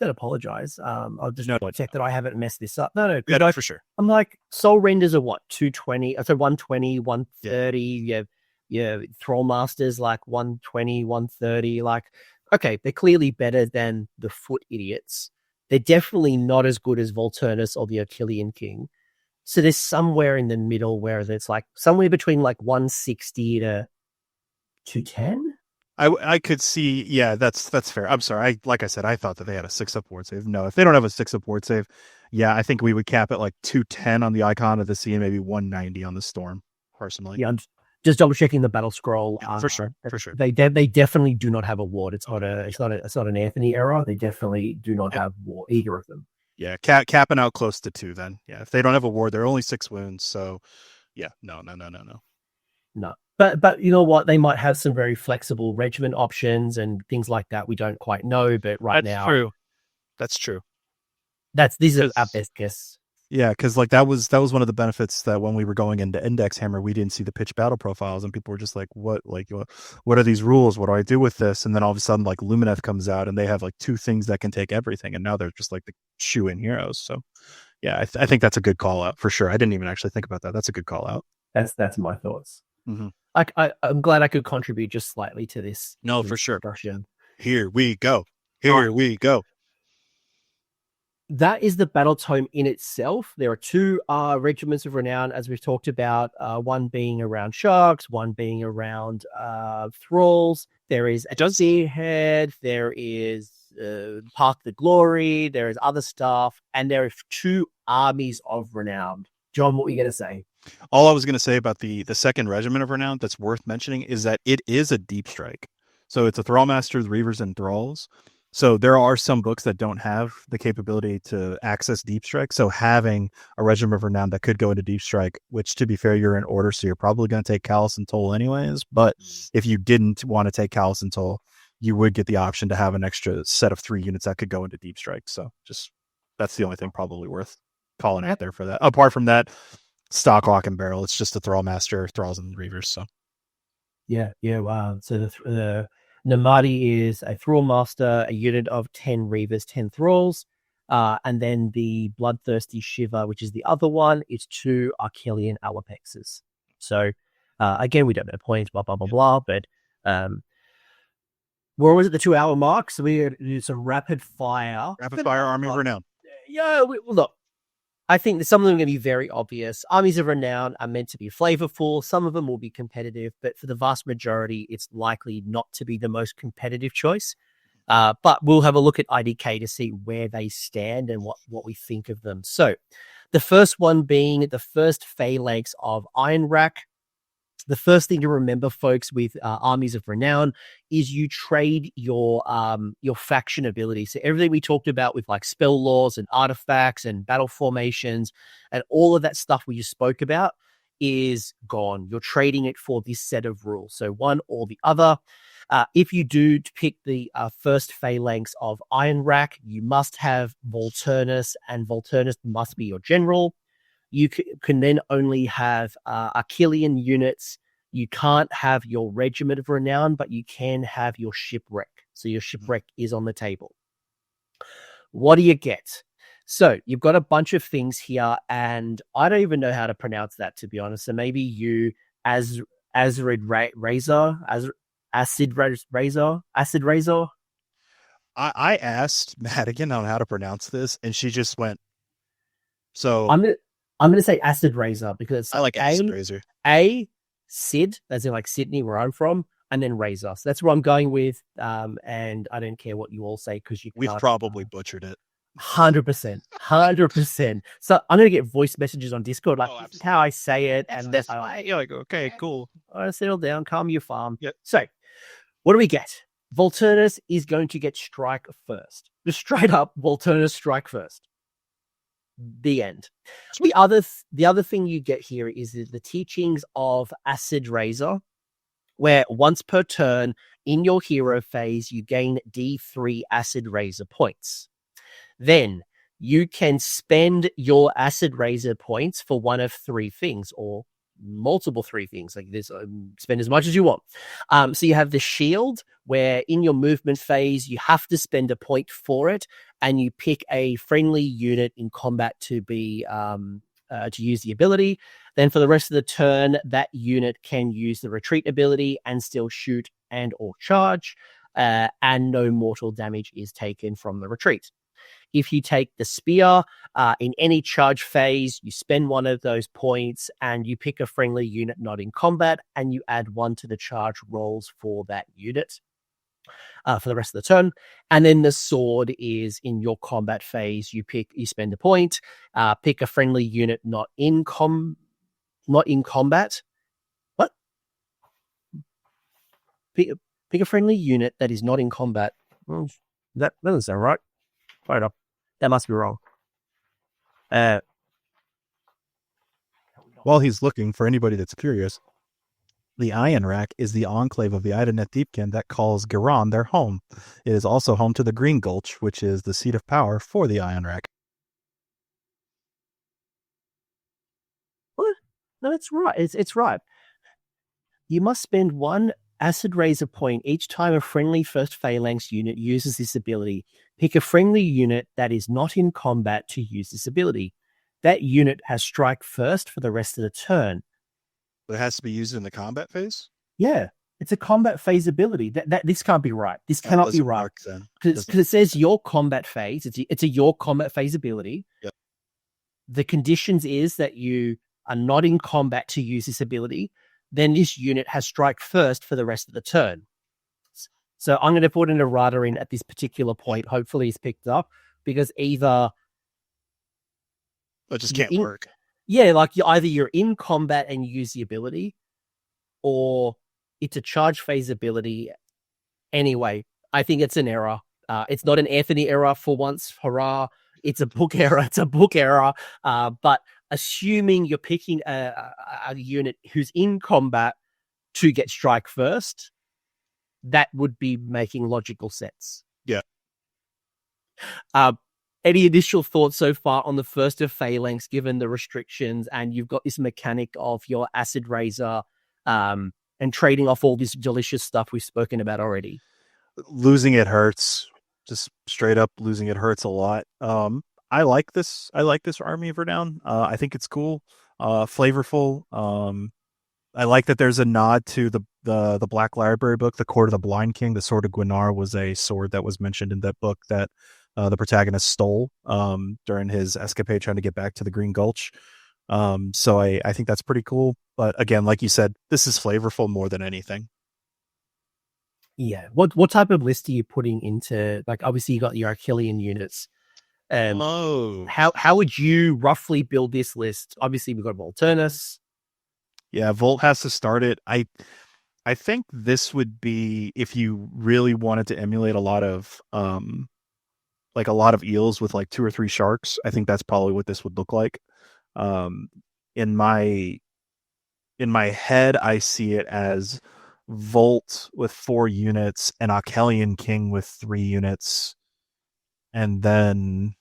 apologize. I'll just check that I haven't messed this up. No. Yeah, for sure. I'm like, soul renders are what? 220? So 120, 130. Yeah. Thrall masters like 120, 130. Like, okay, they're clearly better than the foot idiots. They're definitely not as good as Volturnus or the Achillean King. So there's somewhere in the middle where it's like somewhere between like 160 to 210. I could see, yeah, that's fair. I'm sorry. Like I said, I thought that they had a 6-up ward save. No, if they don't have a 6-up ward save, yeah, I think we would cap it like 210 on the Ikon of the Sea and maybe 190 on the Storm, personally. Yeah, I'm just double checking the battle scroll. Yeah, for sure. They definitely do not have a ward. It's not an Anthony error. They definitely do not have war, either of them. Yeah, capping out close to 2 then. Yeah, if they don't have a ward, they're only 6 wounds. So, yeah, no. No. But you know what? They might have some very flexible regiment options and things like that. We don't quite know, but That's true. These are our best guess. Yeah, because like that was one of the benefits that when we were going into Index Hammer, we didn't see the pitch battle profiles, and people were just like, "What are these rules? What do I do with this?" And then all of a sudden, like Lumineth comes out, and they have like 2 things that can take everything, and now they're just like the shoe-in heroes. So, yeah, I think that's a good call out for sure. I didn't even actually think about that. That's a good call out. That's my thoughts. Mm-hmm. I'm glad I could contribute just slightly to this. No, for sure. Discussion. Here we go. That is the Battletome in itself. There are 2 regiments of renown, as we've talked about, one being around sharks, one being around thralls. There is a Seahead, there is Park the Glory, there is other stuff, and there are 2 armies of renown. John, what were you going to say? All I was going to say about the second regiment of renown that's worth mentioning is that it is a deep strike. So it's a Thrallmaster, Reavers, and Thralls. So there are some books that don't have the capability to access Deep Strike. So having a Regiment of Renown that could go into Deep Strike, which to be fair, you're in order, so you're probably going to take Callous and Toll anyways. But if you didn't want to take Callous and Toll, you would get the option to have an extra set of 3 units that could go into Deep Strike. So just that's the only thing probably worth calling out there for that. Apart from that, stock, lock, and barrel. It's just the Thrallmaster, Thralls, and Reavers. So yeah. Wow. So the Namadi is a Thrallmaster, a unit of 10 Reavers, 10 Thralls, and then the Bloodthirsty Shiva, which is the other one, is 2 Achillean Alapexes. So again, we don't know points, blah blah blah blah. But where was it? The 2-hour mark. So we're going to do some rapid fire Army of Renown. Yeah, look. I think some of them are going to be very obvious. Armies of Renown are meant to be flavorful. Some of them will be competitive, but for the vast majority, it's likely not to be the most competitive choice. But we'll have a look at IDK to see where they stand and what we think of them. So the first one being the first phalanx of Iron Rack. The first thing to remember, folks, with Armies of Renown is you trade your faction ability. So everything we talked about with like spell laws and artifacts and battle formations and all of that stuff we just spoke about is gone. You're trading it for this set of rules. So one or the other. If you do pick the first phalanx of Iron Rack, you must have Volturnus, and Volturnus must be your general. You can then only have Achillean units. You can't have your Regiment of Renown, but you can have your Shipwreck. So your Shipwreck is on the table. What do you get? So you've got a bunch of things here, and I don't even know how to pronounce that, to be honest. So maybe you, Acid Razor. I asked Madigan on how to pronounce this, and she just went. So I'm I'm going to say Acid Razor because I like Acid Razor. Sid, as in like Sydney, where I'm from, and then Razor. So that's where I'm going with. And I don't care what you all say because We've probably butchered it. 100%. So I'm going to get voice messages on Discord like, this is how I say it. And that's you're like, okay, cool. All right, settle down, calm your farm. Yep. So what do we get? Volturnus is going to get strike first. Just straight up, Volturnus strike first. The end. The other thing you get here is the teachings of Acid Razor, where once per turn in your hero phase, you gain D3 Acid Razor points. Then you can spend your Acid Razor points for one of three things or multiple three things like this. Spend as much as you want. So you have the shield, where in your movement phase, you have to spend a point for it, and you pick a friendly unit in combat to be to use the ability. Then for the rest of the turn, that unit can use the retreat ability and still shoot and or charge, and no mortal damage is taken from the retreat. If you take the spear, in any charge phase, you spend one of those points and you pick a friendly unit not in combat, and you add one to the charge rolls for that unit for the rest of the turn. And then the sword is in your combat phase. You spend a point, pick a friendly unit not in combat. What? Pick a friendly unit that is not in combat. That doesn't sound right. Hold up. That must be wrong. While he's looking, for anybody that's curious, the Iron Rack is the enclave of the Idoneth Deepkin that calls Giron their home. It is also home to the Green Gulch, which is the seat of power for the Iron Rack. What? No, it's right. It's right. You must spend one Acid Razor point each time a friendly first phalanx unit uses this ability. Pick a friendly unit that is not in combat to use this ability. That unit has strike first for the rest of the turn. But it has to be used in the combat phase? Yeah, it's a combat phase ability. This can't be right. This cannot be right. Because it says your combat phase. It's a your combat phase ability. Yep. The conditions is that you are not in combat to use this ability. Then this unit has strike first for the rest of the turn. So I'm going to put an errata in at this particular point. Hopefully it's picked up, because either... It just can't work. Yeah, like either you're in combat and you use the ability, or it's a charge phase ability. Anyway, I think it's an error. It's not an Anthony error for once. Hurrah. It's a book error. It's a book error. But assuming you're picking a unit who's in combat to get strike first, that would be making logical sense. Yeah. Any initial thoughts so far on the first of Phalanx, given the restrictions, and you've got this mechanic of your Acid Razor and trading off all this delicious stuff we've spoken about already? Losing it hurts. Just straight up losing it hurts a lot. I like this. I like this army of Renown. I think it's cool, flavorful. I like that there's a nod to the Black Library book, The Court of the Blind King. The Sword of Gwynar was a sword that was mentioned in that book that the protagonist stole during his escapade trying to get back to the Green Gulch. So I think that's pretty cool. But again, like you said, this is flavorful more than anything. Yeah. What type of list are you putting into, like, obviously you got your Achillean units. How would you roughly build this list? Obviously we've got Volturnus. Yeah, Volt has to start it. I think this would be, if you really wanted to emulate a lot of eels with like 2 or 3 sharks, I think that's probably what this would look like. In my head, I see it as Volt with 4 units, an Achillean King with 3 units, and then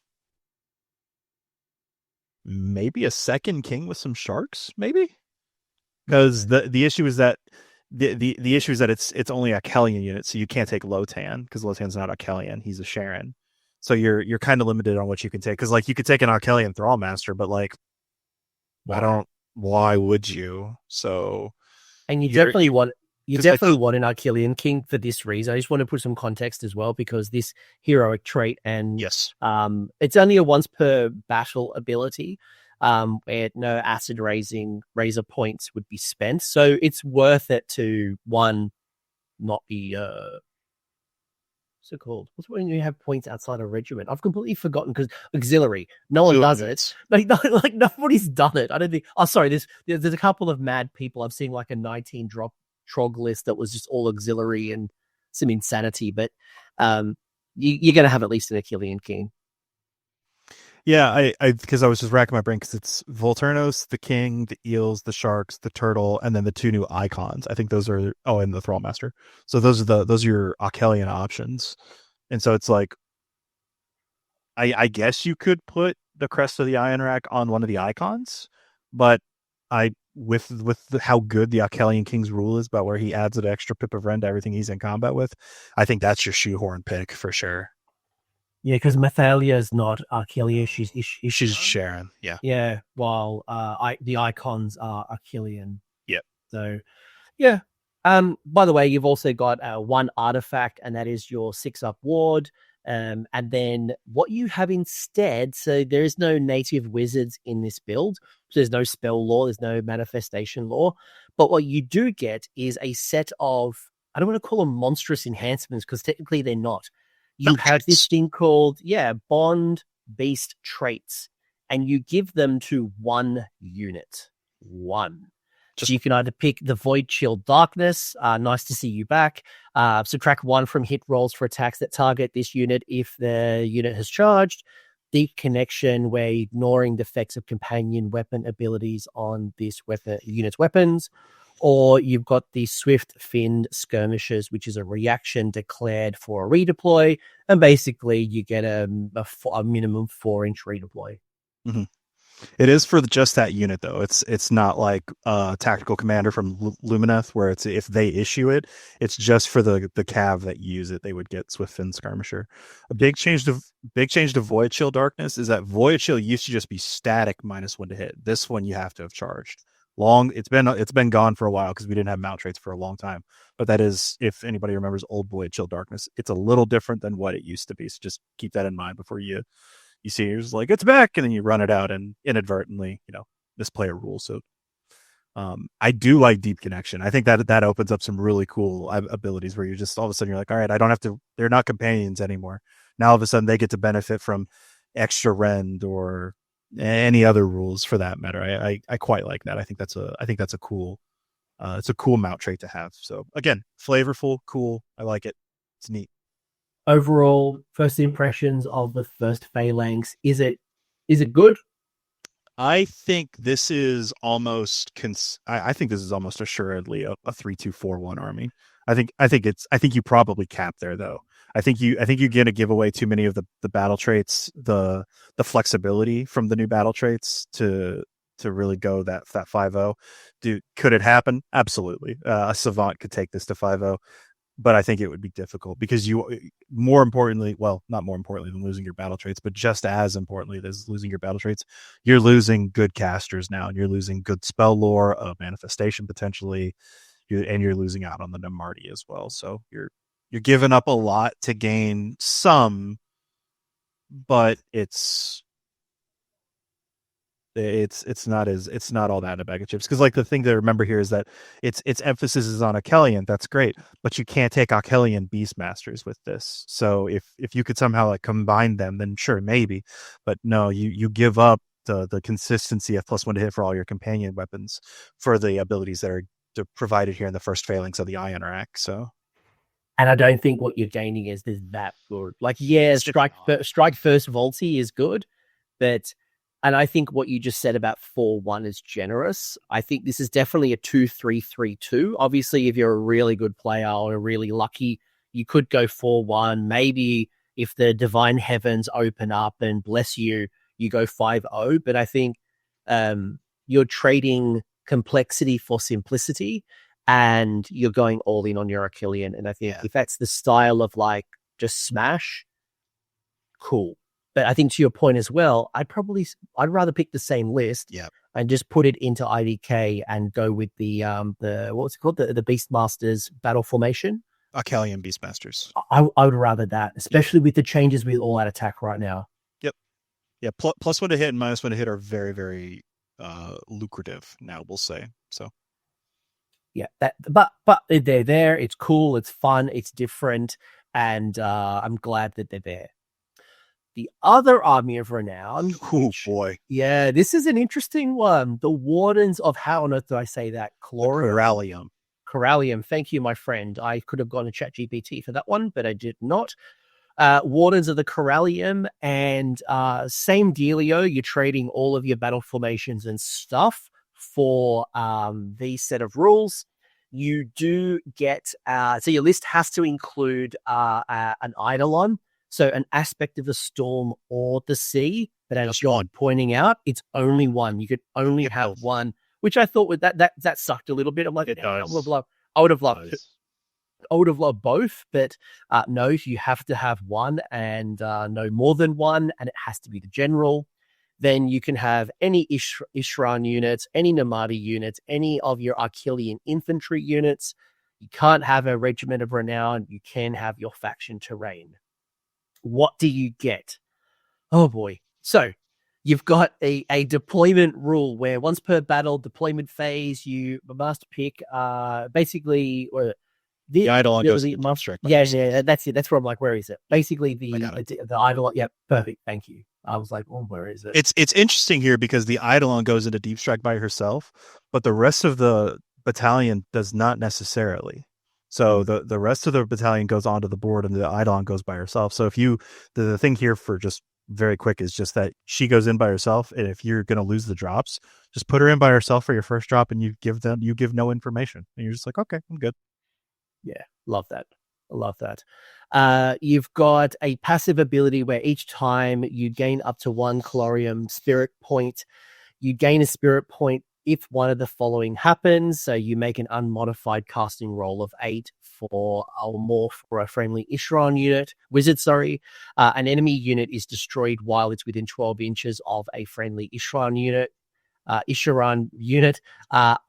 maybe a second king with some sharks, maybe. Because the issue is that the issue is that it's only a Achillean unit, so you can't take Lotan, because Lotan's not Achillean, he's a Sharon. So you're kind of limited on what you can take, because like you could take an Achillean Thrallmaster, but like why would you? So, and you definitely want an Achillean King for this reason. I just want to put some context as well, because this heroic trait, and yes, it's only a once per battle ability. where no acid razor points would be spent. So it's worth it to not be what's it called? What's when you have points outside a regiment? I've completely forgotten because auxiliary. No one does it. Like nobody's done it. I don't think. Oh, sorry. There's a couple of mad people. I've seen like a 19 drop trog list that was just all auxiliary and some insanity. But you're going to have at least an Achillean king. Yeah, I because I was just racking my brain because it's Volturnos, the king, the eels, the sharks, the turtle, and then the 2 new icons. I think those are and the Thrallmaster. So those are your Achillean options. And so it's like I guess you could put the crest of the Ionrack on one of the icons, but with how good the Achillean King's rule is about where he adds an extra pip of rend to everything he's in combat with, I think that's your shoehorn pick for sure. Yeah, because Mathalia is not Achillea. She's Sharon. Yeah. Yeah. While the icons are Achillean. Yep. So, yeah. By the way, you've also got one artifact, and that is your 6-up ward. And then what you have instead, so there is no native wizards in this build. So there's no spell lore, there's no manifestation lore. But what you do get is a set of, I don't want to call them monstrous enhancements because technically they're not. You have this thing called, Bond Beast traits, and you give them to one unit. One. So you can either pick the Void Chill Darkness, nice to see you back, subtract 1 from hit rolls for attacks that target this unit if the unit has charged, Deep Connection, where ignoring the effects of companion weapon abilities on this unit's weapons, or you've got the Swift Finned Skirmishers, which is a reaction declared for a redeploy, and basically you get a minimum 4-inch redeploy. Mm-hmm. It is for just that unit, though. It's not like a tactical commander from Lumineth, where it's if they issue it, it's just for the cav that use it. They would get Swift Finned Skirmisher. A big change to Void Chill Darkness is that Void Chill used to just be static -1 to hit. This one you have to have charged. It's been gone for a while because we didn't have mount traits for a long time. But that is, if anybody remembers old Void Chill Darkness, it's a little different than what it used to be. So just keep that in mind before you see you're just like, it's back, and then you run it out and inadvertently, misplay a rule. So I do like Deep Connection. I think that opens up some really cool abilities where you're just all of a sudden you're like, all right, I don't have to, they're not companions anymore. Now all of a sudden they get to benefit from extra rend or any other rules for that matter. I quite like that. I think that's a cool it's a cool mount trait to have. So again, flavorful, cool. I like it. It's neat. Overall, first impressions of the first Phalanx, is it good? I think this is almost I think this is almost assuredly a 3-2-4-1 army. I think you probably cap there though. I think you're going to give away too many of the battle traits, the flexibility from the new battle traits to really go that 5-0. Could it happen? Absolutely. A Savant could take this to 5-0. But I think it would be difficult because not more importantly than losing your battle traits, but just as importantly as losing your battle traits, you're losing good casters now, and you're losing good spell lore, manifestation potentially, and you're losing out on the Namarti as well. So you're giving up a lot to gain some, but it's not all that in a bag of chips, because like the thing to remember here is that its emphasis is on Achillean. That's great, but you can't take Achillean Beastmasters with this. So if you could somehow like combine them, then sure, maybe, but no, you give up the consistency of +1 to hit for all your companion weapons for the abilities that are provided here in the first Phalanx of the Ionrack. So, and I don't think what you're gaining is that good. Like, yeah, strike first Volty is good, but. And I think what you just said about 4-1 is generous. I think this is definitely a 2-3-3-2. Obviously, if you're a really good player or really lucky, you could go 4-1. Maybe if the divine heavens open up and bless you, you go 5-0. But I think you're trading complexity for simplicity, and you're going all in on your Achillean. And I think if that's the style of like just smash, cool. But I think to your point as well, I'd rather pick the same list and just put it into IDK and go with the what's it called? The Beastmasters battle formation. Achillean Beastmasters. I would rather that, especially with the changes with all out attack right now. Yep. Yeah, plus one to hit and minus one to hit are very, very lucrative now, we'll say. So Yeah, but they're there. It's cool. It's fun. It's different, and I'm glad that they're there. The other army of renown. oh boy, yeah, this is an interesting one. The Wardens of, how on earth do I say that? Corallium. Corallium. Thank you, my friend. I could have gone to ChatGPT for that one, but I did not. Wardens of the Corallium, and same dealio. You're trading all of your battle formations and stuff for these set of rules. You do get so your list has to include an Eidolon, so an aspect of the storm or the sea. But as Jon pointing out, it's only one. You could only have one, which I thought that sucked a little bit. I'm like, I would have loved both, but no, you have to have one, and no more than one, and it has to be the general. Then you can have any Ishran units, any Namadi units, any of your Achillean infantry units. You can't have a regiment of renown. You can have your faction terrain. What do you get? Oh boy. So you've got a deployment rule where once per battle deployment phase, you must pick basically... the Eidolon goes to the strike. Yeah, that's it. That's where I'm like, where is it? Basically, the Eidolon. Yeah, perfect. Thank you. I was like, oh, where is it? It's interesting here because the Eidolon goes into deep strike by herself, but the rest of the battalion does not necessarily. So the rest of the battalion goes onto the board, and the Eidolon goes by herself. So if the thing here for just very quick is just that she goes in by herself, and if you're going to lose the drops, just put her in by herself for your first drop, and you give no information, and you're just like, okay, I'm good. Yeah, love that. I love that. You've got a passive ability where each time you gain up to 1 Colorium spirit point, you gain a spirit point if one of the following happens. So you make an unmodified casting roll of 8 or more for a friendly wizard. An enemy unit is destroyed while it's within 12 inches of a friendly Isharan unit,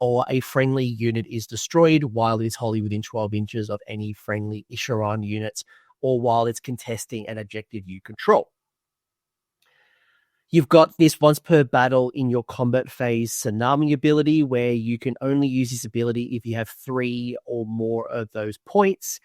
or a friendly unit is destroyed while it is wholly within 12 inches of any friendly Isharan units, or while it's contesting an objective you control. You've got this once per battle in your combat phase Tsunami ability, where you can only use this ability if you have 3 or more of those points.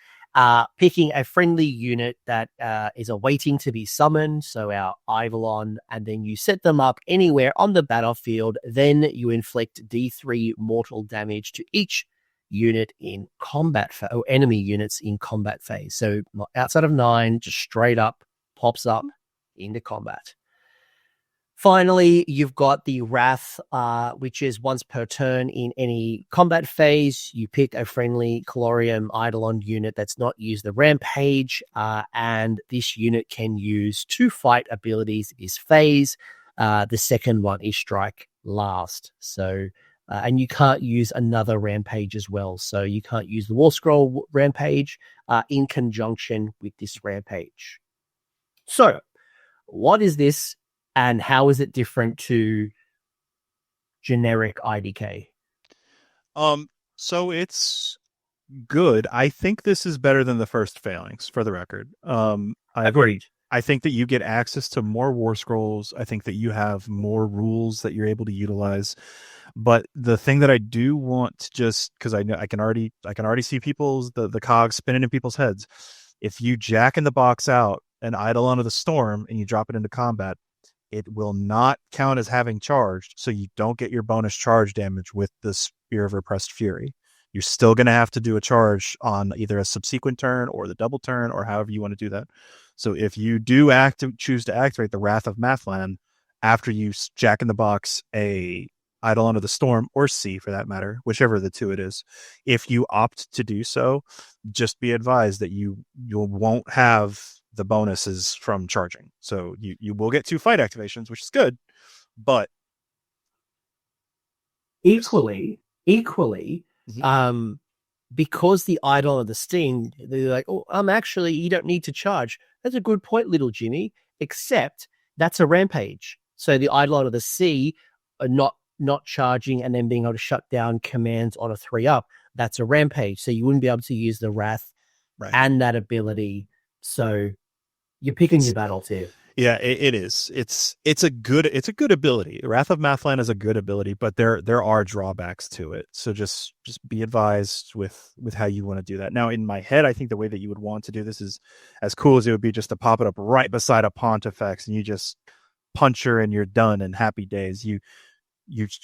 Picking a friendly unit that is awaiting to be summoned, so our Eidolon, and then you set them up anywhere on the battlefield. Then you inflict D3 mortal damage to each unit in combat or enemy units in combat phase. So outside of 9, just straight up pops up into combat. Finally, you've got the Wrath, which is once per turn in any combat phase. You pick a friendly Colorium Eidolon unit that's not used the Rampage, and this unit can use 2 fight abilities this phase. The second one is Strike Last. So, and you can't use another Rampage as well. So you can't use the War Scroll Rampage in conjunction with this Rampage. So, what is this? And how is it different to generic IDK? So it's good. I think this is better than the first failings, for the record. Agreed. I think that you get access to more war scrolls. I think that you have more rules that you're able to utilize. But the thing that I do want to, just because I know I can already see the cogs spinning in people's heads. If you jack in the box out an Eidolon of the Storm and you drop it into combat, it will not count as having charged, so you don't get your bonus charge damage with the Spear of Repressed Fury. You're still going to have to do a charge on either a subsequent turn or the double turn, or however you want to do that. So if you do choose to activate the Wrath of Mathlan after you jack in the box a Eidolon of the Storm, or Sea for that matter, whichever of the two it is, if you opt to do so, just be advised that you won't have the bonuses from charging. So you will get 2 fight activations, which is good, but equally, because the Idol of the Sting, they're like, oh, you don't need to charge. That's a good point, little Jimmy, except that's a Rampage. So the Idol of the Sea are not charging and then being able to shut down commands on a 3-up. That's a Rampage. So you wouldn't be able to use the Wrath and that ability. So you're picking your battles here. Yeah, it is. It's a good ability. Wrath of Mathland is a good ability, but there are drawbacks to it. So just be advised with how you want to do that. Now, in my head, I think the way that you would want to do this is as cool as it would be just to pop it up right beside a Pontifex, and you just punch her and you're done and happy days. You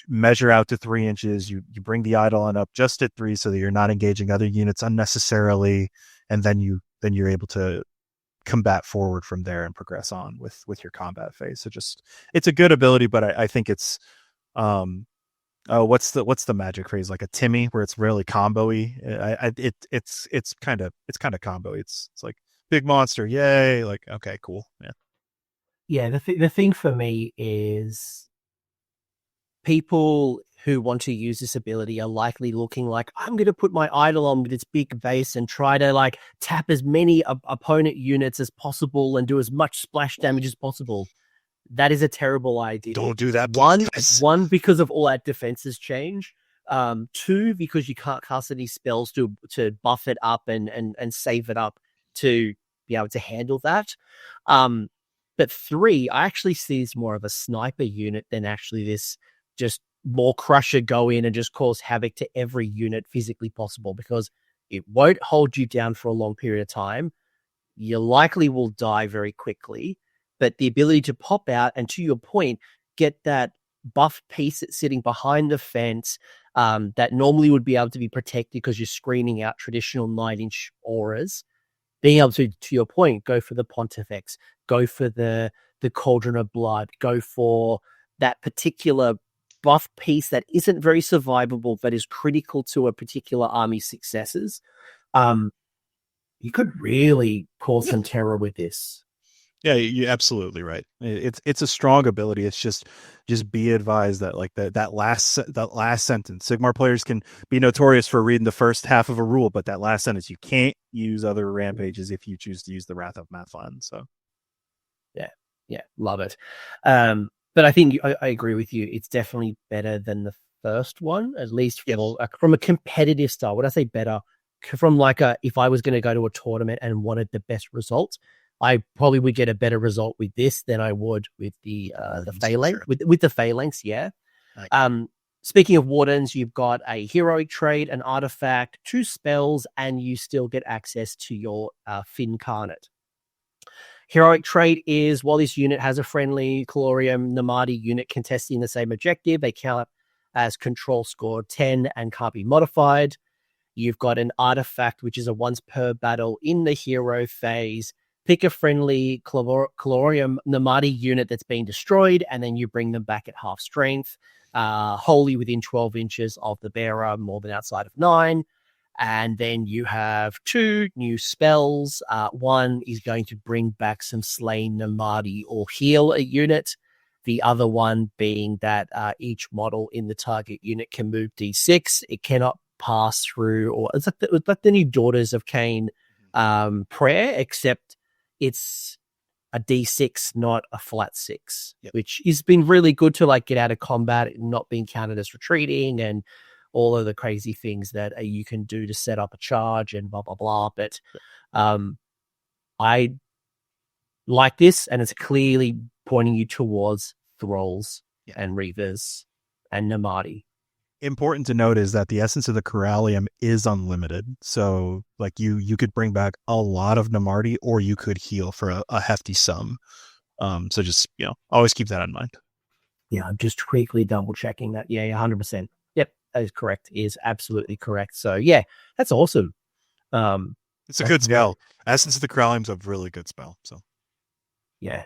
measure out to 3 inches. You bring the Eidolon up just at 3 so that you're not engaging other units unnecessarily, and then you're able to combat forward from there and progress on with your combat phase. So it's a good ability, but I think it's what's the magic phrase, like a Timmy, where it's really combo-y. It's kind of combo-y. It's like big monster, yay, like okay, cool. Yeah, the thing for me is people who want to use this ability are likely looking like, I'm going to put my Eidolon with its big base and try to like tap as many opponent units as possible and do as much splash damage as possible. That is a terrible idea. Don't do that. One, because of all that defenses change. 2, because you can't cast any spells to buff it up and save it up to be able to handle that. But 3, I actually see this more of a sniper unit than actually this just more crusher go in and just cause havoc to every unit physically possible, because it won't hold you down for a long period of time. You likely will die very quickly, but the ability to pop out and, to your point, get that buff piece that's sitting behind the fence that normally would be able to be protected because you're screening out traditional 9-inch auras, being able to your point, go for the Pontifex, go for the Cauldron of Blood, go for that particular buff piece that isn't very survivable but is critical to a particular army's successes. You could really cause some terror with this. Yeah, you're absolutely right. It's a strong ability. It's just be advised that like that last sentence. Sigmar players can be notorious for reading the first half of a rule, but that last sentence, you can't use other rampages if you choose to use the Wrath of Mathland. So yeah, love it. But I think I agree with you. It's definitely better than the first one, at least from a competitive style. When I say better, from like if I was going to go to a tournament and wanted the best results, I probably would get a better result with this than I would with the Phalanx. With the Phalanx, yeah. Speaking of Wardens, you've got a heroic trait, an artifact, 2 spells, and you still get access to your Incarnate. Heroic trait is, while this unit has a friendly Calorium Namadi unit contesting the same objective, they count as control score 10 and can't be modified. You've got an artifact, which is a once per battle in the hero phase. Pick a friendly Calorium Namadi unit that's been destroyed, and then you bring them back at half strength, wholly within 12 inches of the bearer, more than outside of 9. And then you have 2 new spells. One is going to bring back some slain Namadi or heal a unit. The other one being that each model in the target unit can move D6. It cannot pass through, or it's like the new Daughters of Cain prayer, except it's a D6, not a flat 6, which has been really good to like get out of combat and not being counted as retreating and all of the crazy things that you can do to set up a charge and blah, blah, blah. But I like this, and it's clearly pointing you towards Thralls and Reavers and Namadi. Important to note is that the essence of the Corallium is unlimited. So like you could bring back a lot of Namadi, or you could heal for a hefty sum. So just, always keep that in mind. Yeah, I'm just quickly double checking that. Yeah, 100%. Yep, that is correct. Is absolutely correct. So yeah, that's awesome. It's a good spell. Essence of the Corallium's a really good spell. So yeah.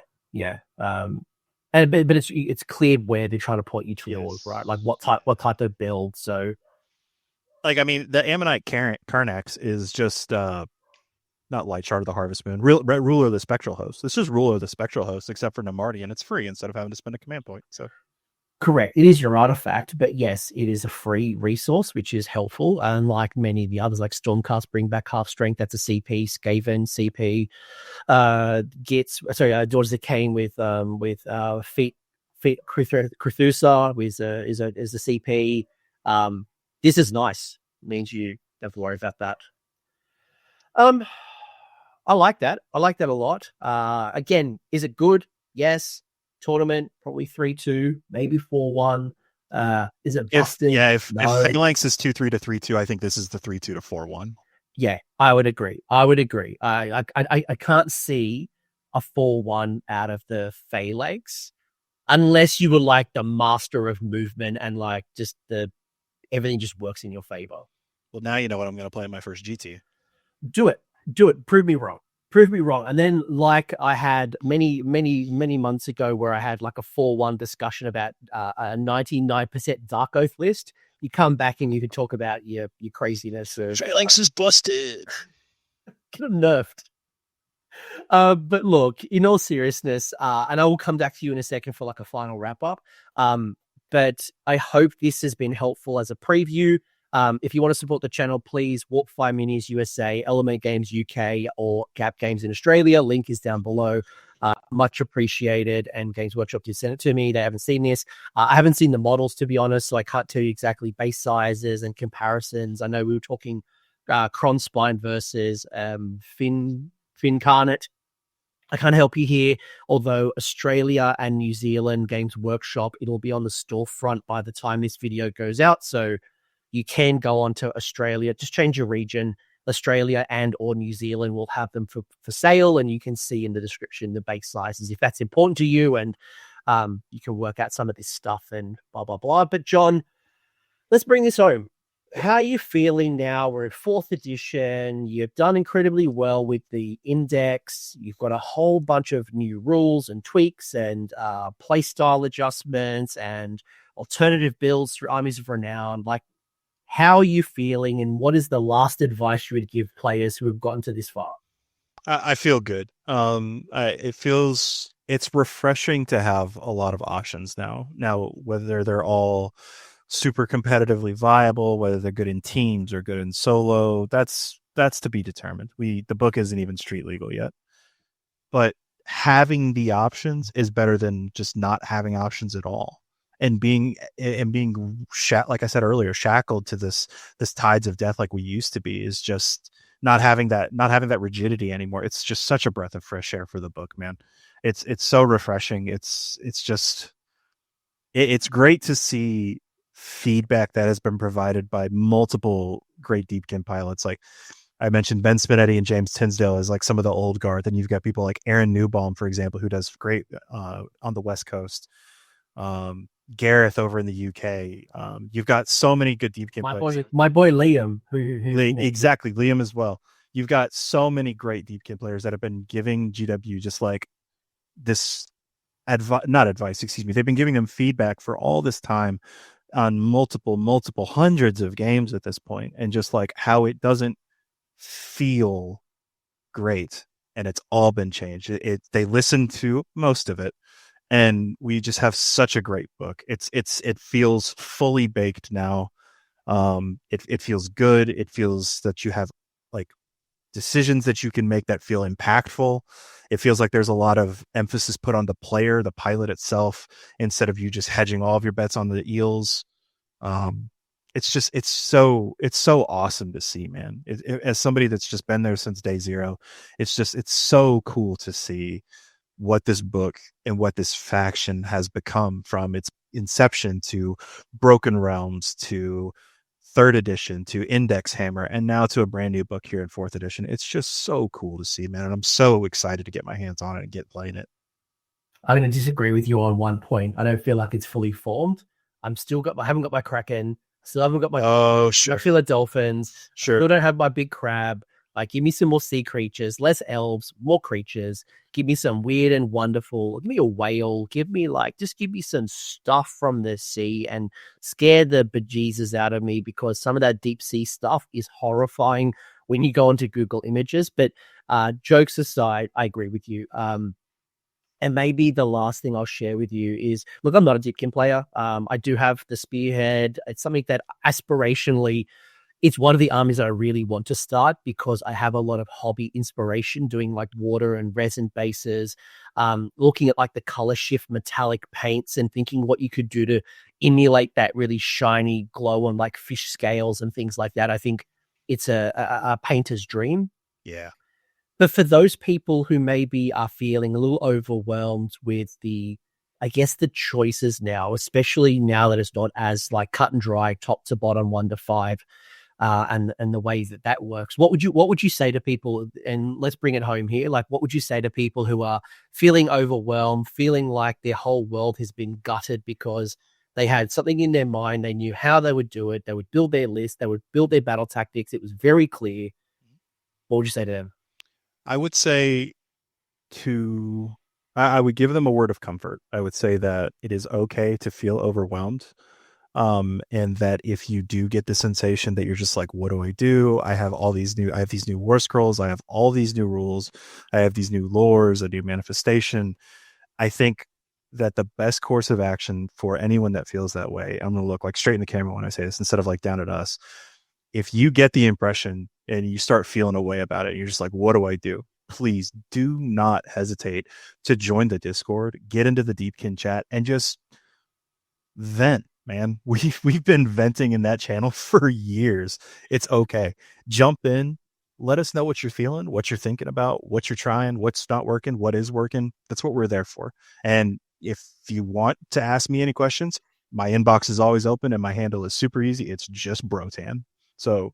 But it's clear where they're trying to point you towards, right? Like what type of build. So, like, I mean, the Ammonite Carnax is just not Light Shard of the Harvest Moon, Ruler of the Spectral Host. This is Ruler of the Spectral Host, except for Namardi, and it's free instead of having to spend a command point. So, correct. It is your artifact, but yes, it is a free resource, which is helpful. Unlike many of the others, like Stormcast, bring back half strength. That's a CP. Skaven CP. Daughters of Cain with feet Crethusa is a CP. This is nice. It means you don't have to worry about that. I like that. I like that a lot. Again, is it good? Yes. Tournament, probably 3-2, maybe 4-1. Is it If busted? if No. Phalanx is 2-3 to 3-2, I think this is the 3-2 to 4-1. Yeah, I would agree. I can't see a 4-1 out of the Phalanx unless you were like the master of movement and like just everything just works in your favor. Well, now you know what I'm going to play in my first GT. Do it. Prove me wrong. And then, like I had many months ago, where I had like a 4-1 discussion about a 99% Dark Oath list. You come back and you can talk about your craziness. Phalanx is busted. Get him nerfed. But look, in all seriousness, and I will come back to you in a second for like a final wrap up. But I hope this has been helpful as a preview. If you want to support the channel, please Warp5 Minis USA, Element Games UK, or Gap Games in Australia. Link is down below. Much appreciated. And Games Workshop did send it to me. They haven't seen this. I haven't seen the models, to be honest, so I can't tell you exactly base sizes and comparisons. I know we were talking Kronspine versus Incarnate. I can't help you here, although Australia and New Zealand Games Workshop, it'll be on the storefront by the time this video goes out. So you can go on to Australia, just change your region. Australia and or New Zealand will have them for sale, and you can see in the description the base sizes if that's important to you, and you can work out some of this stuff and blah, blah, blah. But John, let's bring this home. How are you feeling now? We're at 4th edition. You've done incredibly well with the index. You've got a whole bunch of new rules and tweaks and playstyle adjustments and alternative builds through Armies of Renown. Like, how are you feeling, and what is the last advice you would give players who have gotten to this far? I feel good. It's refreshing to have a lot of options now. Now, whether they're all super competitively viable, whether they're good in teams or good in solo, that's to be determined. The book isn't even street legal yet, but having the options is better than just not having options at all. And being like I said earlier, shackled to this tides of death like we used to be is just not having that rigidity anymore. It's just such a breath of fresh air for the book, man. It's so refreshing. It's great to see feedback that has been provided by multiple great Deepkin pilots. Like I mentioned, Ben Spinetti and James Tinsdale as like some of the old guard. Then you've got people like Aaron Newbaum, for example, who does great on the West Coast. Gareth over in the UK. You've got so many good Deepkin players. My boy Liam. Exactly, Liam as well. You've got so many great Deepkin players that have been giving GW just like this not advice, excuse me. They've been giving them feedback for all this time on multiple hundreds of games at this point, and just like how it doesn't feel great, and it's all been changed. They listened to most of it. And we just have such a great book. It feels fully baked now. It feels good. It feels that you have like decisions that you can make that feel impactful. It feels like there's a lot of emphasis put on the player, the pilot itself, instead of you just hedging all of your bets on the eels. It's so awesome to see, man. As somebody that's just been there since day zero, it's so cool to see what this book and what this faction has become from its inception to Broken Realms to 3rd edition to Index Hammer and now to a brand new book here in 4th edition. It's just so cool to see, man. And I'm so excited to get my hands on it and get playing it. I'm going to disagree with you on one point. I don't feel like it's fully formed. I haven't got my Kraken. Still haven't got my Philadelphians. Sure. Still don't have my big crab. Like, give me some more sea creatures, less elves, more creatures. Give me some weird and wonderful. Give me a whale. Give me some stuff from the sea and scare the bejesus out of me, because some of that deep sea stuff is horrifying when you go into Google Images. But jokes aside, I agree with you. And maybe the last thing I'll share with you is, look, I'm not a Deepkin player. I do have the Spearhead. It's something that aspirationally, it's one of the armies that I really want to start, because I have a lot of hobby inspiration doing like water and resin bases, looking at like the color shift metallic paints and thinking what you could do to emulate that really shiny glow on like fish scales and things like that. I think it's a painter's dream. Yeah. But for those people who maybe are feeling a little overwhelmed with the choices now, especially now that it's not as like cut and dry, top to bottom, 1 to 5, and the way that works, what would you say to people? And let's bring it home here. Like, what would you say to people who are feeling overwhelmed, feeling like their whole world has been gutted because they had something in their mind, they knew how they would do it, they would build their list, they would build their battle tactics, it was very clear. What would you say to them? I would say I would give them a word of comfort. I would say that it is okay to feel overwhelmed. And that if you do get the sensation that you're just like, what do I do? I have these new war scrolls. I have all these new rules. I have these new lores, a new manifestation. I think that the best course of action for anyone that feels that way, I'm going to look like straight in the camera when I say this, instead of like down at us. If you get the impression and you start feeling a way about it, you're just like, what do I do? Please do not hesitate to join the Discord, get into the Deepkin chat, and just vent, man. We've been venting in that channel for years. It's okay. Jump in. Let us know what you're feeling, what you're thinking about, what you're trying, what's not working, what is working. That's what we're there for. And if you want to ask me any questions, my inbox is always open and my handle is super easy. It's just Brotan. So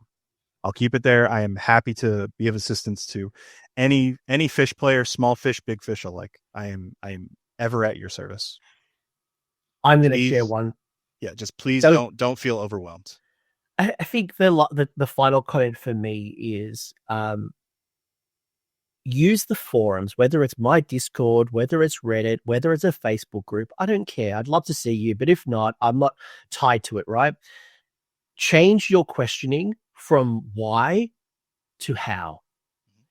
I'll keep it there. I am happy to be of assistance to any fish player, small fish, big fish alike. I am ever at your service. I'm going to share one. Yeah, just please don't feel overwhelmed. I think the final comment for me is use the forums, whether it's my Discord, whether it's Reddit, whether it's a Facebook group. I don't care. I'd love to see you, but if not, I'm not tied to it, right? Change your questioning from why to how.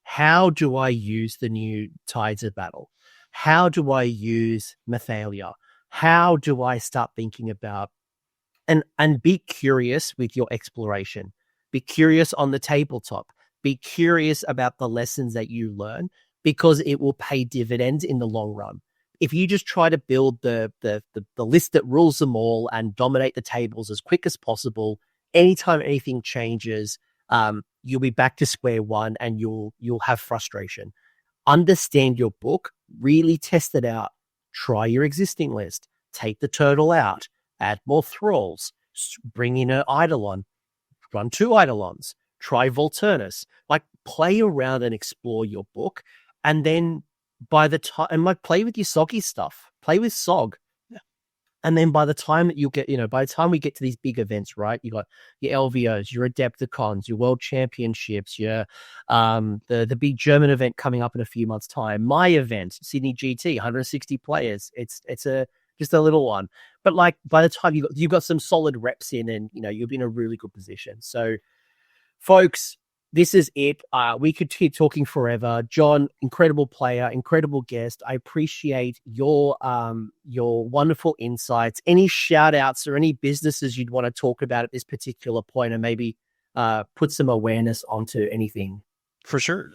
How do I use the new Tides of Battle? How do I use Mathalia? How do I start thinking about and be curious with your exploration? Be curious on the tabletop. Be curious about the lessons that you learn, because it will pay dividends in the long run. If you just try to build the list that rules them all and dominate the tables as quick as possible, anytime anything changes, you'll be back to square one and you'll have frustration. Understand your book, really test it out. Try your existing list. Take the turtle out. Add more thralls. Bring in an Eidolon. Run 2 Eidolons. Try Volturnus. Like, play around and explore your book. And then by the time, and like, play with your soggy stuff. Play with SOG. And then by the time that by the time we get to these big events, right? You got your LVOs, your Adepticons, your World Championships, your the big German event coming up in a few months' time. My event, Sydney GT, 160 players. It's just a little one, but like by the time you've got some solid reps in, and you'll be in a really good position. So, folks, this is it. We could keep talking forever. Jon, incredible player, incredible guest. I appreciate your wonderful insights. Any shout outs or any businesses you'd want to talk about at this particular point, and maybe put some awareness onto anything? For sure.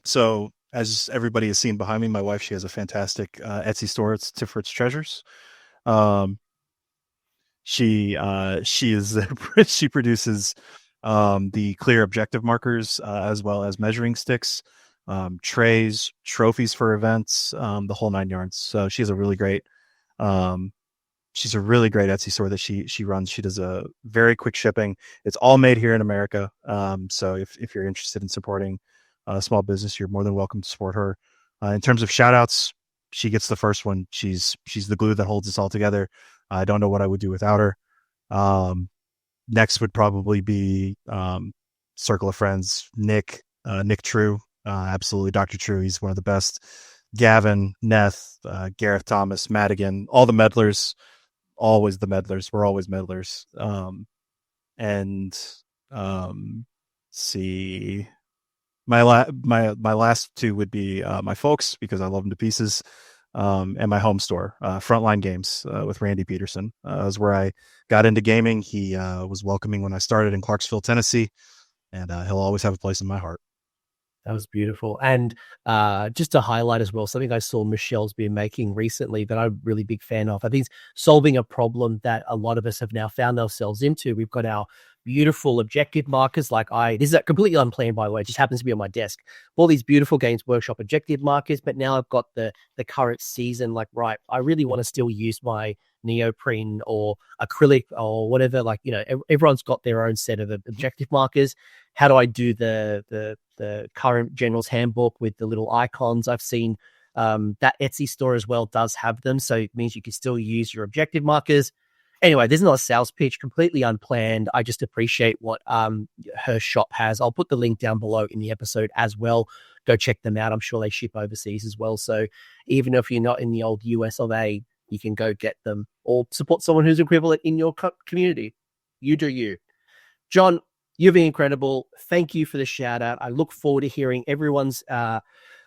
So as everybody has seen behind me, my wife, she has a fantastic Etsy store. It's Tiffert's Treasures. She produces the clear objective markers, as well as measuring sticks, trays, trophies for events, the whole 9 yards. So she's a really great Etsy store that she runs. She does a very quick shipping. It's all made here in America. So if you're interested in supporting a small business, you're more than welcome to support her. In terms of shout outs, she gets the first one. She's the glue that holds us all together. I don't know what I would do without her. Next would probably be Circle of Friends, Nick True, absolutely Dr. True. He's one of the best. Gavin, Neth, Gareth Thomas, Madigan, all the meddlers, always the meddlers. We're always meddlers. See, my last two would be my folks, because I love them to pieces. And my home store, Frontline Games, with Randy Peterson, is where I got into gaming. He was welcoming when I started in Clarksville, Tennessee, and he'll always have a place in my heart. That was beautiful. And just to highlight as well, something I saw Michelle's been making recently that I'm a really big fan of. I think it's solving a problem that a lot of us have now found ourselves into. We've got our beautiful objective markers. This is completely unplanned, by the way. It just happens to be on my desk. All these beautiful Games Workshop objective markers, but now I've got the current season. Right, I really want to still use my neoprene or acrylic or whatever. Everyone's got their own set of objective markers. How do I do the current General's Handbook with the little icons? I've seen that Etsy store as well does have them, so it means you can still use your objective markers. Anyway, there's not a sales pitch, completely unplanned. I just appreciate what her shop has. I'll put the link down below in the episode as well. Go check them out. I'm sure they ship overseas as well. So even if you're not in the old US of A, you can go get them or support someone who's equivalent in your community. You do you. Jon, you've been incredible. Thank you for the shout out. I look forward to hearing everyone's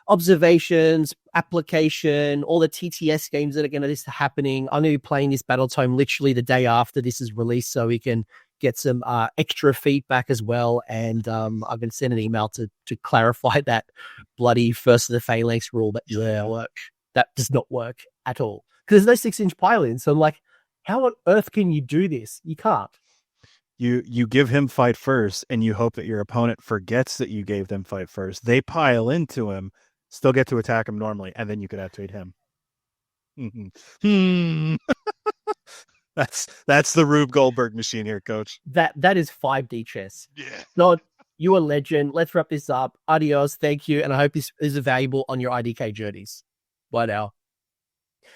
observations, application, all the TTS games that are going to be happening. I'm going to be playing this Battletome literally the day after this is released, so we can get some extra feedback as well. And I'm going to send an email to clarify that bloody first of the phalanx rule that does not work at all. Because there's no 6-inch pile-in. So I'm like, how on earth can you do this? You can't. You give him fight first, and you hope that your opponent forgets that you gave them fight first. They pile into him, still get to attack him normally, and then you could activate him. That's the Rube Goldberg machine here, Coach. That is 5D chess. Yeah. Jon, you a legend. Let's wrap this up. Adios. Thank you. And I hope this is valuable on your IDK journeys. Bye now.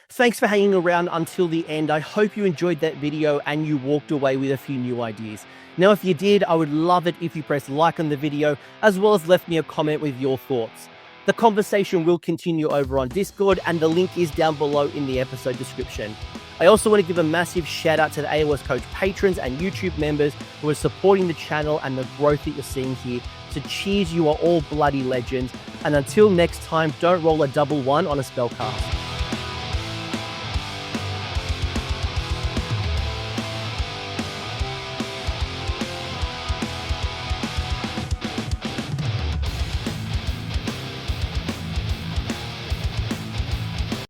Thanks for hanging around until the end. I hope you enjoyed that video and you walked away with a few new ideas. Now, if you did, I would love it if you pressed like on the video, as well as left me a comment with your thoughts. The conversation will continue over on Discord, and the link is down below in the episode description. I also want to give a massive shout out to the AoS Coach patrons and YouTube members who are supporting the channel and the growth that you're seeing here. So cheers, you are all bloody legends. And until next time, don't roll a 1-1 on a spellcast.